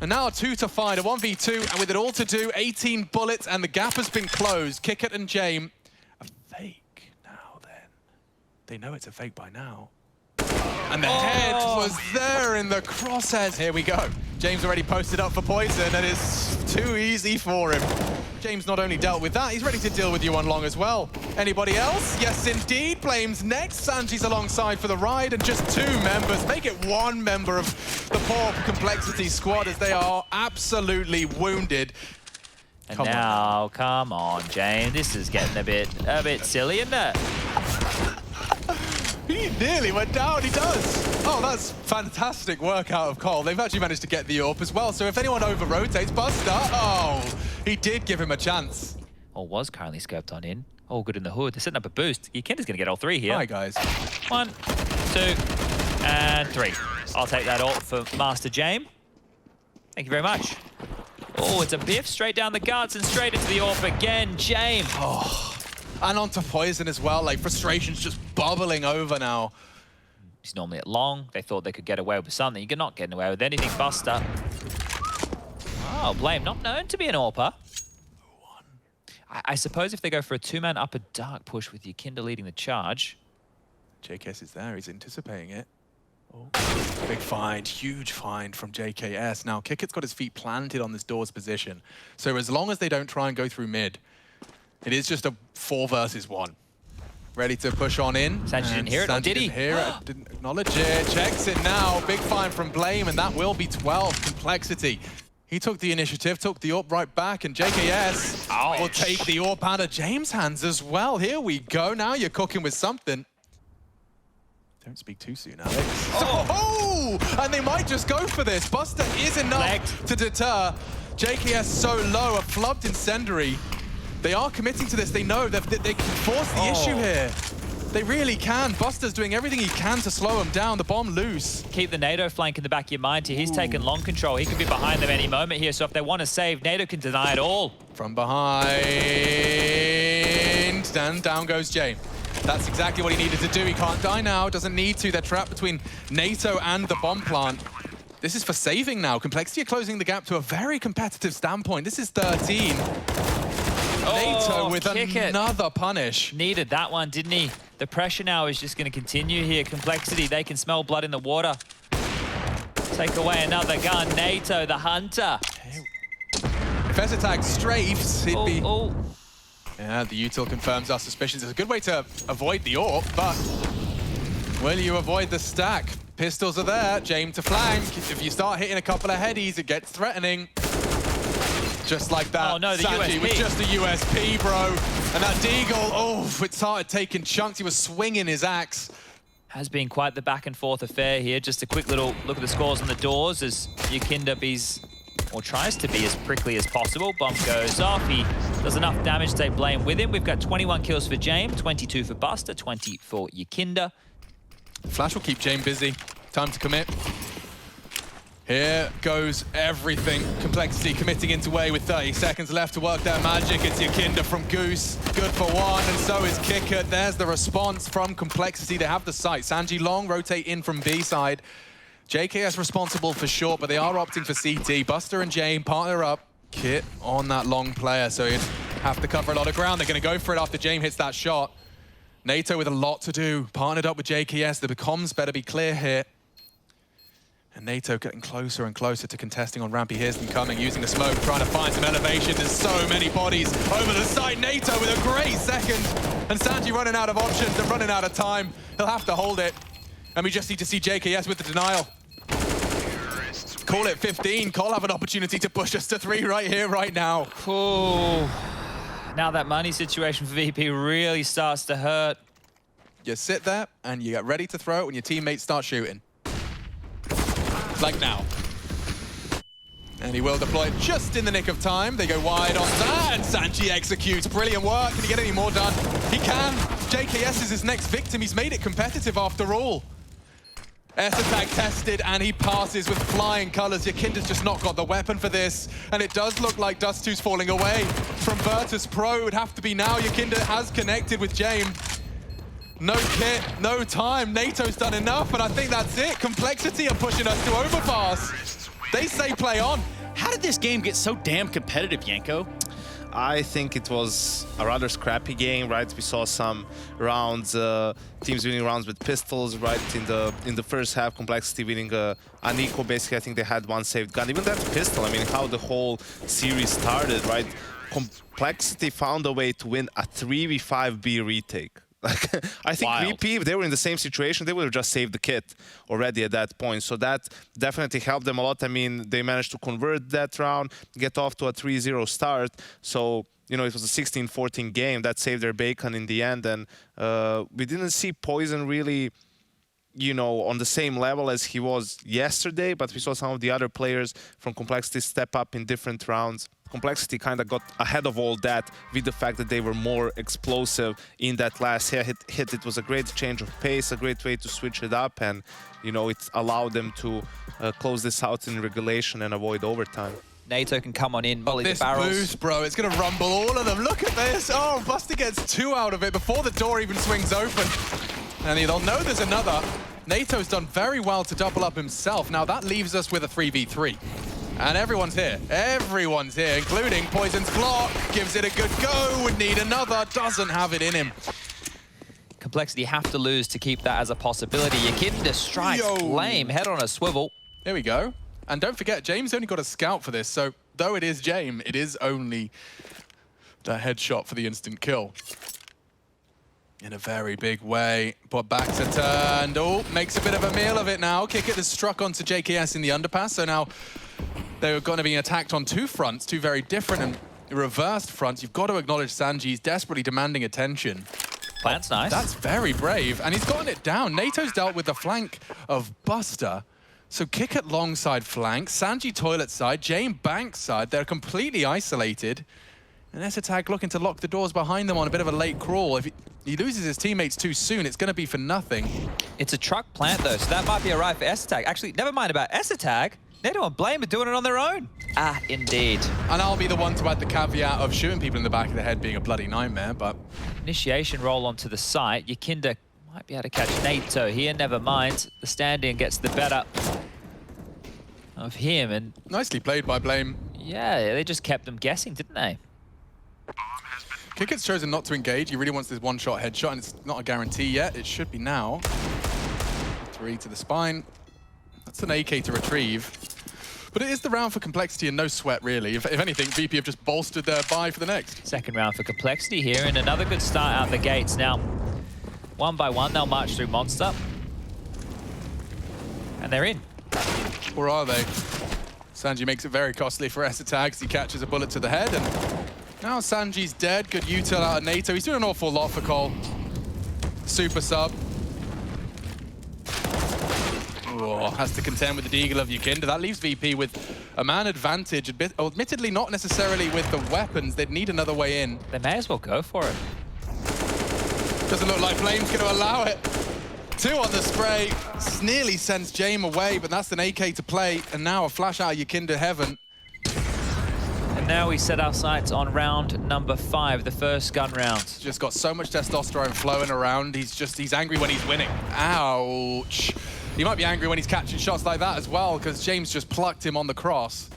Speaker 3: And now a 2 to find, a 1v2. And with it all to do, 18 bullets. And the gap has been closed. Kick It and Jame. A fake. They know it's a fake by now. And the head was there in the crosshairs. Here we go. James already posted up for Poison, and it's too easy for him. James not only dealt with that, he's ready to deal with you on long as well. Anybody else? Yes, indeed. Flames next. Sanji's alongside for the ride, and just 2 members. Make it 1 member of the poor Complexity squad as they are absolutely wounded.
Speaker 5: And now, come on, James. This is getting a bit silly, isn't it?
Speaker 3: He nearly went down, he does. Oh, that's fantastic work out of Cole. They've actually managed to get the AWP as well, so if anyone over-rotates, Buster, oh, he did give him a chance.
Speaker 5: Or was currently scoped on in. All good in the hood. They're setting up a boost. Yakinda's going to get all 3 here.
Speaker 3: Hi, guys.
Speaker 5: 1, 2, and 3. I'll take that AWP for Master James. Thank you very much. Oh, it's a biff straight down the guts and straight into the AWP again. James.
Speaker 3: Oh. And onto Poison as well, like frustration's just bubbling over now.
Speaker 5: He's normally at long. They thought they could get away with something. You're not getting away with anything, Buster. Oh, Blame, not known to be an AWPer. I suppose if they go for a 2-man upper dark push with Yakinda leading the charge.
Speaker 3: JKS is there, he's anticipating it. Oh. Big find, huge find from JKS. Now, Kickit's got his feet planted on this door's position. So as long as they don't try and go through mid, it is just a 4 versus 1. Ready to push on in.
Speaker 5: Sanji didn't hear it, or did he?
Speaker 3: Didn't hear it, didn't acknowledge it. Checks it now. Big find from Blame, and that will be 12. Complexity. He took the initiative, took the AWP right back, and JKS will take the AWP out of James' hands as well. Here we go. Now you're cooking with something. Don't speak too soon, Alex. Oh! And they might just go for this. Buster is enough to deter. JKS so low, a flubbed incendiary. They are committing to this. They know that they can force the issue here. They really can. Buster's doing everything he can to slow him down. The bomb loose.
Speaker 5: Keep the NATO flank in the back of your mind here. He's taken long control. He could be behind them any moment here. So if they want to save, NATO can deny it all.
Speaker 3: From behind. And down goes Jay. That's exactly what he needed to do. He can't die now. Doesn't need to. They're trapped between NATO and the bomb plant. This is for saving now. Complexity are closing the gap to a very competitive standpoint. This is 13. NATO with another punish.
Speaker 5: Needed that one, didn't he? The pressure now is just going to continue here. Complexity, they can smell blood in the water. Take away another gun. NATO, the hunter.
Speaker 3: If Ezetag strafes, he'd be... Yeah, the util confirms our suspicions. It's a good way to avoid the AWP, but will you avoid the stack? Pistols are there. James to flank. If you start hitting a couple of headies, it gets threatening. Just like that.
Speaker 5: Oh no, the
Speaker 3: Sanji
Speaker 5: USP.
Speaker 3: with just a USP, bro. And that Deagle, oh, it started taking chunks. He was swinging his axe.
Speaker 5: Has been quite the back and forth affair here. Just a quick little look at the scores on the doors as Yakinda tries to be as prickly as possible. Bomb goes off. He does enough damage to take Blame with him. We've got 21 kills for James, 22 for Buster, 20 for Yakinda.
Speaker 3: Flash will keep James busy. Time to commit. Here goes everything. Complexity committing into way with 30 seconds left to work their magic. It's Yakinda from Goose. Good for 1, and so is Kicker. There's the response from Complexity. They have the sight. Sanji long rotate in from B side. JKS responsible for short, but they are opting for CT. Buster and Jane partner up. Kit on that long player, so he'd have to cover a lot of ground. They're going to go for it after Jane hits that shot. NATO with a lot to do. Partnered up with JKS. The comms better be clear here. And NATO getting closer and closer to contesting on ramp. He hears them coming, using the smoke, trying to find some elevation. There's so many bodies over the side. NATO with a great second. And Sanji running out of options and running out of time. He'll have to hold it. And we just need to see JKS with the denial. Call it 15. Cole have an opportunity to push us to 3 right here, right now.
Speaker 5: Oh, now that money situation for VP really starts to hurt.
Speaker 3: You sit there and you get ready to throw it when your teammates start shooting. Like now. And he will deploy it just in the nick of time. They go wide on that, and Sanji executes. Brilliant work. Can he get any more done? He can. JKS is his next victim. He's made it competitive after all. S-Attack tested, and he passes with flying colors. Yakinda's just not got the weapon for this. And it does look like Dust2's falling away from Virtus.Pro. It would have to be now. Yakinda has connected with James. No kit, no time. NATO's done enough, and I think that's it. Complexity are pushing us to overpass. They say play on.
Speaker 1: How did this game get so damn competitive, Yanko?
Speaker 2: I think it was a rather scrappy game, right? We saw some rounds, teams winning rounds with pistols, right? In the first half, Complexity winning an eco. Basically, I think they had one saved gun. Even that pistol, I mean, how the whole series started, right? Complexity found a way to win a 3v5B retake. Like, I think
Speaker 1: Wild.
Speaker 2: VP, if they were in the same situation, they would have just saved the kit already at that point. So that definitely helped them a lot. I mean, they managed to convert that round, get off to a 3-0 start. So, you know, it was a 16-14 game that saved their bacon in the end. And we didn't see Poison really, you know, on the same level as he was yesterday, but we saw some of the other players from Complexity step up in different rounds. Complexity kind of got ahead of all that with the fact that they were more explosive in that last hit. It was a great change of pace, a great way to switch it up, and, you know, it allowed them to close this out in regulation and avoid overtime.
Speaker 5: NATO can come on in, volley the
Speaker 3: This
Speaker 5: barrels.
Speaker 3: boost, bro, it's going to rumble all of them. Look at this. Oh, Buster gets 2 out of it before the door even swings open. And they'll know there's another. NATO's done very well to double up himself. Now that leaves us with a 3v3. And everyone's here. Everyone's here, including Poison's block. Gives it a good go. Would need another. Doesn't have it in him.
Speaker 5: Complexity have to lose to keep that as a possibility. Yakinda strikes Flame, head on a swivel.
Speaker 3: There we go. And don't forget, James only got a scout for this. So though it is James, it is only the headshot for the instant kill. In a very big way, but back to turned. Oh, makes a bit of a meal of it now. Kickit has struck onto JKS in the underpass, so now they're going to be attacked on 2 fronts, 2 very different and reversed fronts. You've got to acknowledge Sanji's desperately demanding attention.
Speaker 5: Plant's nice.
Speaker 3: That's very brave, and he's gotten it down. NATO's dealt with the flank of Buster, so Kickit long side flank, Sanji toilet side, Jane bank side. They're completely isolated. And ESLCS looking to lock the doors behind them on a bit of a late crawl. If he loses his teammates too soon, it's going to be for nothing.
Speaker 5: It's a truck plant, though, so that might be a right for ESLCS. Actually, never mind about ESLCS. NATO and Blame are doing it on their own. Ah, indeed.
Speaker 3: And I'll be the one to add the caveat of shooting people in the back of the head being a bloody nightmare, but...
Speaker 5: Initiation roll onto the site. Yakinda might be able to catch NATO here. Never mind. The stand-in gets the better of him. And
Speaker 3: nicely played by Blame.
Speaker 5: yeah, they just kept them guessing, didn't they?
Speaker 3: Kickit's chosen not to engage. He really wants this one-shot headshot, and it's not a guarantee yet. It should be now. 3 to the spine. That's an AK to retrieve. But it is the round for Complexity and no sweat, really. If anything, VP have just bolstered their buy for the next.
Speaker 5: Second round for Complexity here, and another good start out the gates. Now, 1 by 1, they'll march through Monster. And they're in.
Speaker 3: Or are they? Sanji makes it very costly for ESLCS. He catches a bullet to the head, and now Sanji's dead. Good util out of NATO. He's doing an awful lot for Cole. Super sub. Oh, has to contend with the Deagle of Yakinda. That leaves VP with a man advantage. Admittedly, not necessarily with the weapons. They'd need another way in.
Speaker 5: They may as well go for it.
Speaker 3: Doesn't look like Flame's going to allow it. 2 on the spray. Nearly sends Jame away, but that's an AK to play. And now a flash out of Yakinda heaven.
Speaker 5: And now we set our sights on round number 5, the first gun round.
Speaker 3: Just got so much testosterone flowing around. He's angry when he's winning. Ouch. He might be angry when he's catching shots like that as well, because James just plucked him on the cross.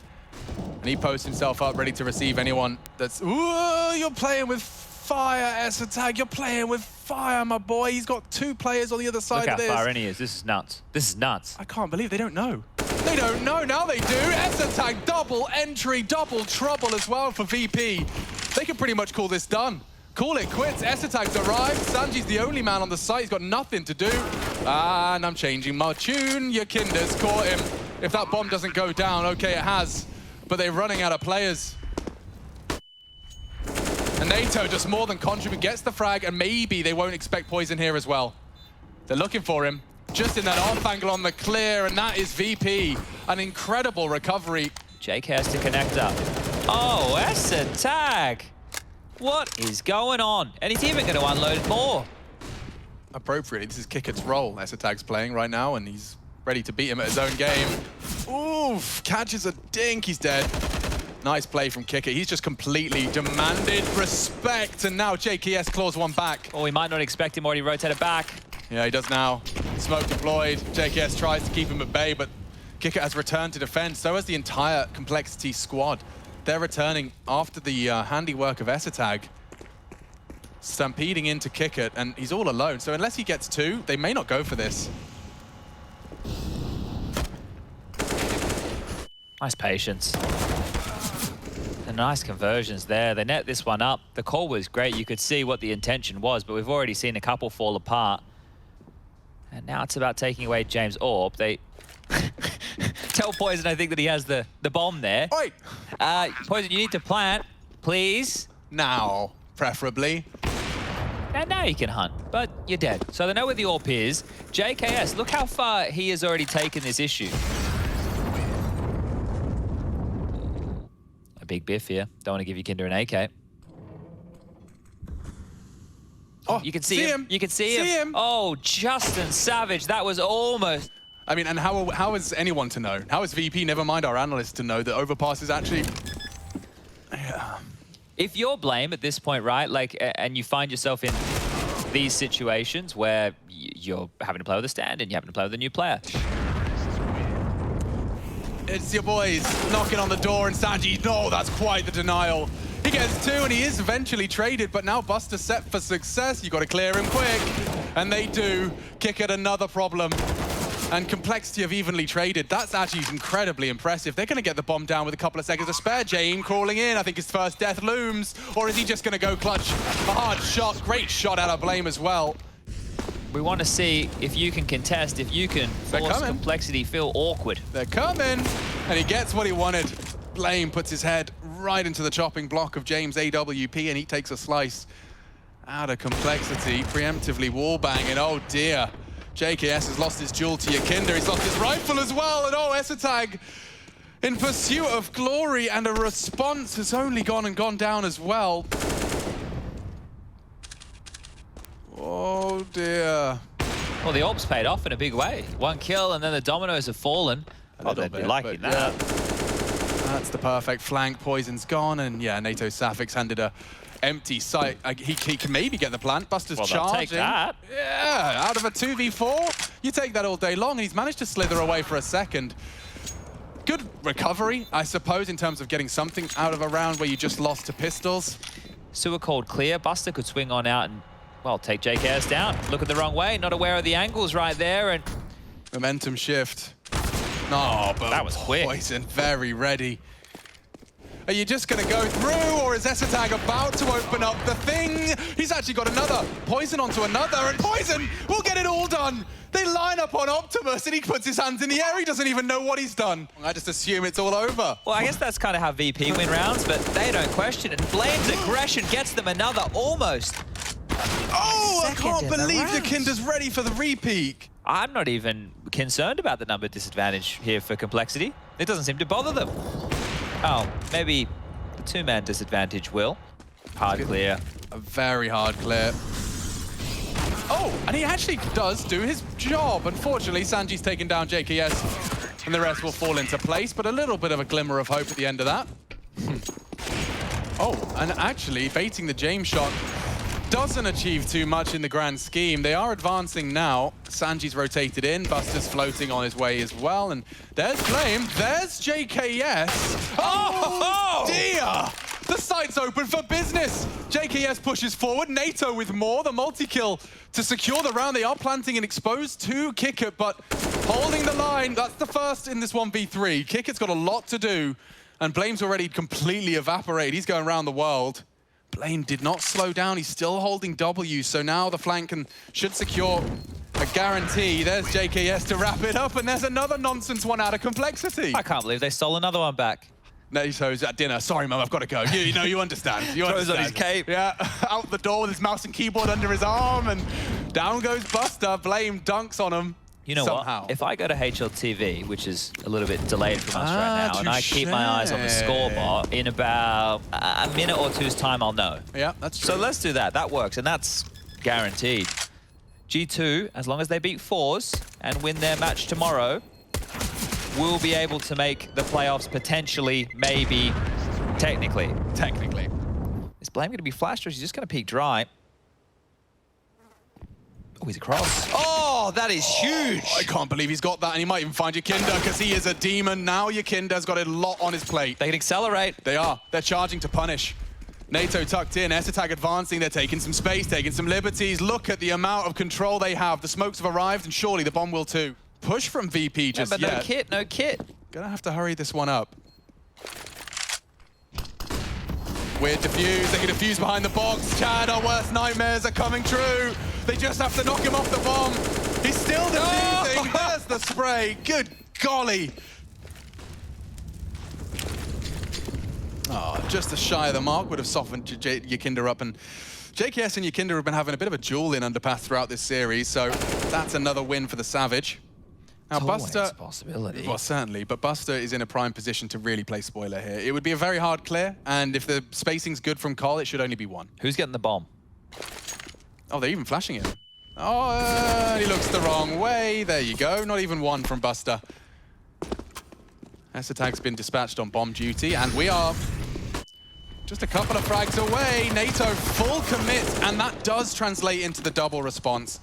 Speaker 3: And he posts himself up, ready to receive anyone that's... Ooh, you're playing with fire, ESLCS. You're playing with fire, my boy. He's got 2 players on the other side of this.
Speaker 5: Look how far in he is. This is nuts. This is nuts.
Speaker 3: I can't believe they don't know. They don't know. Now they do. ESLCS double entry, double trouble as well for VP. They can pretty much call this done. Call it quits. ESLCS arrived. Sanji's the only man on the site. He's got nothing to do. And I'm changing my tune. Yakinda's caught him. If that bomb doesn't go down, okay, it has. But they're running out of players. And NATO just more than contribute, gets the frag, and maybe they won't expect Poison here as well. They're looking for him. Just in that off angle on the clear, and that is VP. An incredible recovery.
Speaker 5: Jake has to connect up. Oh, ESLCS! What is going on? And he's even going to unload more.
Speaker 3: Appropriately, this is Kickit's role. ESLCS playing right now, and he's ready to beat him at his own game. Oof, catches a dink, he's dead. Nice play from Kickit. He's just completely demanded respect, and now JKS claws one back.
Speaker 5: Oh, we might not expect him already rotated back.
Speaker 3: Yeah, he does now. Smoke deployed. JKS tries to keep him at bay, but Kickit has returned to defend. So has the entire Complexity squad. They're returning after the handiwork of ESLCS. Stampeding into Kickit, and he's all alone. So unless he gets 2, they may not go for this.
Speaker 5: Nice patience. And nice conversions there. They net this one up. The call was great. You could see what the intention was, but we've already seen a couple fall apart. And now it's about taking away James' AWP. They tell Poison, I think, that he has the bomb there.
Speaker 3: Oi!
Speaker 5: Poison, you need to plant, please.
Speaker 3: Now, preferably.
Speaker 5: And now you can hunt, but you're dead. So they know where the AWP is. JKS, look how far he has already taken this issue. A big biff here. Don't want to give you Kinder an AK.
Speaker 3: Oh,
Speaker 5: you can see him. You can see him. Oh, Justin Savage, that was almost...
Speaker 3: I mean, and how is anyone to know? How is VP, never mind our analysts, to know that overpass is actually... Yeah.
Speaker 5: If you're Blame at this point, right, like, and you find yourself in these situations where you're having to play with a stand and you're having to play with a new player.
Speaker 3: It's your boys knocking on the door, and Sanji, no, that's quite the denial. He gets 2 and he is eventually traded, but now Buster set for success. You got to clear him quick. And they do. Kick at another problem. And Complexity have evenly traded. That's actually incredibly impressive. They're going to get the bomb down with a couple of seconds to spare. James crawling in. I think his first death looms. Or is he just going to go clutch? A hard shot. Great shot out of Blame as well.
Speaker 5: We want to see if you can contest, if you can force Complexity feel awkward.
Speaker 3: They're coming. And he gets what he wanted. Blame puts his head right into the chopping block of James AWP, and he takes a slice out of Complexity, preemptively wallbanging. Oh dear. JKS has lost his jewel to Yakinda. He's lost his rifle as well. And oh, Esatag in pursuit of glory, and a response has only gone down as well. Oh dear.
Speaker 5: Well, the AWP's paid off in a big way. 1 kill, and then the dominoes have fallen.
Speaker 1: Oh, they'd be liking that.
Speaker 3: Yeah. That's the perfect flank. Poison's gone, and yeah, NATO Safix handed a empty site. He can maybe get the plant. Buster's charging.
Speaker 5: Take that.
Speaker 3: Yeah, out of a 2v4, you take that all day long. And he's managed to slither away for a second. Good recovery, I suppose, in terms of getting something out of a round where you just lost to pistols.
Speaker 5: Sewer called clear. Buster could swing on out and, well, take JKS down. Looking the wrong way, not aware of the angles right there, and
Speaker 3: momentum shift. No, but
Speaker 5: that was quick.
Speaker 3: Poison very ready. Are you just going to go through, or is Esatag about to open up the thing? He's actually got another. Poison onto another, and Poison will get it all done. They line up on Optimus, and he puts his hands in the air. He doesn't even know what he's done. I just assume it's all over.
Speaker 5: Well, I guess that's kind of how VP win rounds, but they don't question it. Blame's aggression gets them another almost.
Speaker 3: Oh, I can't believe Yakinda's ready for the repeat.
Speaker 5: I'm not even concerned about the number disadvantage here for Complexity. It doesn't seem to bother them. Oh, maybe the 2-man disadvantage will. Hard clear.
Speaker 3: A very hard clear. Oh, and he actually does do his job. Unfortunately, Sanji's taken down JKS, and the rest will fall into place, but a little bit of a glimmer of hope at the end of that. Oh, and actually, baiting the James shot doesn't achieve too much in the grand scheme. They are advancing now. Sanji's rotated in. Buster's floating on his way as well. And there's Flame. There's JKS. Oh, dear! The site's open for business. JKS pushes forward. NATO with more. The multi-kill to secure the round. They are planting and exposed to Kickert, but holding the line. That's the first in this 1v3. Kickert's got a lot to do. And Blame's already completely evaporated. He's going around the world. Blame did not slow down. He's still holding W, so now the flank should secure a guarantee. There's JKS to wrap it up, and there's another nonsense one out of Complexity.
Speaker 5: I can't believe they stole another one back.
Speaker 3: NATO's at dinner. Sorry, Mum, I've got to go. You know, you understand. You
Speaker 5: Throws
Speaker 3: understand.
Speaker 5: on his cape.
Speaker 3: Yeah, out the door with his mouse and keyboard under his arm, and down goes Buster. Blame dunks on him.
Speaker 5: You know
Speaker 3: somehow.
Speaker 5: What? If I go to HLTV, which is a little bit delayed from us right now, and I keep my eyes on the scoreboard, in about a minute or two's time, I'll know.
Speaker 3: Yeah, that's true.
Speaker 5: So let's do that. That works, and that's guaranteed. G2, as long as they beat Forze and win their match tomorrow, will be able to make the playoffs potentially, maybe, technically.
Speaker 3: Technically.
Speaker 5: Is Blame going to be flashed, or is he just going to peek dry? Oh, he's across. Oh, that is huge.
Speaker 3: I can't believe he's got that, and he might even find Yakinda because he is a demon. Now Yakinda's got a lot on his plate.
Speaker 5: They can accelerate.
Speaker 3: They are. They're charging to punish. NATO tucked in, Esatag advancing. They're taking some space, taking some liberties. Look at the amount of control they have. The smokes have arrived, and surely the bomb will too. Push from VP just
Speaker 5: but
Speaker 3: yet.
Speaker 5: no kit, no kit.
Speaker 3: Gonna have to hurry this one up. Weird defuse, they can defuse behind the box. Chad, our worst nightmares are coming true. They just have to knock him off the bomb. He's still defusing. There's the spray. Good golly. Oh, just a shy of the mark would have softened Yakinda up, and JKS and Yakinda have been having a bit of a duel in Underpass throughout this series, so that's another win for the Savage. Now, Buster,
Speaker 5: a possibility.
Speaker 3: well, certainly, but Buster is in a prime position to really play spoiler here. It would be a very hard clear, and if the spacing's good from Cole, it should only be one.
Speaker 5: Who's getting the bomb?
Speaker 3: Oh, they're even flashing it. Oh, he looks the wrong way. There you go. Not even one from Buster. ESLCS been dispatched on bomb duty, and we are just a couple of frags away. NATO full commit, and that does translate into the double response.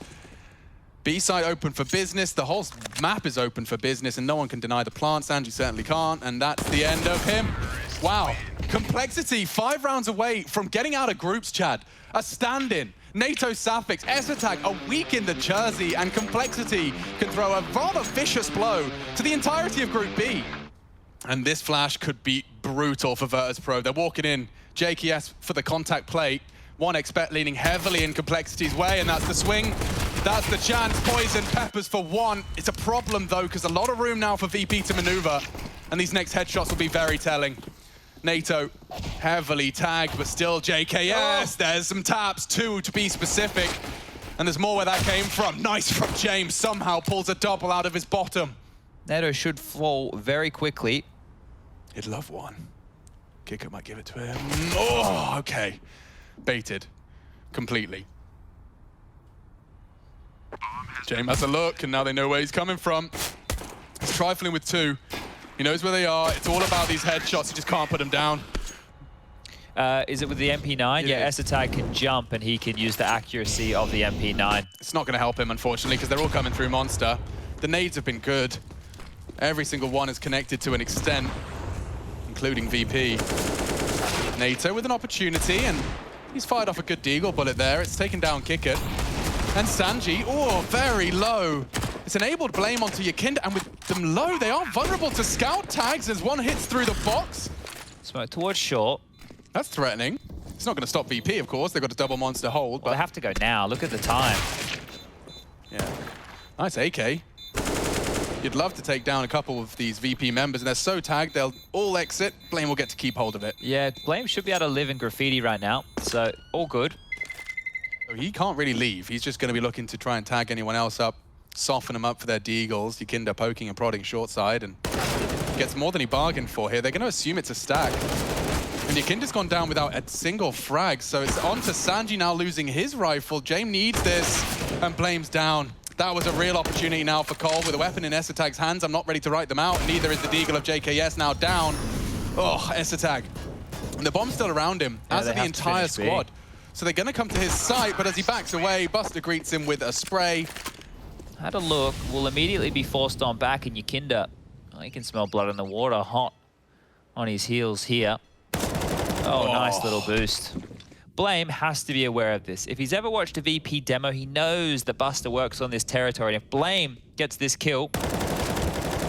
Speaker 3: B-side open for business. The whole map is open for business, and no one can deny the plant. Sanji certainly can't, and that's the end of him. Wow. Complexity 5 rounds away from getting out of groups, Chad. A stand-in. NATO Sapphix, ESLCS a week in the jersey, and Complexity can throw a rather vicious blow to the entirety of Group B. And this flash could be brutal for Virtus.Pro. They're walking in JKS for the contact play. 1xBet leaning heavily in Complexity's way, and that's the swing. That's the chance. Poison peppers for one. It's a problem, though, because a lot of room now for VP to maneuver, and these next headshots will be very telling. NATO heavily tagged, but still JKS. There's some taps, 2 to be specific, and there's more where that came from. Nice from James. Somehow pulls a double out of his bottom.
Speaker 5: NATO should fall very quickly.
Speaker 3: He'd love one. Kicker might give it to him. Oh, okay. Baited. Completely. James has a look, and now they know where he's coming from. He's trifling with 2. He knows where they are. It's all about these headshots. He just can't put them down.
Speaker 5: Is it with the MP9? Yeah, ESLCS can jump, and he can use the accuracy of the MP9.
Speaker 3: It's not going to help him, unfortunately, because they're all coming through Monster. The nades have been good. Every single one is connected to an extent, including VP. NATO with an opportunity, and he's fired off a good deagle bullet there. It's taken down Kicker. And Sanji, oh, very low. It's enabled Blame onto Yakinda, and with them low, they are vulnerable to scout tags as one hits through the box.
Speaker 5: Smoke towards short.
Speaker 3: That's threatening. It's not going to stop VP, of course. They've got a double monster hold.
Speaker 5: Well,
Speaker 3: but
Speaker 5: they have to go now. Look at the time.
Speaker 3: Yeah. Nice AK. You'd love to take down a couple of these VP members, and they're so tagged, they'll all exit. Blame will get to keep hold of it.
Speaker 5: Yeah, Blame should be able to live in graffiti right now, so all good.
Speaker 3: So he can't really leave. He's just going to be looking to try and tag anyone else up, soften them up for their deagles. Yakinda poking and prodding short side, and gets more than he bargained for here. They're going to assume it's a stack. And Yakinda's gone down without a single frag, so it's on to Sanji now losing his rifle. James needs this, and Blame's down. That was a real opportunity now for Cole with a weapon in ESLCS hands. I'm not ready to write them out. Neither is the deagle of JKS now down. Oh, ESLCS. And the bomb's still around him, as are the entire squad. So they're going to come to his site, but as he backs away, Buster greets him with a spray.
Speaker 5: Had a look, will immediately be forced on back, and Yakinda, oh, he can smell blood in the water, hot on his heels here. Oh, nice little boost. Blame has to be aware of this. If he's ever watched a VP demo, he knows that Buster works on this territory. If Blame gets this kill,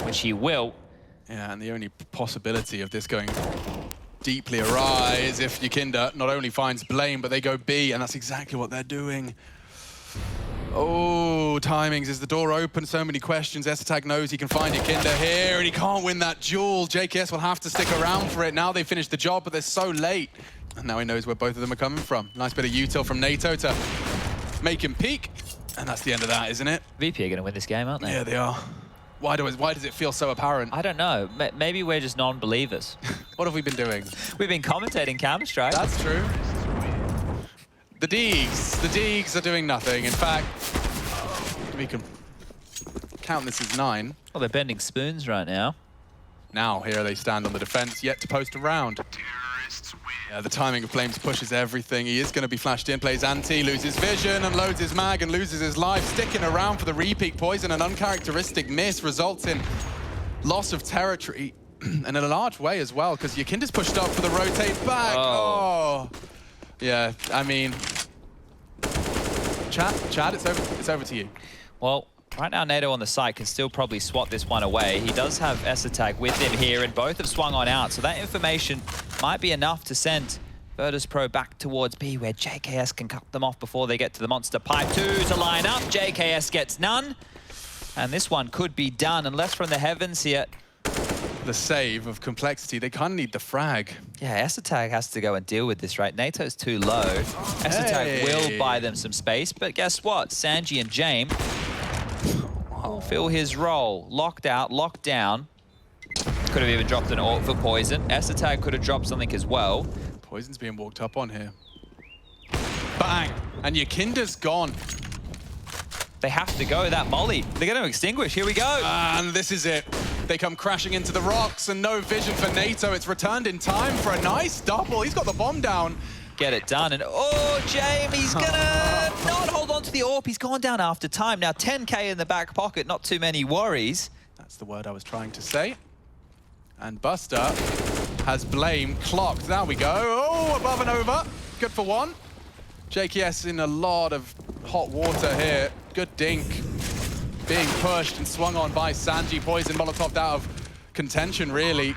Speaker 5: which he will.
Speaker 3: Yeah, and the only possibility of this going deeply awry is if Yakinda not only finds Blame, but they go B, and that's exactly what they're doing. Oh, timings. Is the door open? So many questions. ESLCS knows he can find Yakinda here, and he can't win that duel. JKS will have to stick around for it. Now they finished the job, but they're so late. And now he knows where both of them are coming from. Nice bit of util from NATO to make him peek. And that's the end of that, isn't it?
Speaker 5: VP are going to win this game, aren't they?
Speaker 3: Yeah, they are. Why does it feel so apparent?
Speaker 5: I don't know. Maybe we're just non-believers.
Speaker 3: What have we been doing?
Speaker 5: We've been commentating Counter-Strike.
Speaker 3: That's true. The Deegs are doing nothing. In fact, we can count this as 9.
Speaker 5: Well, they're bending spoons right now.
Speaker 3: Now, here they stand on the defense, yet to post a round. Yeah, the timing of Flames pushes everything. He is going to be flashed in, plays anti, loses vision, and loads his mag and loses his life. Sticking around for the repeat poison, an uncharacteristic miss results in loss of territory, and in a large way as well, because Yakinda's pushed up for the rotate back. Oh. Yeah, I mean, Chad, it's over to you.
Speaker 5: Well, right now NATO on the site can still probably swat this one away. He does have ESLCS with him here, and both have swung on out, so that information might be enough to send Virtus.Pro back towards B, where JKS can cut them off before they get to the monster pipe. 2 to line up. JKS gets none. And this one could be done, unless from the heavens here.
Speaker 3: The save of complexity, they kind of need the frag.
Speaker 5: Yeah, ESLCS has to go and deal with this, right? NATO's too low. ESLCS will buy them some space, but guess what? Sanji and James will fill his role. Locked out, locked down. Could have even dropped an ult for Poison. ESLCS could have dropped something as well.
Speaker 3: Poison's being walked up on here. Bang! And Yakinda's gone.
Speaker 5: They have to go, that molly. They're going to extinguish. Here we go.
Speaker 3: And this is it. They come crashing into the rocks and no vision for NATO. It's returned in time for a nice double. He's got the bomb down.
Speaker 5: Get it done. And oh, James, he's going to not hold on to the AWP. He's gone down after time. Now 10K in the back pocket, not too many worries.
Speaker 3: That's the word I was trying to say. And Buster has Blame clocked. There we go. Oh, above and over. Good for one. JKS in a lot of hot water here. Good dink. Being pushed and swung on by Sanji. Poison Molotov out of contention, really.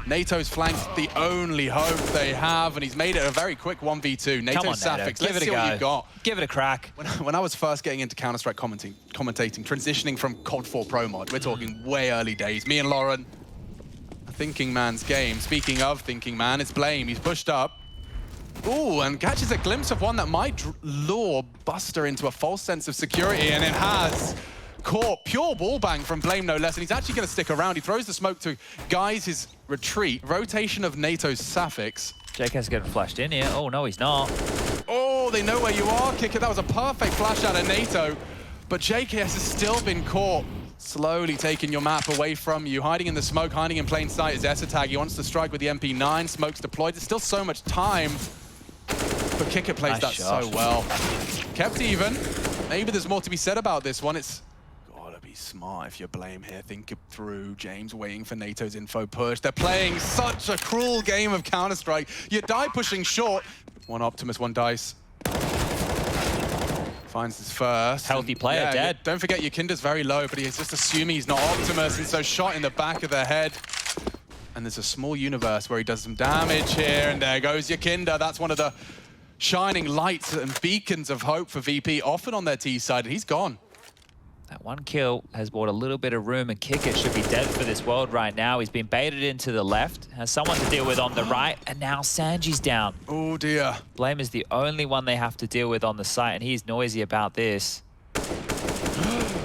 Speaker 3: NATO's flanked the only hope they have, and he's made it a very quick 1v2. NATO Sapphics, let's see what you've got.
Speaker 5: Give it a crack.
Speaker 3: When I was first getting into Counter-Strike commentating, transitioning from COD 4 Pro mod, we're talking way early days. Me and Lauren, a thinking man's game. Speaking of thinking man, it's Blame. He's pushed up. Ooh, and catches a glimpse of one that might lure Buster into a false sense of security, and it has. Caught pure ball bang from Blame, no less, and he's actually going to stick around. He throws the smoke to guise his retreat. Rotation of NATO's Sapphics.
Speaker 5: JK's getting flashed in here. Oh, no, he's not.
Speaker 3: Oh, they know where you are, Kicker. That was a perfect flash out of NATO, but JKS has still been caught. Slowly taking your map away from you. Hiding in the smoke, hiding in plain sight is ESLCS. He wants to strike with the MP9. Smoke's deployed. There's still so much time, but Kicker plays that so well. Kept even. Maybe there's more to be said about this one. It's be smart if you Blame here. Think it through. James waiting for NATO's info push. They're playing such a cruel game of Counter-Strike. You die pushing short. One Optimus, one Dice. Finds his first.
Speaker 5: Healthy player, dead.
Speaker 3: Don't forget Yakinda's very low, but he's just assuming he's not Optimus, and so shot in the back of the head. And there's a small universe where he does some damage here, and there goes Yakinda. That's one of the shining lights and beacons of hope for VP, often on their T side, and he's gone.
Speaker 5: That one kill has bought a little bit of room, and Kicker should be dead for this world right now. He's been baited into the left, has someone to deal with on the right, and now Sanji's down.
Speaker 3: Oh dear.
Speaker 5: Blame is the only one they have to deal with on the site, and he's noisy about this.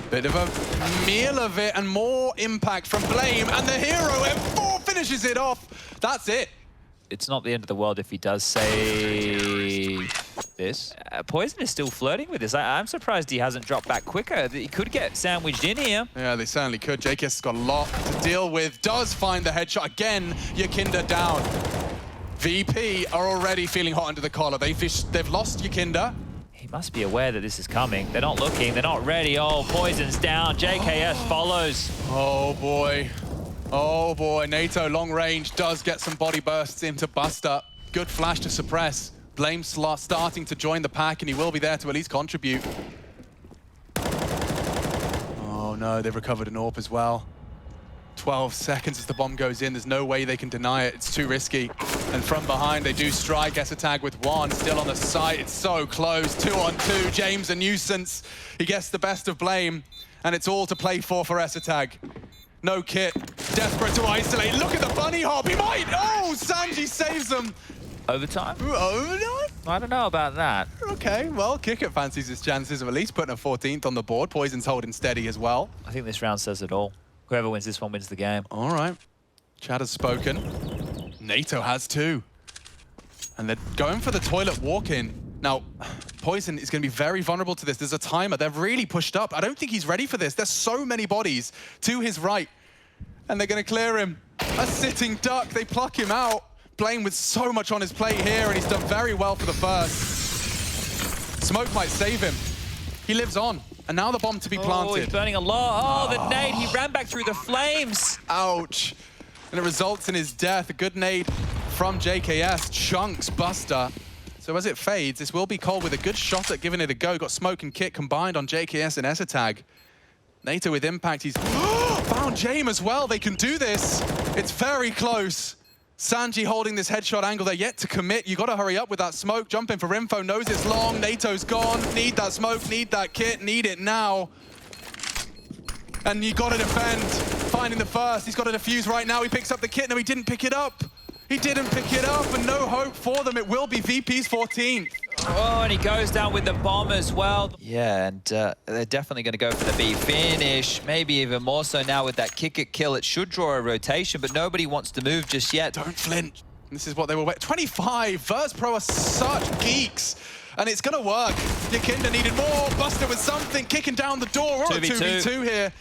Speaker 3: Bit of a meal of it, and more impact from Blame, and the hero M4 finishes it off. That's it.
Speaker 5: It's not the end of the world if he does save this. Poison is still flirting with this. I'm surprised he hasn't dropped back quicker. He could get sandwiched in here.
Speaker 3: Yeah, they certainly could. JKS has got a lot to deal with. Does find the headshot again. Yakinda down. VP are already feeling hot under the collar. They've lost Yakinda.
Speaker 5: He must be aware that this is coming. They're not looking. They're not ready. Oh, Poison's down. JKS follows.
Speaker 3: Oh, boy. Oh boy, NATO long range does get some body bursts into Buster. Good flash to suppress. Blame slot starting to join the pack, and he will be there to at least contribute. Oh no, they've recovered an AWP as well. 12 seconds as the bomb goes in. There's no way they can deny it. It's too risky. And from behind, they do strike. ESLCS with one, still on the site. It's so close. 2-on-2. James a nuisance. He gets the best of Blame, and it's all to play for ESLCS. No kit, desperate to isolate. Look at the bunny hop, he might! Oh, Sanji saves them.
Speaker 5: Overtime?
Speaker 3: Overtime?
Speaker 5: I don't know about that.
Speaker 3: Okay, well, Kicker fancies his chances of at least putting a 14th on the board. Poison's holding steady as well.
Speaker 5: I think this round says it all. Whoever wins this one wins the game.
Speaker 3: All right. Chad has spoken. NATO has too. And they're going for the toilet walk-in. Now, Poison is going to be very vulnerable to this. There's a timer. They're really pushed up. I don't think he's ready for this. There's so many bodies to his right. And they're going to clear him. A sitting duck. They pluck him out. Blame with so much on his plate here, and he's done very well for the first. Smoke might save him. He lives on. And now the bomb to be planted.
Speaker 5: Oh, he's burning a lot. Oh, the nade. He ran back through the flames.
Speaker 3: Ouch. And it results in his death. A good nade from JKS. Chunks Buster. So as it fades, this will be cold with a good shot at giving it a go. Got smoke and kit combined on JKS and ESLCS. NATO with impact. He's found James as well. They can do this. It's very close. Sanji holding this headshot angle. They're yet to commit. You got to hurry up with that smoke. Jump in for info. Knows it's long. NATO's gone. Need that smoke. Need that kit. Need it now. And you got to defend. Finding the first. He's got to defuse right now. He picks up the kit. No, he didn't pick it up. He didn't pick it up, and no hope for them. It will be VP's 14th.
Speaker 5: Oh, and he goes down with the bomb as well. Yeah, and they're definitely going to go for the B finish. Maybe even more so now with that kill. It should draw a rotation, but nobody wants to move just yet.
Speaker 3: Don't flinch. This is what they were waiting. 25. Virtus.Pro are such geeks. And it's going to work. Yakinda needed more. Buster with something. Kicking down the door. We're 2v2 here.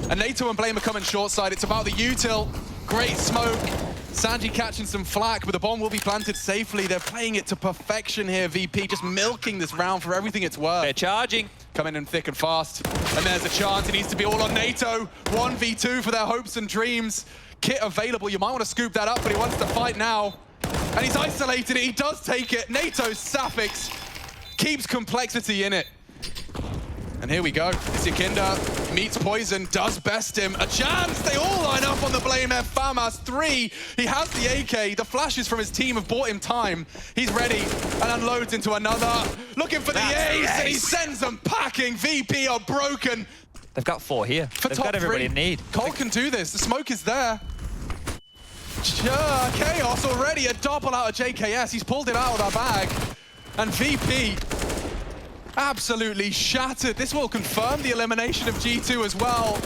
Speaker 3: And NATO and Blame are coming short side. It's about the util. Great smoke. Sanji catching some flack, but the bomb will be planted safely. They're playing it to perfection here, VP. Just milking this round for everything it's worth.
Speaker 5: They're charging.
Speaker 3: Coming in thick and fast. And there's a chance. It needs to be all on NATO. 1v2 for their hopes and dreams. Kit available. You might want to scoop that up, but he wants to fight now. And he's isolated it. He does take it. NATO's Sapphics keeps complexity in it. And here we go. It's Yakinda meets Poison, does best him. A chance! They all line up on the Blame F. Famas 3. He has the AK. The flashes from his team have bought him time. He's ready and unloads into another. Looking for the ace, and he sends them packing. VP are broken.
Speaker 5: They've got 4 here. They've got everybody in need.
Speaker 3: Cole can do this. The smoke is there. Chaos already. A double out of JKS. He's pulled it out of our bag. And VP absolutely shattered. This will confirm the elimination of G2 as well.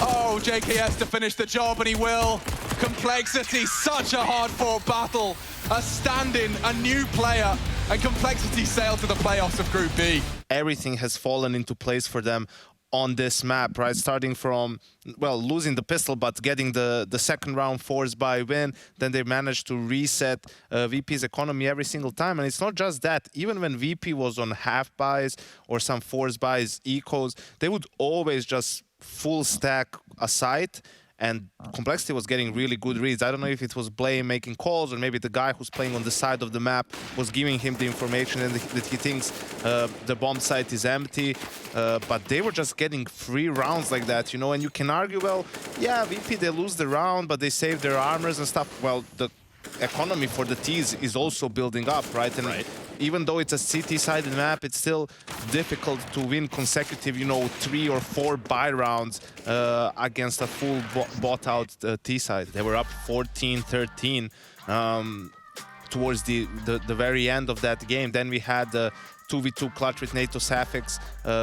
Speaker 3: Oh, JKS to finish the job, and he will. Complexity, such a hard-fought battle. A stand-in, a new player, and Complexity sailed to the playoffs of Group B.
Speaker 2: Everything has fallen into place for them on this map, right? Starting from, well, losing the pistol, but getting the second round Forze by win. Then they managed to reset VP's economy every single time. And it's not just that. Even when VP was on half buys or some Forze buys, ecos, they would always just full stack a site. And Complexity was getting really good reads. I don't know if it was Blame making calls, or maybe the guy who's playing on the side of the map was giving him the information and that he thinks the bomb site is empty. But they were just getting free rounds like that, you know. And you can argue, well, yeah, VP, they lose the round, but they save their armors and stuff. Well, the economy for the T's is also building up, right? And even though it's a city-sided map, it's still difficult to win consecutive, you know, 3 or 4 buy rounds against a full bought-out T side. They were up 14-13 towards the very end of that game. Then we had the 2v2 clutch with NATO Sapphics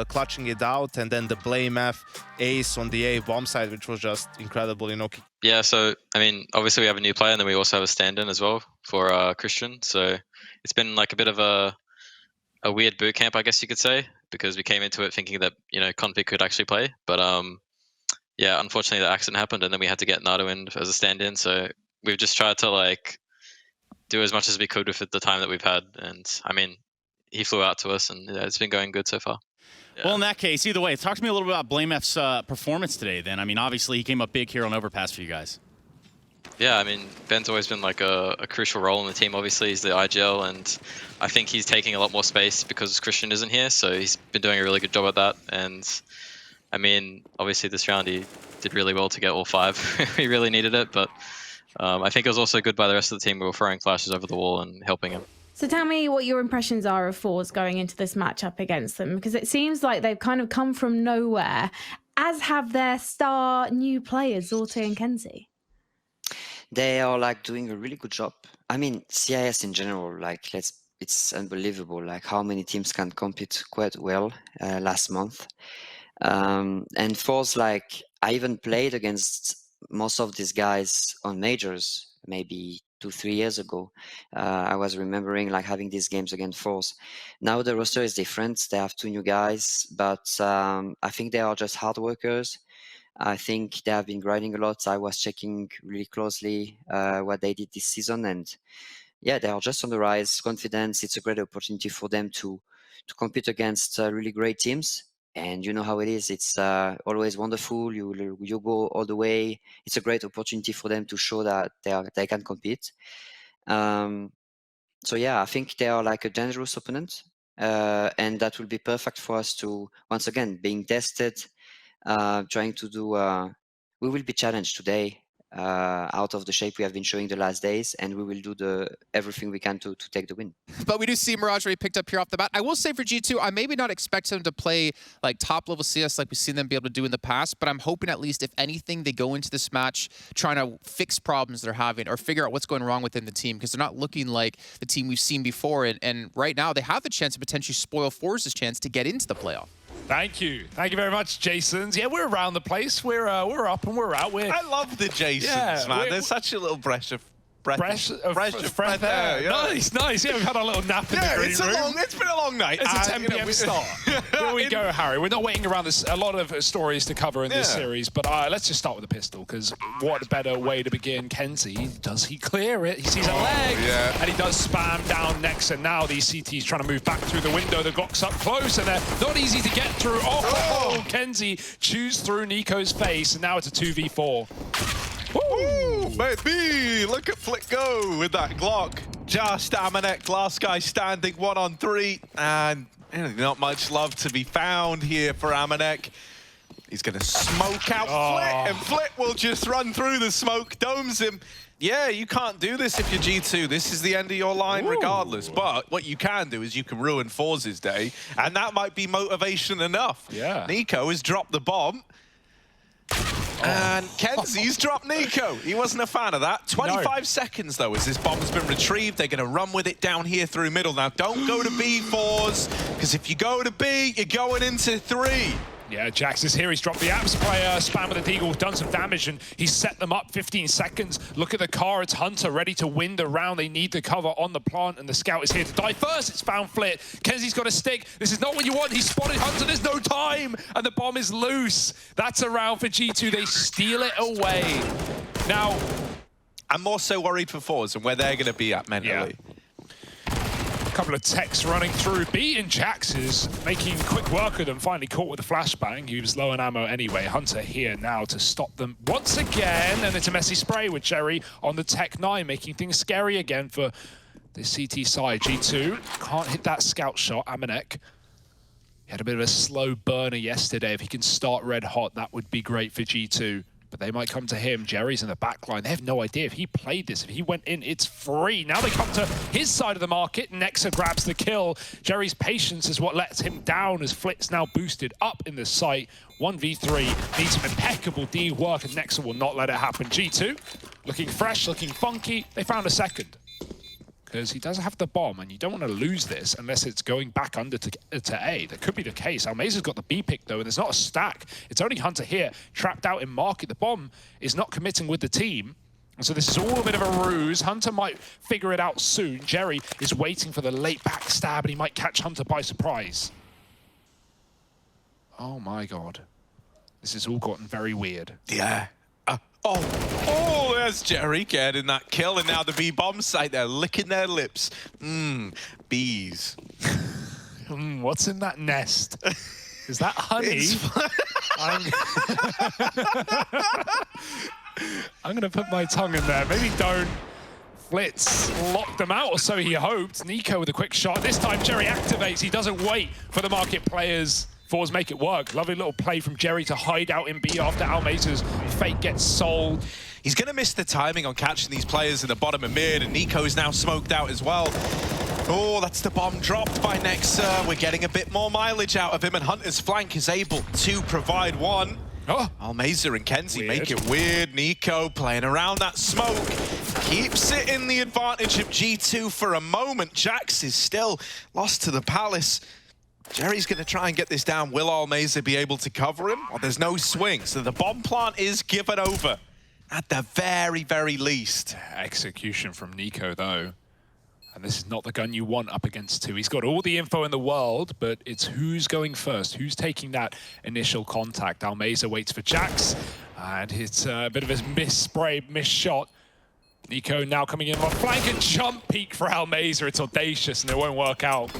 Speaker 2: clutching it out, and then the Blame F ace on the A bomb side, which was just incredible, you know.
Speaker 8: Yeah, so, I mean, obviously we have a new player, and then we also have a stand-in as well for Christian. So it's been like a bit of a weird boot camp, I guess you could say, because we came into it thinking that, you know, Config could actually play. But yeah, unfortunately the accident happened, and then we had to get Nato in as a stand-in. So we've just tried to like do as much as we could with the time that we've had. And I mean, he flew out to us, and yeah, it's been going good so far. Yeah.
Speaker 1: Well, in that case, either way, talk to me a little bit about Blame F's performance today then. I mean, obviously he came up big here on Overpass for you guys.
Speaker 8: Yeah, I mean, Ben's always been like a crucial role in the team. Obviously, he's the IGL, and I think he's taking a lot more space because Christian isn't here, so he's been doing a really good job at that. And I mean, obviously this round he did really well to get all 5. We really needed it, but I think it was also good by the rest of the team who were throwing flashes over the wall and helping him.
Speaker 9: So tell me what your impressions are of Forze going into this matchup against them, because it seems like they've kind of come from nowhere, as have their star new players, Zorte and Kenzie.
Speaker 10: They are like doing a really good job. I mean, CIS in general, like it's unbelievable, like how many teams can compete quite well last month. And Forze, like I even played against most of these guys on majors, maybe 2-3 years ago. I was remembering like having these games against Forze. Now the roster is different. They have 2 new guys, but I think they are just hard workers. I think they have been grinding a lot. I was checking really closely what they did this season, and yeah, they are just on the rise. Confidence. It's a great opportunity for them to compete against really great teams. And you know how it is. It's always wonderful. You go all the way. It's a great opportunity for them to show that they can compete. So yeah, I think they are like a dangerous opponent, and that will be perfect for us to once again being tested. Trying to do. We will be challenged today out of the shape we have been showing the last days, and we will do everything we can to take the win.
Speaker 11: But we do see Mirage already picked up here off the bat. I will say for G2, I maybe not expect them to play like top-level CS like we've seen them be able to do in the past, but I'm hoping at least, if anything, they go into this match trying to fix problems they're having or figure out what's going wrong within the team, because they're not looking like the team we've seen before. And right now, they have the chance to potentially spoil Forze's chance to get into the playoff.
Speaker 12: Thank you very much, Jasons. Yeah, we're around the place. We're up and we're out.
Speaker 13: I love the Jasons, man. There's such a little breath of fresh air. Yeah.
Speaker 12: Nice. Yeah, we've had our little nap in the green room.
Speaker 13: It's been a long night.
Speaker 12: It's a 10 p.m. start. Here we go, Harry. We're not waiting around. There's a lot of stories to cover in this series, but let's just start with the pistol, because what a better way to begin. Kenzie, does he clear it? He sees a leg, and he does spam down next, and now these CTs trying to move back through the window. The Glock's up close, and they're not easy to get through. Oh, Kenzie chews through Nico's face, and now it's a 2v4.
Speaker 13: Ooh, baby! Look at Flick go with that Glock. Just Amanek, last guy standing 1-on-3, and not much love to be found here for Amanek. He's going to smoke out Flick, and Flick will just run through the smoke, domes him. Yeah, you can't do this if you're G2. This is the end of your line regardless. But what you can do is you can ruin Forze's day, and that might be motivation enough.
Speaker 12: Yeah.
Speaker 13: Nico has dropped the bomb. And Kenzie's dropped Nico. He wasn't a fan of that. 25 seconds, though, as this bomb has been retrieved. They're going to run with it down here through middle. Now, don't go to B, Forze, because if you go to B, you're going into 3.
Speaker 12: Yeah, Jax is here. He's dropped the Apps player. Spam with the Deagle, done some damage, and he's set them up 15 seconds. Look at the car. It's Hunter ready to win the round. They need the cover on the plant, and the scout is here to die first. It's found Flit. Kenzie's got a stick. This is not what you want. He spotted Hunter. There's no time, and the bomb is loose. That's a round for G2. They steal it away. Now,
Speaker 13: I'm more so worried for Forze and where they're going to be at mentally.
Speaker 12: Couple of techs running through B, and Jax is making quick work of them, finally caught with a flashbang. He was low on ammo anyway. Hunter here now to stop them once again, and it's a messy spray with Cherry on the Tech 9, making things scary again for the CT side. G2 can't hit that scout shot. Amanek, he had a bit of a slow burner yesterday. If he can start red hot, that would be great for G2. But they might come to him. Jerry's in the back line. They have no idea. If he played this, if he went in, it's free. Now they come to his side of the market. Nexa grabs the kill. Jerry's patience is what lets him down as Flit's now boosted up in the site. 1v3 needs some impeccable D work, and Nexa will not let it happen. G2 looking fresh, looking funky. They found a second, because he does have the bomb, and you don't want to lose this unless it's going back under to A. That could be the case. Almeza's got the B pick, though, and there's not a stack. It's only Hunter here, trapped out in market. The bomb is not committing with the team, and so this is all a bit of a ruse. Hunter might figure it out soon. Jerry is waiting for the late backstab, and he might catch Hunter by surprise. Oh, my God. This has all gotten very weird.
Speaker 13: Yeah. Oh, there's Jerry getting that kill, and now the B-bomb site, they're licking their lips. Bees.
Speaker 12: What's in that nest? Is that honey? I'm going to put my tongue in there. Maybe don't. Flitz locked them out, or so he hoped. Nico with a quick shot. This time, Jerry activates. He doesn't wait for the market players. Forze make it work. Lovely little play from Jerry to hide out in B after Almeza's fake gets sold.
Speaker 13: He's going to miss the timing on catching these players in the bottom of mid, and Nico's now smoked out as well. Oh, that's the bomb dropped by Nexa. We're getting a bit more mileage out of him, and Hunter's flank is able to provide one. Almeza and Kenzie make it weird. Nico playing around that smoke. Keeps it in the advantage of G2 for a moment. Jax is still lost to the Palace. Jerry's going to try and get this down. Will Almeza be able to cover him? Well, there's no swing, so the bomb plant is given over at the very, very least.
Speaker 12: Execution from Nico, though. And this is not the gun you want up against 2. He's got all the info in the world, but it's who's going first, who's taking that initial contact. Almeza waits for Jax, and it's a bit of a miss shot. Nico now coming in on flank, and jump peek for Almeza. It's audacious, and it won't work out.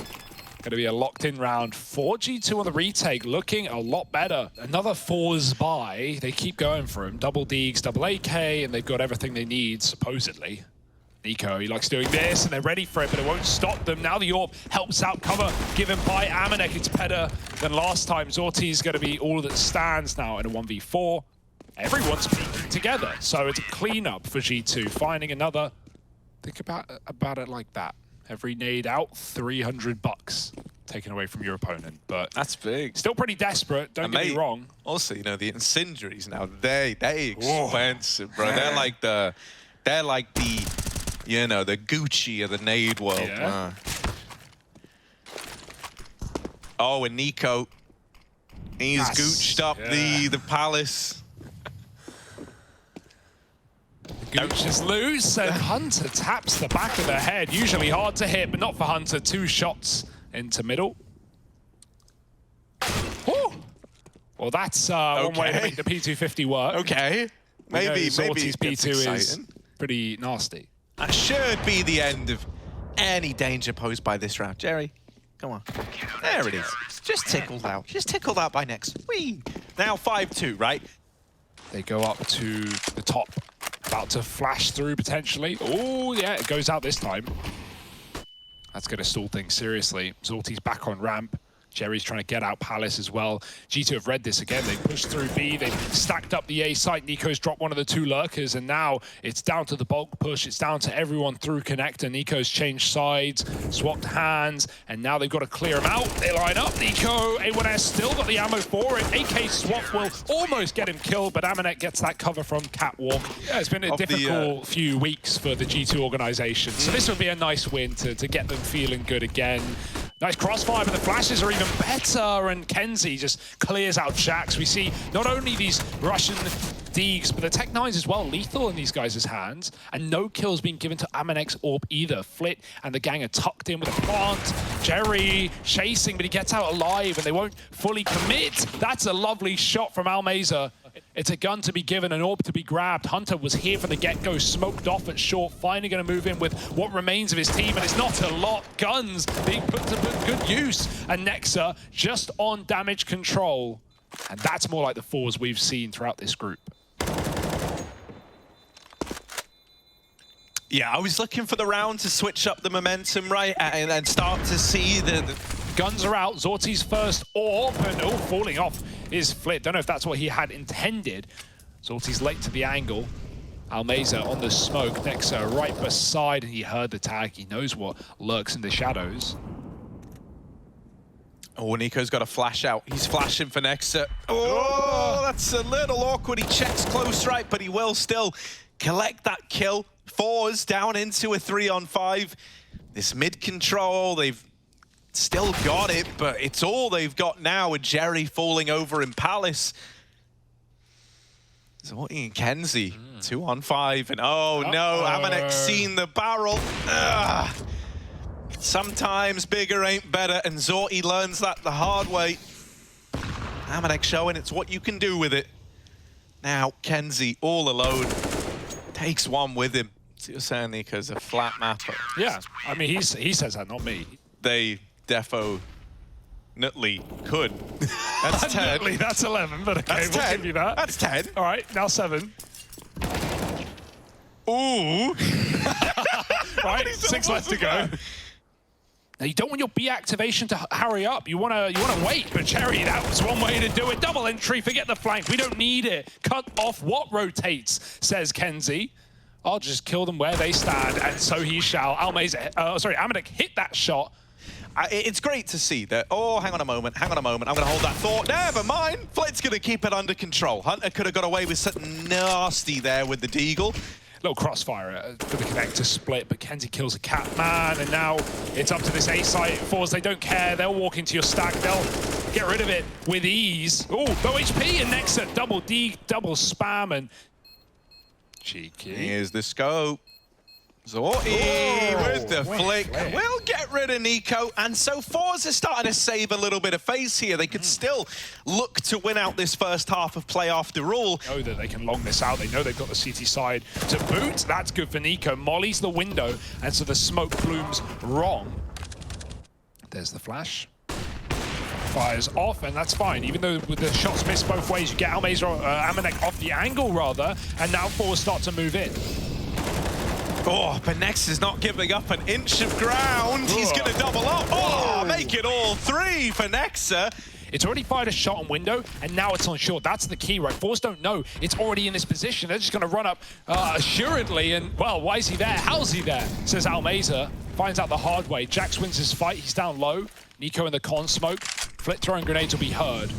Speaker 12: Going to be a locked-in round for G2 on the retake, looking a lot better. Another Forze buy. They keep going for him. Double Deegs, double AK, and they've got everything they need, supposedly. Nico, he likes doing this, and they're ready for it, but it won't stop them. Now the AWP helps out cover given by Amanek. It's better than last time. Zorti's going to be all that stands now in a 1v4. Everyone's peeking together. So it's a cleanup for G2, finding another. Think about it like that. Every nade out, $300 taken away from your opponent. But
Speaker 13: that's big.
Speaker 12: Still pretty desperate, don't get me wrong.
Speaker 13: Also, you know, the incendiaries now, they expensive, bro. They're like the you know, the Gucci of the nade world.
Speaker 12: Yeah.
Speaker 13: Oh, and Nico, he's gooched up the palace.
Speaker 12: Gooch is loose, and Hunter taps the back of the head. Usually hard to hit, but not for Hunter. 2 shots into middle. Woo! Well, that's one way to make the P250 work.
Speaker 13: Okay. Maybe
Speaker 12: Zorti's P2 is
Speaker 13: exciting.
Speaker 12: pretty nasty.
Speaker 13: That should be the end of any danger posed by this round. Jerry, come on. There it is. Just tickled out. Just tickled out by Nex. Whee! Now 5-2, right?
Speaker 12: They go up to the top. About to flash through, potentially. Oh, yeah, it goes out this time. That's going to stall things seriously. Zorti's back on ramp. Jerry's trying to get out Palace as well. G2 have read this again. They pushed through B. They've stacked up the A site. Nico's dropped one of the 2 lurkers, and now it's down to the bulk push. It's down to everyone through connector. Nico's changed sides, swapped hands, and now they've got to clear him out. They line up. Nico, A1S still got the ammo for it. AK swap will almost get him killed, but Amanek gets that cover from Catwalk. Yeah, it's been a difficult few weeks for the G2 organization. So this would be a nice win to get them feeling good again. Nice crossfire, but the flashes are even better, and Kenzie just clears out Jax. We see not only these Russian Deegs, but the Tech-9s as well, lethal in these guys' hands, and no kills being given to Amanek's AWP either. Flit and the gang are tucked in with a plant. Jerry chasing, but he gets out alive, and they won't fully commit. That's a lovely shot from Almeza. It's a gun to be given, an AWP to be grabbed. Hunter was here from the get-go, smoked off at short, finally going to move in with what remains of his team, and it's not a lot. Guns being put to good use, and Nexa just on damage control. And that's more like the Forze we've seen throughout this group.
Speaker 13: Yeah, I was looking for the round to switch up the momentum, right, and start to see the
Speaker 12: guns are out. Zorti's first AWP, and falling off is Flit. Don't know if that's what he had intended. Zorti's late to the angle. Almeza on the smoke. Nexa right beside, and he heard the tag. He knows what lurks in the shadows.
Speaker 13: Oh, Nico's got a flash out. He's flashing for Nexa. Oh, that's a little awkward. He checks close right, but he will still collect that kill. Forze down into a 3-on-5. This mid control, they've still got it, but it's all they've got now with Jerry falling over in Palace. Zorti and Kenzie, 2-on-5, and oh no, Amanek's seen the barrel. Sometimes bigger ain't better, and Zorti learns that the hard way. Amanek showing it's what you can do with it. Now, Kenzie, all alone, takes one with him. So you're saying Nico's a flat mapper?
Speaker 12: Yeah, I mean, he says that, not me.
Speaker 13: They defo Nutley could. That's 10.
Speaker 12: Nutley, that's 11, but okay,
Speaker 13: that's
Speaker 12: we'll
Speaker 13: 10.
Speaker 12: give you that.
Speaker 13: That's 10.
Speaker 12: All right, now 7.
Speaker 13: Ooh.
Speaker 12: Right, 6 left to go. Now, you don't want your B activation to hurry up. You want to wait. But Cherry, that was one way to do it. Double entry, forget the flank. We don't need it. Cut off what rotates, says Kenzie. I'll just kill them where they stand, and so he shall. Amanek hit that shot.
Speaker 13: It's great to see that. Oh, hang on a moment. I'm going to hold that thought. Never mind. Flit's going to keep it under control. Hunter could have got away with something nasty there with the Deagle.
Speaker 12: Little crossfire for the connector split, but Kenzie kills a Catman, and now it's up to this A site. Forze, they don't care. They'll walk into your stack. They'll get rid of it with ease. Oh, low HP, and Nexa double D, double spam, and cheeky.
Speaker 13: Here's the scope. Zorti with the flick. We'll get rid of Nico. And so Forze is starting to save a little bit of face here. They could still look to win out this first half of play after all.
Speaker 12: They know that they can long this out. They know they've got the CT side to boot. That's good for Nico. Molly's the window, and so the smoke blooms wrong. There's the flash. Fires off, and that's fine. Even though with the shots missed both ways, you get Almeza or Amanek off the angle, rather, and now Forze start to move in.
Speaker 13: Oh, but Nex is not giving up an inch of ground. He's going to double up. Oh, make it all 3 for Nexa.
Speaker 12: It's already fired a shot on window, and now it's on short. That's the key, right? Forze don't know it's already in this position. They're just going to run up assuredly, and, well, why is he there? How's he there? Says Almeza. Finds out the hard way. Jax wins his fight. He's down low. Nico in the con smoke. Flit throwing grenades will be heard.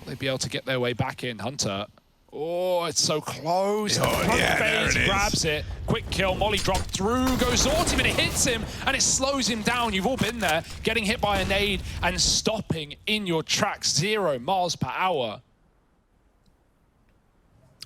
Speaker 12: They'll be able to get their way back in. Hunter. Oh, it's so close.
Speaker 13: There it is.
Speaker 12: Grabs it. Quick kill. Molly dropped through. Goes Zorti, but it hits him and it slows him down. You've all been there. Getting hit by a nade and stopping in your tracks. 0 miles per hour.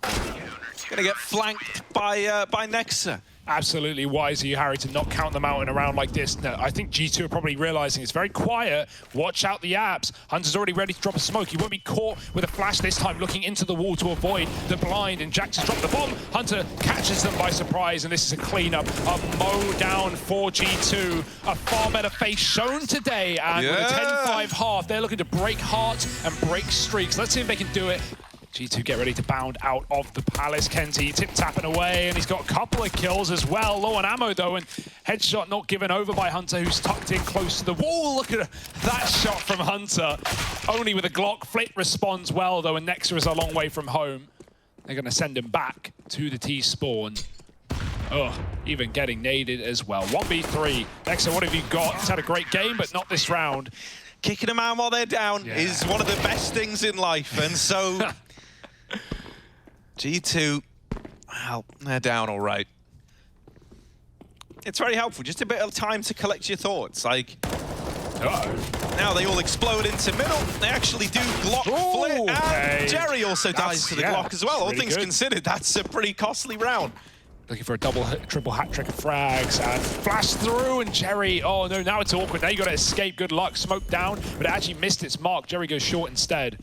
Speaker 13: Gonna get flanked by Nexa.
Speaker 12: Absolutely wise of you, Harry, to not count them out in a round like this. No, I think G2 are probably realizing it's very quiet. Watch out the apps. Hunter's already ready to drop a smoke. He won't be caught with a flash this time, looking into the wall to avoid the blind. And Jax has dropped the bomb. Hunter catches them by surprise, and this is a cleanup. A mow down for G2. A far better face shown today. And with a 10-5 half, they're looking to break hearts and break streaks. Let's see if they can do it. G2 get ready to bound out of the palace. Kenzie tip-tapping away, and he's got a couple of kills as well. Low on ammo, though, and headshot not given over by Hunter, who's tucked in close to the wall. Look at that shot from Hunter. Only with a Glock. Flit responds well, though, and Nexa is a long way from home. They're going to send him back to the T-spawn. Oh, even getting naded as well. 1v3. Nexa, what have you got? He's had a great game, but not this round.
Speaker 13: Kicking them out while they're down is one of the best things in life, and so... G2, well, they're down all right. It's very helpful, just a bit of time to collect your thoughts. Like, now they all explode into middle. They actually do Glock Flit, and Jerry also dies to the Glock as well. All things considered, that's a pretty costly round.
Speaker 12: Looking for a triple hat trick of frags, and flash through, and Jerry, oh no, now it's awkward. Now you got to escape, good luck, smoke down, but it actually missed its mark. Jerry goes short instead.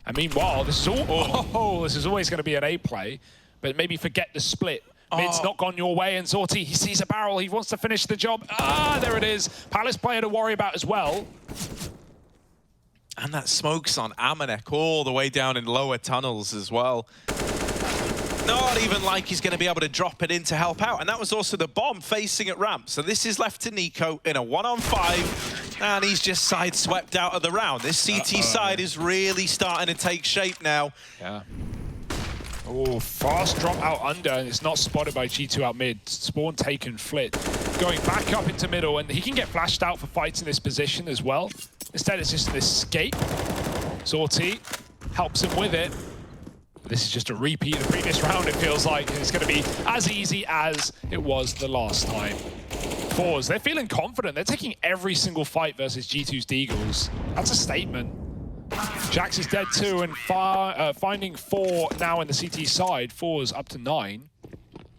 Speaker 12: And meanwhile, this is this is always going to be an A play, but maybe forget the split. Mid's not gone your way, and Zorti, he sees a barrel, he wants to finish the job. Ah, there it is. Palace player to worry about as well.
Speaker 13: And that smoke's on Amanek all the way down in lower tunnels as well. Not even like he's going to be able to drop it in to help out. And that was also the bomb facing at ramp. So this is left to Nico in a 1-on-5. And he's just side-swept out of the round. This CT side is really starting to take shape now.
Speaker 12: Yeah. Oh, fast drop out under, and it's not spotted by G2 out mid. Spawn taken Flit. Going back up into middle, and he can get flashed out for fights in this position as well. Instead, it's just an escape. Zorti helps him with it. This is just a repeat of the previous round, it feels like. It's going to be as easy as it was the last time. Forze, they're feeling confident. They're taking every single fight versus G2's Deagles. That's a statement. Jax is dead too, and finding 4 now in the CT side. Forze up to 9.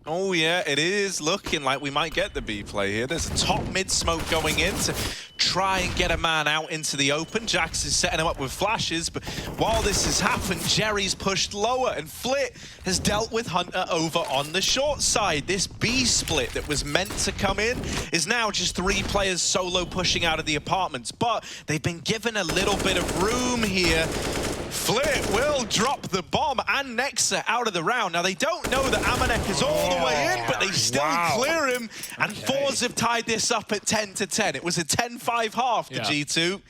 Speaker 13: Oh yeah, it is looking like we might get the B play here. There's a top mid smoke going in to try and get a man out into the open. Jax is setting him up with flashes, but while this has happened, Jerry's pushed lower, and Flit has dealt with Hunter over on the short side. This B split that was meant to come in is now just 3 players solo pushing out of the apartments, but they've been given a little bit of room here. Flit will drop the bomb and Nexa out of the round. Now, they don't know that Amanek is all the way in, but they still clear him. And Forze have tied this up at 10-10. It was a 10-5 half to G2.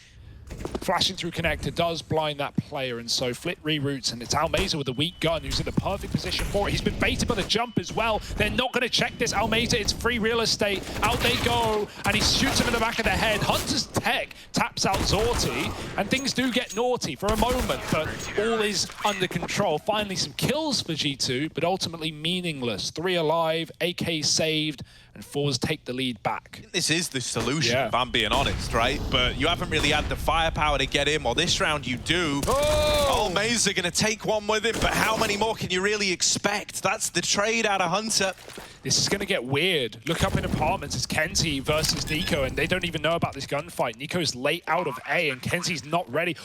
Speaker 12: Flashing through connector does blind that player, and so Flit reroutes, and it's Almeza with a weak gun who's in the perfect position for it. He's been baited by the jump as well. They're not going to check this. Almeza, it's free real estate. Out they go, and he shoots him in the back of the head. Hunter's tech taps out Zorti, and things do get naughty for a moment, but all is under control. Finally, some kills for G2, but ultimately meaningless. 3 alive, AK saved, and Forze take the lead back.
Speaker 13: This is the solution, if I'm being honest, right? But you haven't really had the firepower to get in. Well, this round you do. Almeza going to take one with him, but how many more can you really expect? That's the trade out of Hunter.
Speaker 12: This is going to get weird. Look up in apartments. It's Kenzie versus Nico, and they don't even know about this gunfight. Nico's late out of A, and Kenzie's not ready.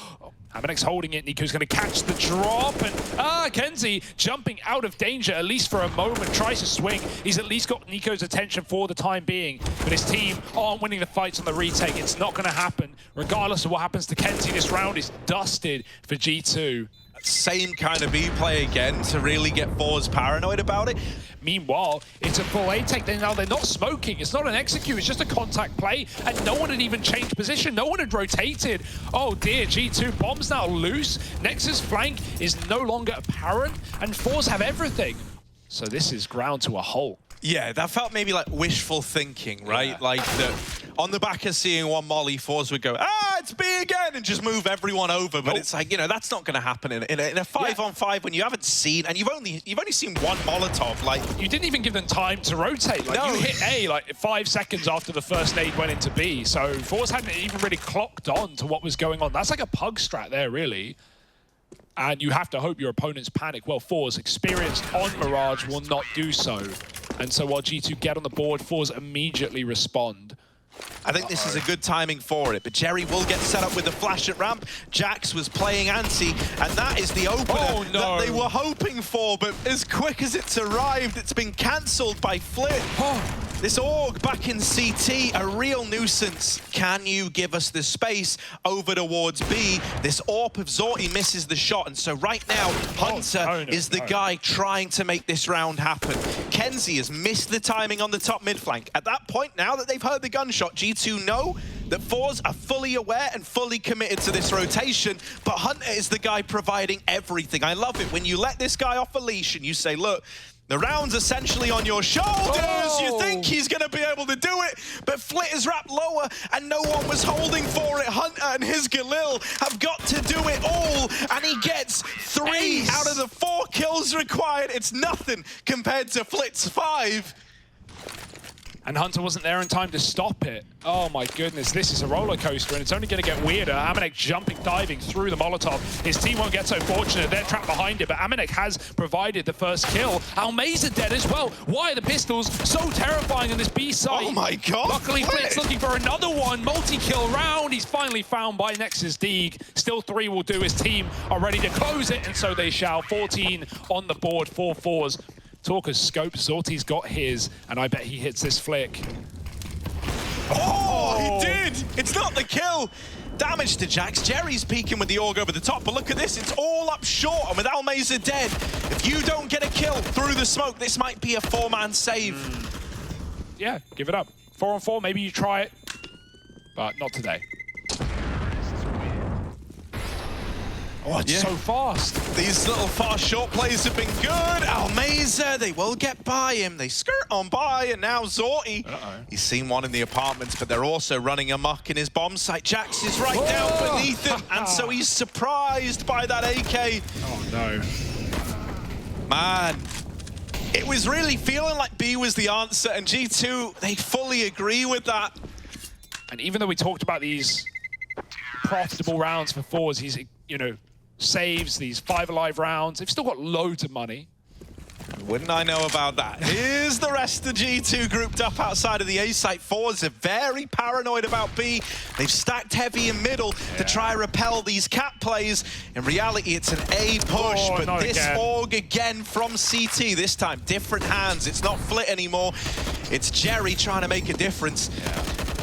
Speaker 12: Amanek's holding it. Nico's going to catch the drop, and Kenzie jumping out of danger, at least for a moment, tries to swing. He's at least got Nico's attention for the time being, but his team aren't winning the fights on the retake. It's not going to happen. Regardless of what happens to Kenzie, this round is dusted for G2.
Speaker 13: same kind of B play again to really get Forze paranoid about it.
Speaker 12: Meanwhile, it's a full A take. Now they're not smoking. It's not an execute. It's just a contact play. And no one had even changed position. No one had rotated. Oh dear, G2 bombs now loose. Nexus flank is no longer apparent. And Forze have everything. So this is ground to a halt.
Speaker 13: Yeah, that felt maybe like wishful thinking, right? Yeah. Like that on the back of seeing one molly, Forze would go, it's B again, and just move everyone over. But it's like, you know, that's not going to happen in a 5-on-5 when you haven't seen, and you've only seen one Molotov. Like,
Speaker 12: you didn't even give them time to rotate. Like, you hit A like 5 seconds after the first nade went into B. So Forze hadn't even really clocked on to what was going on. That's like a pug strat there, really. And you have to hope your opponents panic. Well, Forze, experienced on Mirage, will not do so. And so while G2 get on the board, Forze immediately respond.
Speaker 13: I think this is a good timing for it, but Jerry will get set up with the flash at ramp. Jax was playing anti, and that is the opener that they were hoping for, but as quick as it's arrived, it's been cancelled by Flit. This AUG back in CT, a real nuisance. Can you give us the space over towards B? This AWP of Zorti misses the shot, and so right now, Hunter is the guy trying to make this round happen. Kenzie has missed the timing on the top mid flank. At that point, now that they've heard the gunshot, G2 know that Forze are fully aware and fully committed to this rotation, but Hunter is the guy providing everything. I love it when you let this guy off a leash and you say, look, the round's essentially on your shoulders. You think he's going to be able to do it, but Flit is wrapped lower and no one was holding for it. Hunter and his Galil have got to do it all, and he gets 3 out of the 4 kills required. It's nothing compared to Flit's 5.
Speaker 12: And Hunter wasn't there in time to stop it. Oh my goodness, this is a roller coaster, and it's only going to get weirder. Amanek jumping, diving through the Molotov. His team won't get so fortunate. They're trapped behind it, but Amanek has provided the first kill. Almeza dead as well. Why are the pistols so terrifying on this B side?
Speaker 13: Oh my god!
Speaker 12: Luckily, Flit's looking for another one. Multi-kill round. He's finally found by Nexus Deeg. Still 3 will do. His team are ready to close it, and so they shall. 14 on the board for Forze. Talker's scope, Zorti's got his, and I bet he hits this flick.
Speaker 13: Oh, he did! It's not the kill! Damage to Jax. Jerry's peeking with the AUG over the top, but look at this, it's all up short, and with Almeza dead, if you don't get a kill through the smoke, this might be a 4-man save.
Speaker 12: Yeah, give it up. 4-on-4, maybe you try it, but not today. Oh, it's so fast.
Speaker 13: These little fast short plays have been good. Almeza, they will get by him. They skirt on by, and now Zorti. He's seen one in the apartments, but they're also running amok in his bomb site. Jax is right down beneath him, and so he's surprised by that AK.
Speaker 12: Oh, no.
Speaker 13: Man, it was really feeling like B was the answer, and G2, they fully agree with that.
Speaker 12: And even though we talked about these profitable rounds for Forze, he's, you know, saves these 5 alive rounds. They've still got loads of money.
Speaker 13: Wouldn't I know about that? Here's the rest of G2 grouped up outside of the A site. Forze are very paranoid about B. They've stacked heavy in middle to try and repel these cap plays. In reality, it's an A push, but this AUG again from CT. This time, different hands. It's not Flit anymore. It's Jerry trying to make a difference.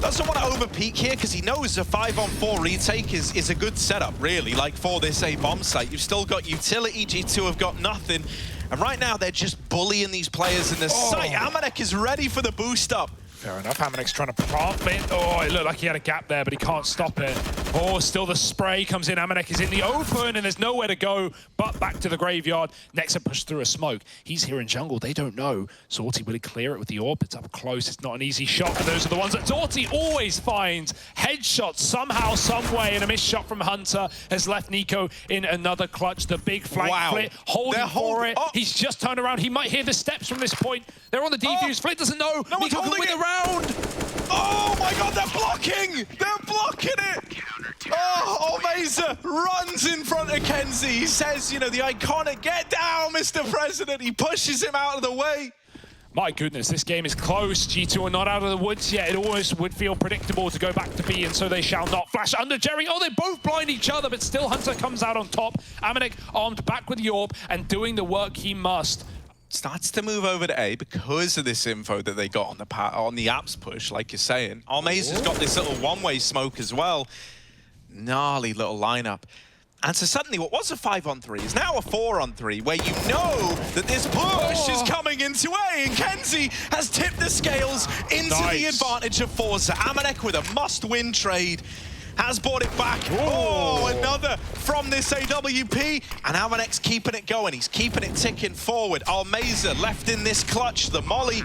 Speaker 13: Doesn't want to overpeak here because he knows a 5-on-4 retake is a good setup, really. Like for this A bomb site, you've still got utility. G2 have got nothing. And right now, they're just bullying these players in the site. Amanek is ready for the boost up.
Speaker 12: Fair enough. Amanek's trying to plant it. Oh, it looked like he had a gap there, but he can't stop it. Oh, still the spray comes in. Amanek is in the open, and there's nowhere to go but back to the graveyard. Nexa pushed through a smoke. He's here in jungle. They don't know. Zorti, will he clear it with the AWP? It's up close. It's not an easy shot, and those are the ones that Zorti always finds. Headshots somehow, some way, and a missed shot from Hunter has left Nico in another clutch. The big flank Flit holding for it. He's just turned around. He might hear the steps from this point. They're on the defuse. Flit doesn't know.
Speaker 13: No
Speaker 12: Nico can win the round.
Speaker 13: Oh my god, they're blocking! They're blocking it! Oh, Almeza runs in front of Kenzie. He says, you know, the iconic, get down, Mr. President. He pushes him out of the way.
Speaker 12: My goodness, this game is close. G2 are not out of the woods yet. It almost would feel predictable to go back to B, and so they shall not. Flash under Jerry. Oh, they both blind each other, but still Hunter comes out on top. Amanek armed back with the AWP and doing the work he must.
Speaker 13: Starts to move over to A because of this info that they got on the apps push, like you're saying. Almeza's got this little one-way smoke as well. Gnarly little lineup. And so suddenly what was a 5-on-3 is now a 4-on-3, where you know that this push is coming into A, and Kenzie has tipped the scales into the advantage of Forze. Amanek with a must-win trade has brought it back. Oh, another from this AWP, and Amanek's keeping it going. He's keeping it ticking forward. Almeza left in this clutch. The molly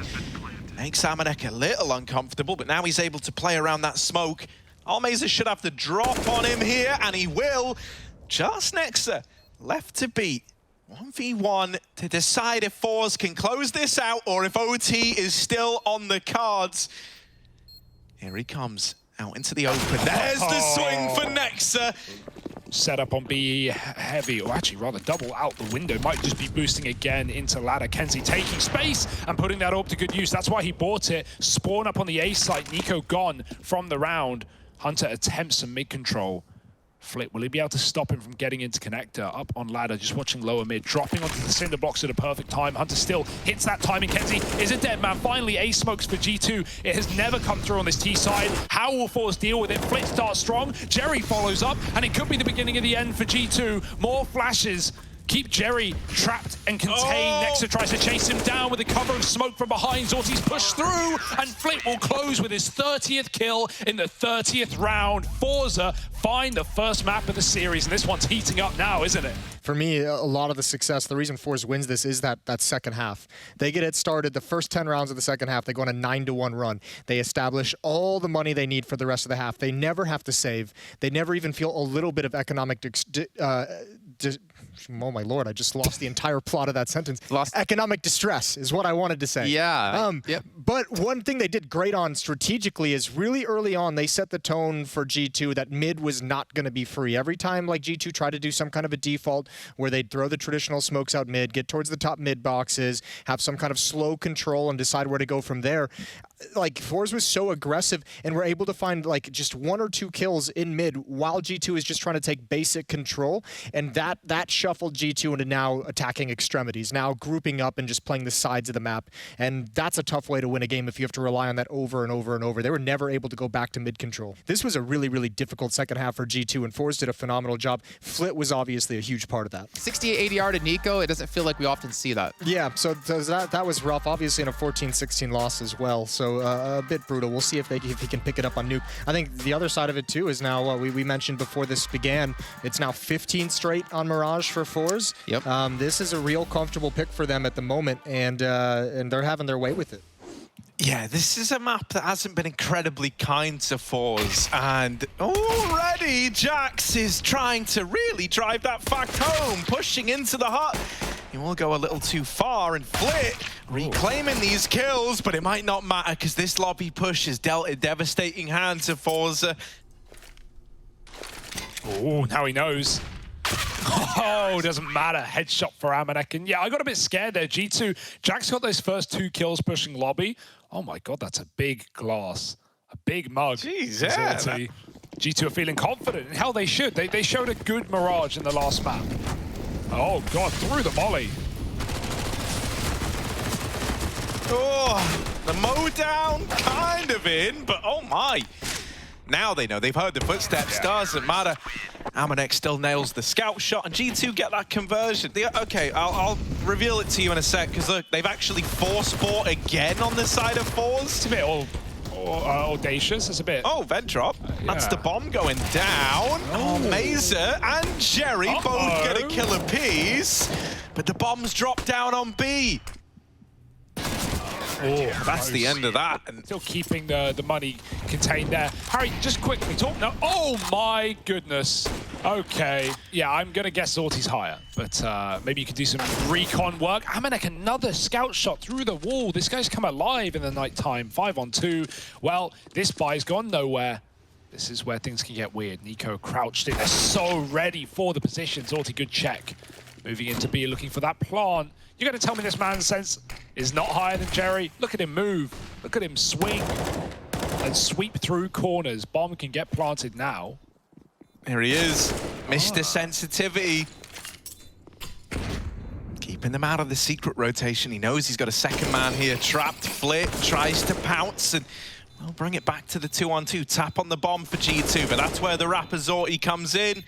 Speaker 13: makes Amanek a little uncomfortable, but now he's able to play around that smoke. Almeza should have the drop on him here, and he will. Just Nexa left to beat. 1v1 to decide if Forze can close this out or if OT is still on the cards. Here he comes out into the open. There's the swing for Nexa.
Speaker 12: Set up on B heavy, or actually rather double out the window. Might just be boosting again into ladder. Kenzie taking space and putting that up to good use. That's why he bought it. Spawn up on the A site. Nico gone from the round. Hunter attempts some mid control. Flip, will he be able to stop him from getting into connector? Up on ladder, just watching lower mid, dropping onto the cinder blocks at a perfect time. Hunter still hits that timing. Kenzie is a dead man. Finally, A smokes for G2. It has never come through on this T side. How will Forze deal with it? Flip starts strong. Jerry follows up, and it could be the beginning of the end for G2. More flashes. Keep Jerry trapped and contained. Nexa tries to chase him down with a cover of smoke from behind. Zorti's pushed through, and Flip will close with his 30th kill in the 30th round. Forze find the first map of the series, and this one's heating up now, isn't it?
Speaker 14: For me, a lot of the success, the reason Forze wins this is that second half. They get it started, the first 10 rounds of the second half, they go on a 9-1 run. They establish all the money they need for the rest of the half. They never have to save. They never even feel a little bit of economic oh my lord, I just lost the entire plot of that sentence. Economic distress is what I wanted to say.
Speaker 11: Yeah.
Speaker 14: But one thing they did great on strategically is really early on, they set the tone for G2 that mid was not going to be free. Every time like G2 tried to do some kind of a default where they'd throw the traditional smokes out mid, get towards the top mid boxes, have some kind of slow control and decide where to go from there. Like Forze was so aggressive and were able to find like just 1 or 2 kills in mid while G2 is just trying to take basic control, and that shuffled G2 into now attacking extremities, now grouping up and just playing the sides of the map, and that's a tough way to win a game if you have to rely on that over and over and over. They were never able to go back to mid control. This was a really, really difficult second half for G2, and Forze did a phenomenal job. Flit was obviously a huge part of that.
Speaker 11: 68 ADR to Nico, it doesn't feel like we often see that.
Speaker 14: Yeah, so that was rough, obviously in a 14-16 loss as well, so a bit brutal. We'll see if he can pick it up on Nuke. I think the other side of it too is now, we mentioned before this began, it's now 15 straight on Mirage for Forze.
Speaker 11: Yep.
Speaker 14: This is a real comfortable pick for them at the moment, and they're having their way with it.
Speaker 13: Yeah, this is a map that hasn't been incredibly kind to Forze, and already Jax is trying to really drive that fact home, pushing into the hut. He will go a little too far, and Flit reclaiming these kills, but it might not matter because this lobby push has dealt a devastating hand to Forze.
Speaker 12: Oh, now he knows. Oh, doesn't matter. Headshot for Amanek. And yeah, I got a bit scared there. G2, Jax got those first 2 kills pushing lobby. Oh my god, that's a big glass. A big mug.
Speaker 13: Jeez, yeah.
Speaker 12: G2 are feeling confident. Hell, they should. They showed a good Mirage in the last map. Oh god, through the molly.
Speaker 13: Oh, the mow down kind of in, but oh my. Now they know. They've heard the footsteps. Doesn't matter. Amanek still nails the scout shot, and G2 get that conversion. Okay, I'll reveal it to you in a sec, because look, they've actually force-bought again on the side of Forze.
Speaker 12: It's a bit audacious. It's a bit...
Speaker 13: Oh, vent drop. That's the bomb going down. Meza and Jerry both get a kill apiece, but the bombs drop down on B.
Speaker 12: Oh,
Speaker 13: that's the end of that.
Speaker 12: And still keeping the money contained there. Harry, just quickly talk now. Oh my goodness. Okay. Yeah, I'm going to guess Zorti's higher, but maybe you could do some recon work. Amanek, another scout shot through the wall. This guy's come alive in the nighttime. 5-on-2. Well, this buy's gone nowhere. This is where things can get weird. Nico crouched in. They're so ready for the position. Zorti, good check. Moving into B, looking for that plant. You're going to tell me this man's sense is not higher than Jerry? Look at him move. Look at him swing and sweep through corners. Bomb can get planted now.
Speaker 13: There he is. Mr. Sensitivity. Keeping them out of the secret rotation. He knows he's got a second man here. Trapped. Flit tries to pounce and we'll bring it back to the 2-on-2. Tap on the bomb for G2, but that's where the rapper Zorti comes in.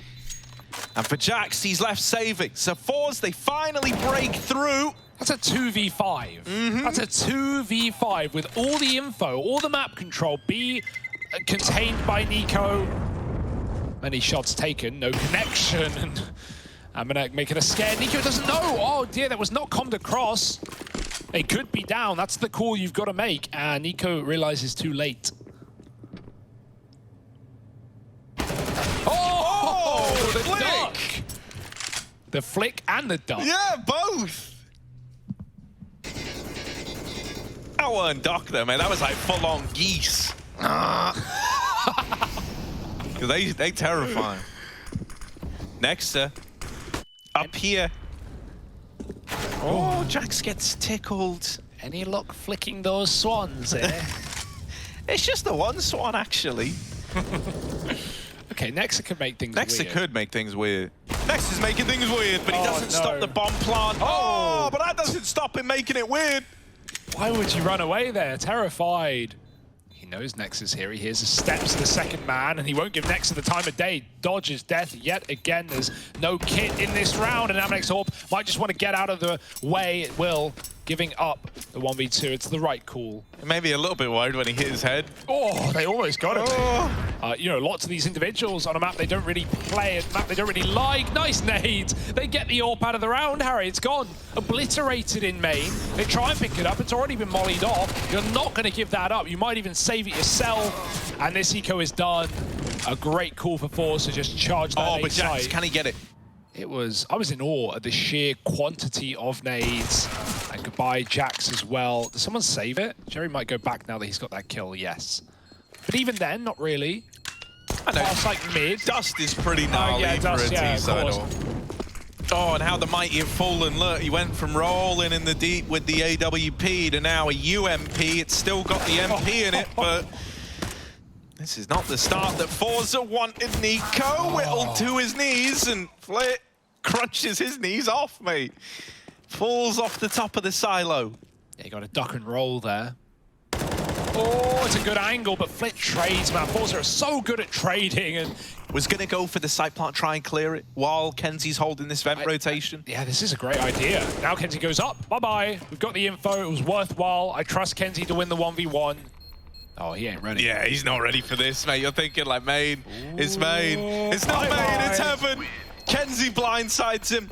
Speaker 13: And for Jax, he's left saving. So Forze, they finally break through.
Speaker 12: That's a 2v5. That's a 2v5 with all the info, all the map control, B contained by Nico. Many shots taken, no connection, and Amanek making a scare. Nico doesn't know. Oh dear, that was not commed across. They could be down. That's the call you've got to make. And Nico realizes too late. Oh, the
Speaker 13: flick!
Speaker 12: duck. The flick and the duck.
Speaker 13: Yeah, both. That wasn't duck though, man. That was like full-on geese. They terrifying. Nexa. Up here. Oh, Jax gets tickled.
Speaker 12: Any luck flicking those swans, eh?
Speaker 13: It's just the one swan, actually.
Speaker 12: Okay, Nexa can make things weird.
Speaker 13: Nexa could make things weird. Nexa's making things weird, but he doesn't stop the bomb plant. Oh, but that doesn't stop him making it weird.
Speaker 12: Why would you run away there? Terrified. He knows Nexa's here. He hears the steps of the second man, and he won't give Nexa the time of day. Dodges death yet again. There's no kit in this round, and Amanek's Orb might just want to get out of the way. It will. Giving up the 1v2. It's the right call.
Speaker 13: Maybe a little bit worried when he hit his head.
Speaker 12: Oh, they almost got him. You know, lots of these individuals on a map they don't really play, a map they don't really like. Nice nades. They get the AWP out of the round, Harry. It's gone. Obliterated in main. They try and pick it up. It's already been mollied off. You're not going to give that up. You might even save it yourself. And this eco is done. A great call for Forze to just charge that.
Speaker 13: Oh, but Jax, can he get it?
Speaker 12: I was in awe at the sheer quantity of nades. And goodbye, Jax as well. Does someone save it? Jerry might go back now that he's got that kill, yes. But even then, not really.
Speaker 13: I know.
Speaker 12: It's like mid.
Speaker 13: Dust is pretty gnarly for a T-side. Oh, and how the mighty have fallen. Look, he went from rolling in the deep with the AWP to now a UMP. It's still got the MP in it, but this is not the start that Forze wanted. Nico whittled to his knees, and Flit crunches his knees off, mate. Falls off the top of the silo.
Speaker 12: Yeah, you got a duck and roll there. Oh, it's a good angle, but Flit trades, man. Forze are so good at trading, and
Speaker 13: was going to go for the side plant, try and clear it while Kenzie's holding this vent rotation.
Speaker 12: Yeah, this is a great idea. Now Kenzie goes up. Bye-bye. We've got the info. It was worthwhile. I trust Kenzie to win the 1v1. Oh, he ain't ready.
Speaker 13: Yeah, he's not ready for this, mate. You're thinking like, main. It's main. It's not main, it's heaven. Kenzie blindsides him.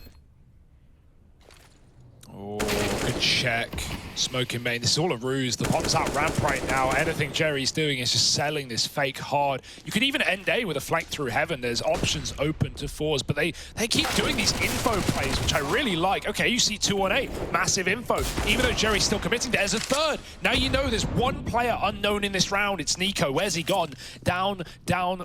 Speaker 12: Oh, good check. Smoking main. This is all a ruse. The pop's out ramp right now. Anything Jerry's doing is just selling this fake hard. You could even end A with a flank through heaven. There's options open to Forze, but they keep doing these info plays, which I really like. Okay, you see 2 on 8. Massive info. Even though Jerry's still committing, there's a third. Now you know there's one player unknown in this round. It's Nico. Where's he gone? Down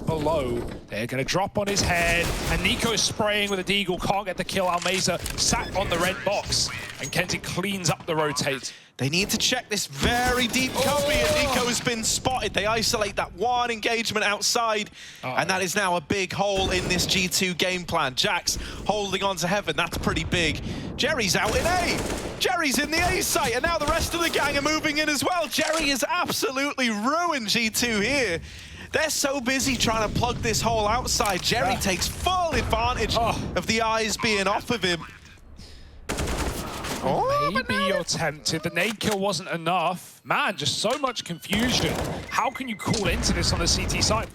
Speaker 12: below. They're going to drop on his head, and Nico's spraying with a deagle. Can't get the kill. Almeza sat on the red box, and Kenzie cleans up the rotate.
Speaker 13: They need to check this very deep copy, and Nico has been spotted. They isolate that one engagement outside, and that is now a big hole in this G2 game plan. Jax holding on to heaven, that's pretty big. Jerry's out in A. Jerry's in the A site, and now the rest of the gang are moving in as well. Jerry has absolutely ruined G2 here. They're so busy trying to plug this hole outside. Jerry takes full advantage of the eyes being off of him.
Speaker 12: Oh, maybe you're tempted. The nade kill wasn't enough. Man, just so much confusion. How can you call into this on the CT side?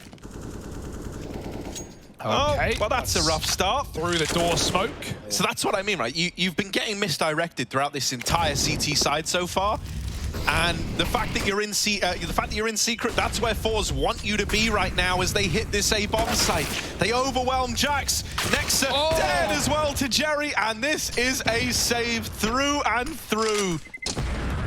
Speaker 12: Okay,
Speaker 13: well, that's a rough start.
Speaker 12: Through the door smoke.
Speaker 13: So that's what I mean, right? You've been getting misdirected throughout this entire CT side so far. And the fact that you're in secret, that's where Forze want you to be right now as they hit this A-bomb site. They overwhelm Jax. Nexa dead as well to Jerry, and this is a save through and through.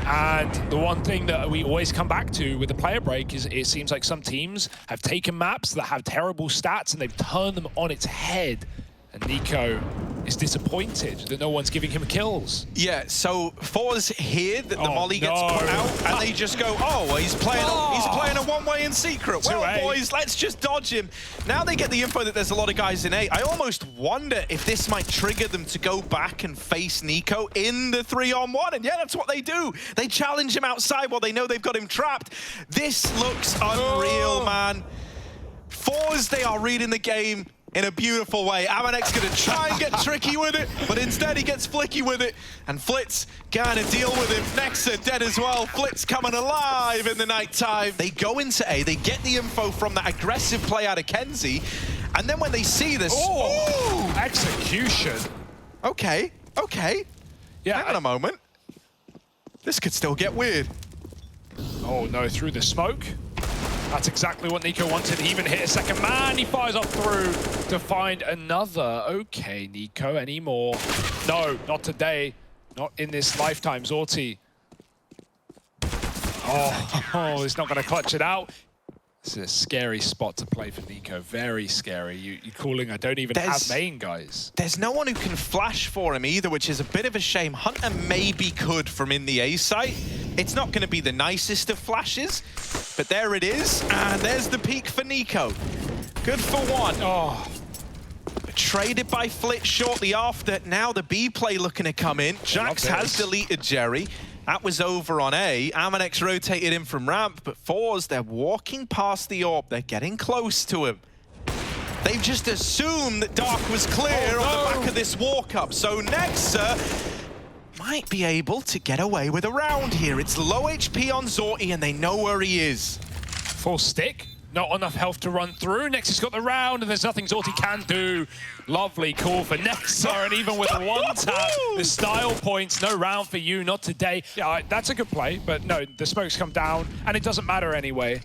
Speaker 12: And the one thing that we always come back to with the player break is it seems like some teams have taken maps that have terrible stats and they've turned them on its head. And Nico is disappointed that no one's giving him kills.
Speaker 13: Yeah, so Forze hear that the molly gets put out, and they just go, oh, well, he's playing a one-way in secret. Well, boys, let's just dodge him. Now they get the info that there's a lot of guys in A. I almost wonder if this might trigger them to go back and face Nico in the 3-on-1. And yeah, that's what they do. They challenge him outside while they know they've got him trapped. This looks unreal, man. Forze, they are reading the game in a beautiful way. Amanex gonna try and get tricky with it, but instead he gets flicky with it, and Flitz gonna deal with him. Nexa dead as well. Flitz coming alive in the nighttime. They go into A, they get the info from that aggressive play out of Kenzie, and then when they see this...
Speaker 12: Oh! Execution.
Speaker 13: Okay, okay.
Speaker 12: Yeah,
Speaker 13: hang on a moment. This could still get weird.
Speaker 12: Oh no, through the smoke. That's exactly what Nico wanted. He even hit a second man. He fires up through to find another. Okay, Nico, any more? No, not today. Not in this lifetime, Zorti. Oh, he's not going to clutch it out. This is a scary spot to play for Nico. Very scary. You're calling, I don't even have main, guys.
Speaker 13: There's no one who can flash for him either, which is a bit of a shame. Hunter maybe could from in the A site. It's not going to be the nicest of flashes, but there it is. And there's the peak for Nico. Good for one.
Speaker 12: Oh.
Speaker 13: Traded by Flit shortly after. Now the B play looking to come in. Jax has deleted Jerry. That was over on A. Amanex rotated in from ramp, but Forze, they're walking past the AWP. They're getting close to him. They've just assumed that Dark was clear on the back of this walk-up. So Nexa might be able to get away with a round here. It's low HP on Zorti, and they know where he is.
Speaker 12: Full stick. Not enough health to run through. Nexa's got the round, and there's nothing Zorti can do. Lovely call for Nexa, and even with a one tap, the style points, no round for you, not today. Yeah, that's a good play, but no, the smokes come down, and it doesn't matter anyway.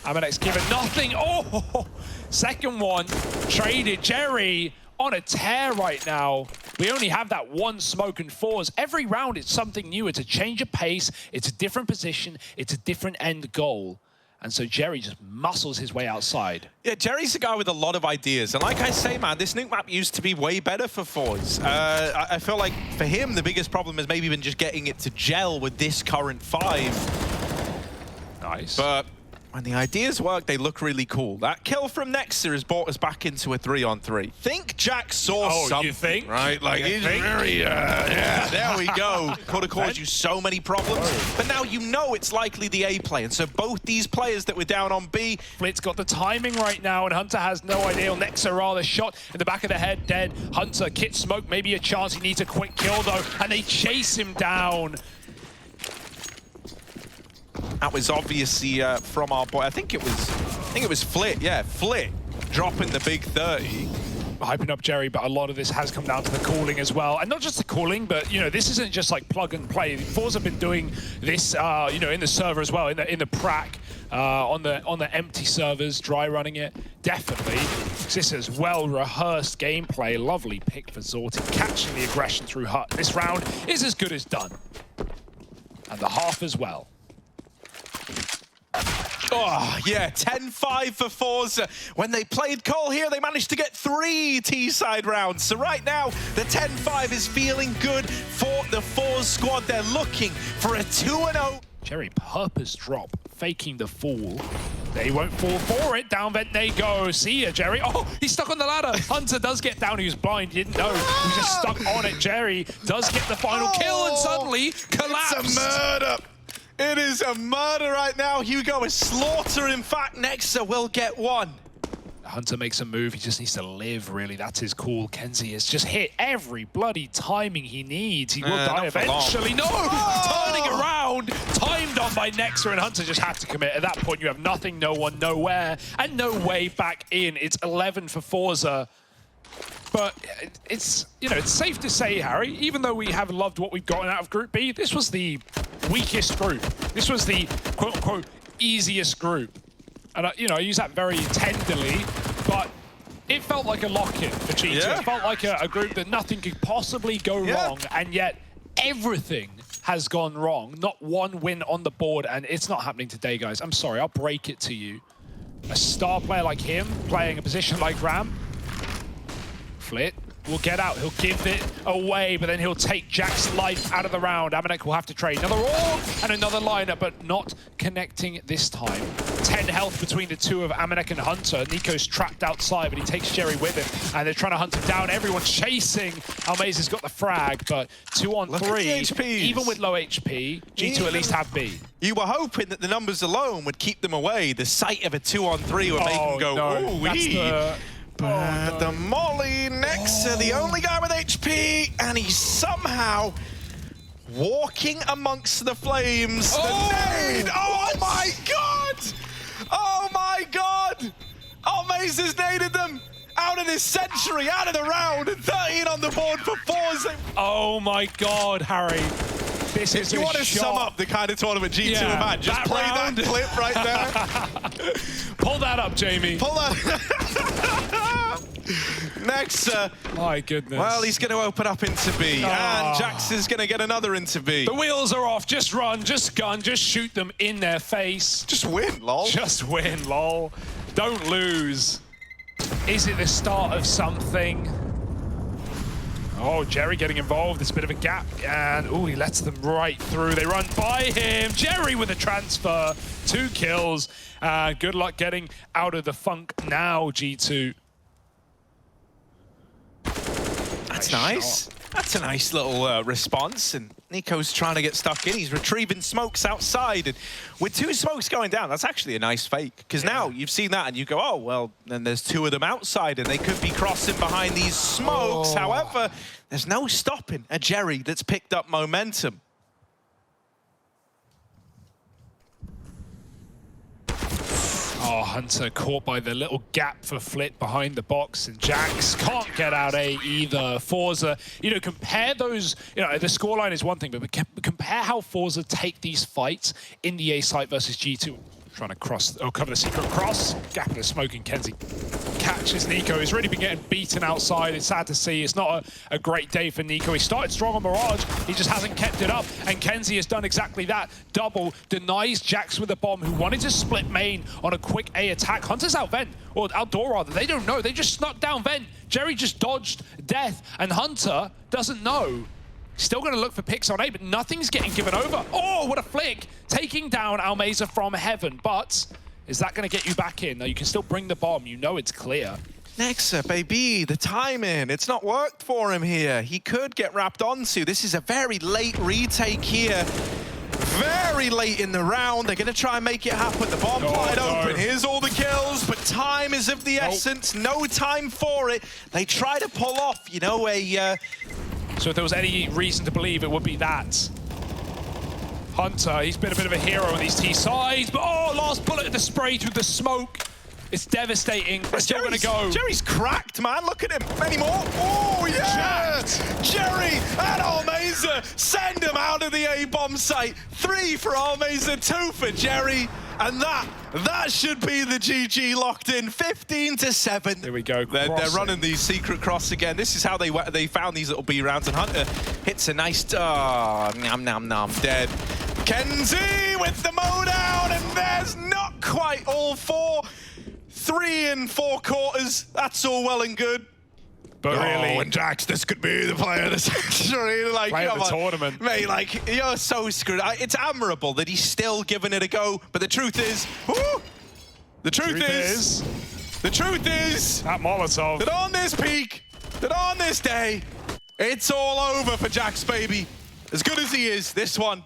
Speaker 12: Amanex given nothing. Oh, second one, traded. Jerry on a tear right now. We only have that one smoke and Forze. Every round, it's something new. It's a change of pace. It's a different position. It's a different end goal. And so Jerry just muscles his way outside.
Speaker 13: Yeah, Jerry's a guy with a lot of ideas. And like I say, man, this nuke map used to be way better for Forze. I feel like for him, the biggest problem has maybe been just getting it to gel with this current 5.
Speaker 12: Nice.
Speaker 13: But when the ideas work, they look really cool. That kill from Nexa has brought us back into a 3-on-3. Think Jack saw something,
Speaker 12: you think?
Speaker 13: right? Like, he's very, yeah, there we go. Could have caused you so many problems. But now you know it's likely the A play. And so both these players that were down on B.
Speaker 12: Flit's got the timing right now, and Hunter has no idea. Nexa rather shot in the back of the head, dead. Hunter, kit smoke, maybe a chance. He needs a quick kill, though, and they chase him down.
Speaker 13: That was obviously from our boy. I think it was Flit. Yeah, Flit dropping the big 30.
Speaker 12: Hyping up Jerry, but a lot of this has come down to the calling as well. And not just the calling, but, you know, this isn't just like plug and play. Forze have been doing this, you know, in the server as well, in the prac, on the empty servers, dry running it. Definitely. This is well-rehearsed gameplay. Lovely pick for Zorti, catching the aggression through Hut. This round is as good as done. And the half as well.
Speaker 13: Oh, yeah, 10-5 for Forze. When they played Cole here, they managed to get 3 T-side rounds. So right now, the 10-5 is feeling good for the Forze squad. They're looking for a 2-0.
Speaker 12: Jerry purpose drop, faking the fall. They won't fall for it. Down vent they go. See ya, Jerry. Oh, he's stuck on the ladder. Hunter does get down. He was blind. He didn't know. He was just stuck on it. Jerry does get the final kill and suddenly collapsed.
Speaker 13: It's a murder. It is a murder right now. Hugo is slaughter. In fact, Nexa will get one.
Speaker 12: Hunter makes a move. He just needs to live, really. That's his call. Kenzie has just hit every bloody timing he needs. He will die eventually. No! Turning around. Timed on by Nexa, and Hunter just had to commit. At that point, you have nothing, no one, nowhere, and no way back in. It's 11 for Forze. But it's, you know, it's safe to say, Harry, even though we have loved what we've gotten out of Group B, this was the weakest group. This was the quote-unquote easiest group. And, you know, I use that very tenderly, but it felt like a lock-in for G2.
Speaker 13: Yeah.
Speaker 12: It felt like a group that nothing could possibly go wrong, and yet everything has gone wrong. Not one win on the board, and it's not happening today, guys. I'm sorry, I'll break it to you. A star player like him, playing a position like Ram, Flit will get out. He'll give it away, but then he'll take Jack's life out of the round. Amanek will have to trade another orb and another lineup, but not connecting this time. 10 health between the two of Amanek and Hunter. Nico's trapped outside, but he takes Jerry with him, and they're trying to hunt him down. Everyone's chasing. Almaze's got the frag, but 2-on-3, even with low HP, G2 at least have B.
Speaker 13: You were hoping that the numbers alone would keep them away. The sight of a 2-on-3 would make them go,
Speaker 12: no.
Speaker 13: ooh-wee. The molly next to the only guy with HP, and he's somehow walking amongst the flames. The nade! Oh my god! Oh my god! Almaze's naded them out of this century, out of the round, and 13 on the board for Forze.
Speaker 12: Oh my god, Harry. This is
Speaker 13: If you want to sum up the kind of tournament G2 have had, just play that clip right there.
Speaker 12: Pull that up, Jamie.
Speaker 13: Pull that. Next,
Speaker 12: my goodness.
Speaker 13: Well, he's going to open up into B, and Jax is going to get another into B.
Speaker 12: The wheels are off. Just run, just gun, just shoot them in their face.
Speaker 13: Just win, lol.
Speaker 12: Just win, lol. Don't lose. Is it the start of something? Oh, Jerry getting involved. There's a bit of a gap, and he lets them right through. They run by him. Jerry with a transfer. 2 kills. Good luck getting out of the funk now, G2.
Speaker 13: That's nice. That's a nice little response, and Nico's trying to get stuck in. He's retrieving smokes outside, and with 2 smokes going down, that's actually a nice fake, because now you've seen that and you go, oh, well, then there's 2 of them outside, and they could be crossing behind these smokes. However, there's no stopping a Jerry that's picked up momentum.
Speaker 12: Oh, Hunter caught by the little gap for Flit behind the box, and Jax can't get out A either. Forze, you know, compare those, you know, the scoreline is one thing, but compare how Forze take these fights in the A site versus G2. Trying to cross, cover the secret cross. Gap in the smoke, and Kenzie catches Nico. He's really been getting beaten outside. It's sad to see. It's not a great day for Nico. He started strong on Mirage. He just hasn't kept it up. And Kenzie has done exactly that. Double denies Jax with a bomb, who wanted to split main on a quick A attack. Hunter's out vent, or outdoor rather. They don't know. They just snuck down vent. Jerry just dodged death, and Hunter doesn't know. Still going to look for picks on A, but nothing's getting given over. Oh, what a flick! Taking down Almaze from heaven, but is that going to get you back in? No, you can still bring the bomb. You know it's clear.
Speaker 13: Nexa, baby, the timing. It's not worked for him here. He could get wrapped onto. This is a very late retake here. Very late in the round. They're going to try and make it happen. The bomb wide open. Here's all the kills, but time is of the essence. No time for it. They try to pull off, you know,
Speaker 12: So if there was any reason to believe, it would be that. Hunter, he's been a bit of a hero on these T sides, but last bullet of the spray through the smoke. It's devastating. They're still going to go.
Speaker 13: Jerry's cracked, man. Look at him. Any more? Oh, yeah! Jerry and Almaze send him out of the A-bomb site. 3 for Almaze, 2 for Jerry. And that should be the GG locked in. 15-7.
Speaker 12: There we go.
Speaker 13: They're running the secret cross again. This is how they found these little B rounds. And Hunter hits a nice, nom, dead. Kenzie with the mow down, and there's not quite all 4. 3 and 4 quarters. That's all well and good.
Speaker 12: But really,
Speaker 13: and Jax, this could be the player of the century. Like,
Speaker 12: play of the tournament.
Speaker 13: Mate, like, you're so screwed. It's admirable that he's still giving it a go, but the truth is, the truth is,
Speaker 12: that Molotov,
Speaker 13: that on this peak, that on this day, it's all over for Jax, baby. As good as he is, this one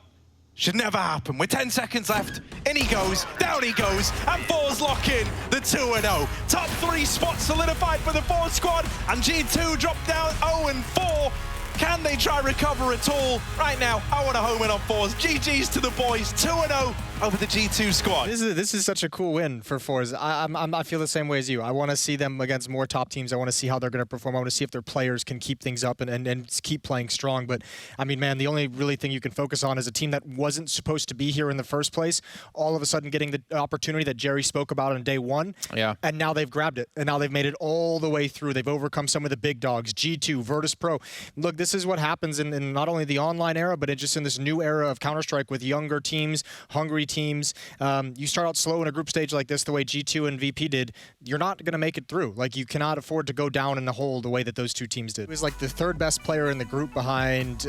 Speaker 13: should never happen. With 10 seconds left, in he goes, down he goes, and Forze lock in the 2-0. Top 3 spots solidified for the Forze squad, and G2 drop down 0-4. Can they try recover at all? Right now, I want to home in on Forze. GG's to the boys, 2-0 over the G2 squad.
Speaker 14: This is such a cool win for Forze. I feel the same way as you. I want to see them against more top teams. I want to see how they're going to perform. I want to see if their players can keep things up and keep playing strong. But, I mean, man, the only really thing you can focus on is a team that wasn't supposed to be here in the first place, all of a sudden getting the opportunity that Jerry spoke about on day 1.
Speaker 11: Yeah.
Speaker 14: And now they've grabbed it. And now they've made it all the way through. They've overcome some of the big dogs, G2, Virtus.Pro. Look, this is what happens in not only the online era, but just in this new era of Counter-Strike with younger teams, hungry teams. You start out slow in a group stage like this, the way G2 and VP did, you're not going to make it through. Like, you cannot afford to go down in the hole the way that those 2 teams did. He was like the 3rd best player in the group behind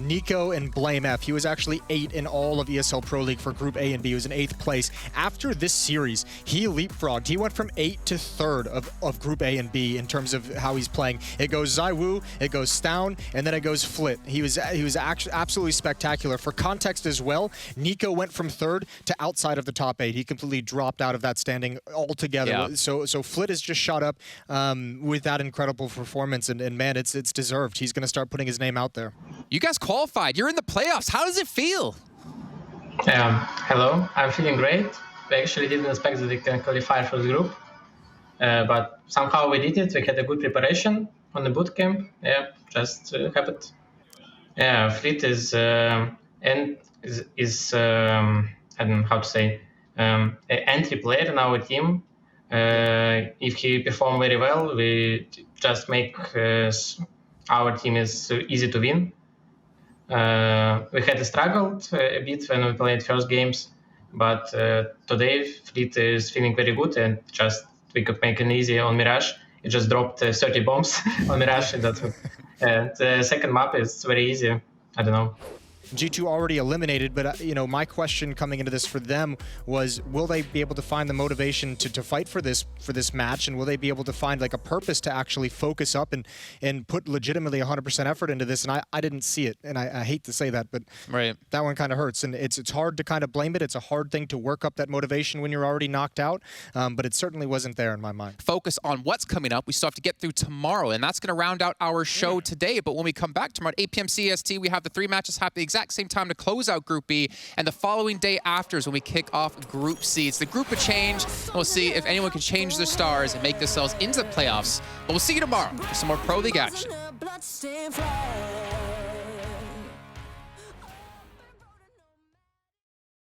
Speaker 14: Nico and Blame F. He was actually 8 in all of ESL Pro League for Group A and B. He was in 8th place. After this series, he leapfrogged. He went from 8 to 3rd of Group A and B in terms of how he's playing. It goes Zaiwu, it goes Stown, and then it goes Flit. He was actually absolutely spectacular. For context as well, Nico went from 3rd to outside of the top 8. He completely dropped out of that standing altogether.
Speaker 4: Yeah.
Speaker 14: So Flit has just shot up with that incredible performance, and man, it's deserved. He's going to start putting his name out there.
Speaker 11: You guys qualified. You're in the playoffs. How does it feel?
Speaker 15: Hello, I'm feeling great. We actually didn't expect that we can qualify for the group, but somehow we did it. We had a good preparation on the boot camp. Yeah, just happened. Yeah, Fleet is I don't know how to say, an entry player in our team. If he performs very well, we just make our team is easy to win. We had struggled a bit when we played first games, but today Fleet is feeling very good, and just we could make an easy on Mirage. It just dropped 30 bombs on Mirage, and the second map is very easy. I don't know.
Speaker 14: G2 already eliminated, but my question coming into this for them was, will they be able to find the motivation to fight for this match, and will they be able to find like a purpose to actually focus up and put legitimately 100% effort into this? And I didn't see it, and I hate to say that, but that one kind of hurts, and it's hard to kind of blame it. It's a hard thing to work up that motivation when you're already knocked out, but it certainly wasn't there in my mind.
Speaker 11: Focus on what's coming up. We still have to get through tomorrow, and that's going to round out our show today. But when we come back tomorrow at 8 p.m. CST, we have the 3 matches happening exact same time to close out Group B, and the following day after is when we kick off Group C. It's the group of change. We'll see if anyone can change their stars and make themselves into the playoffs. But we'll see you tomorrow for some more Pro League action.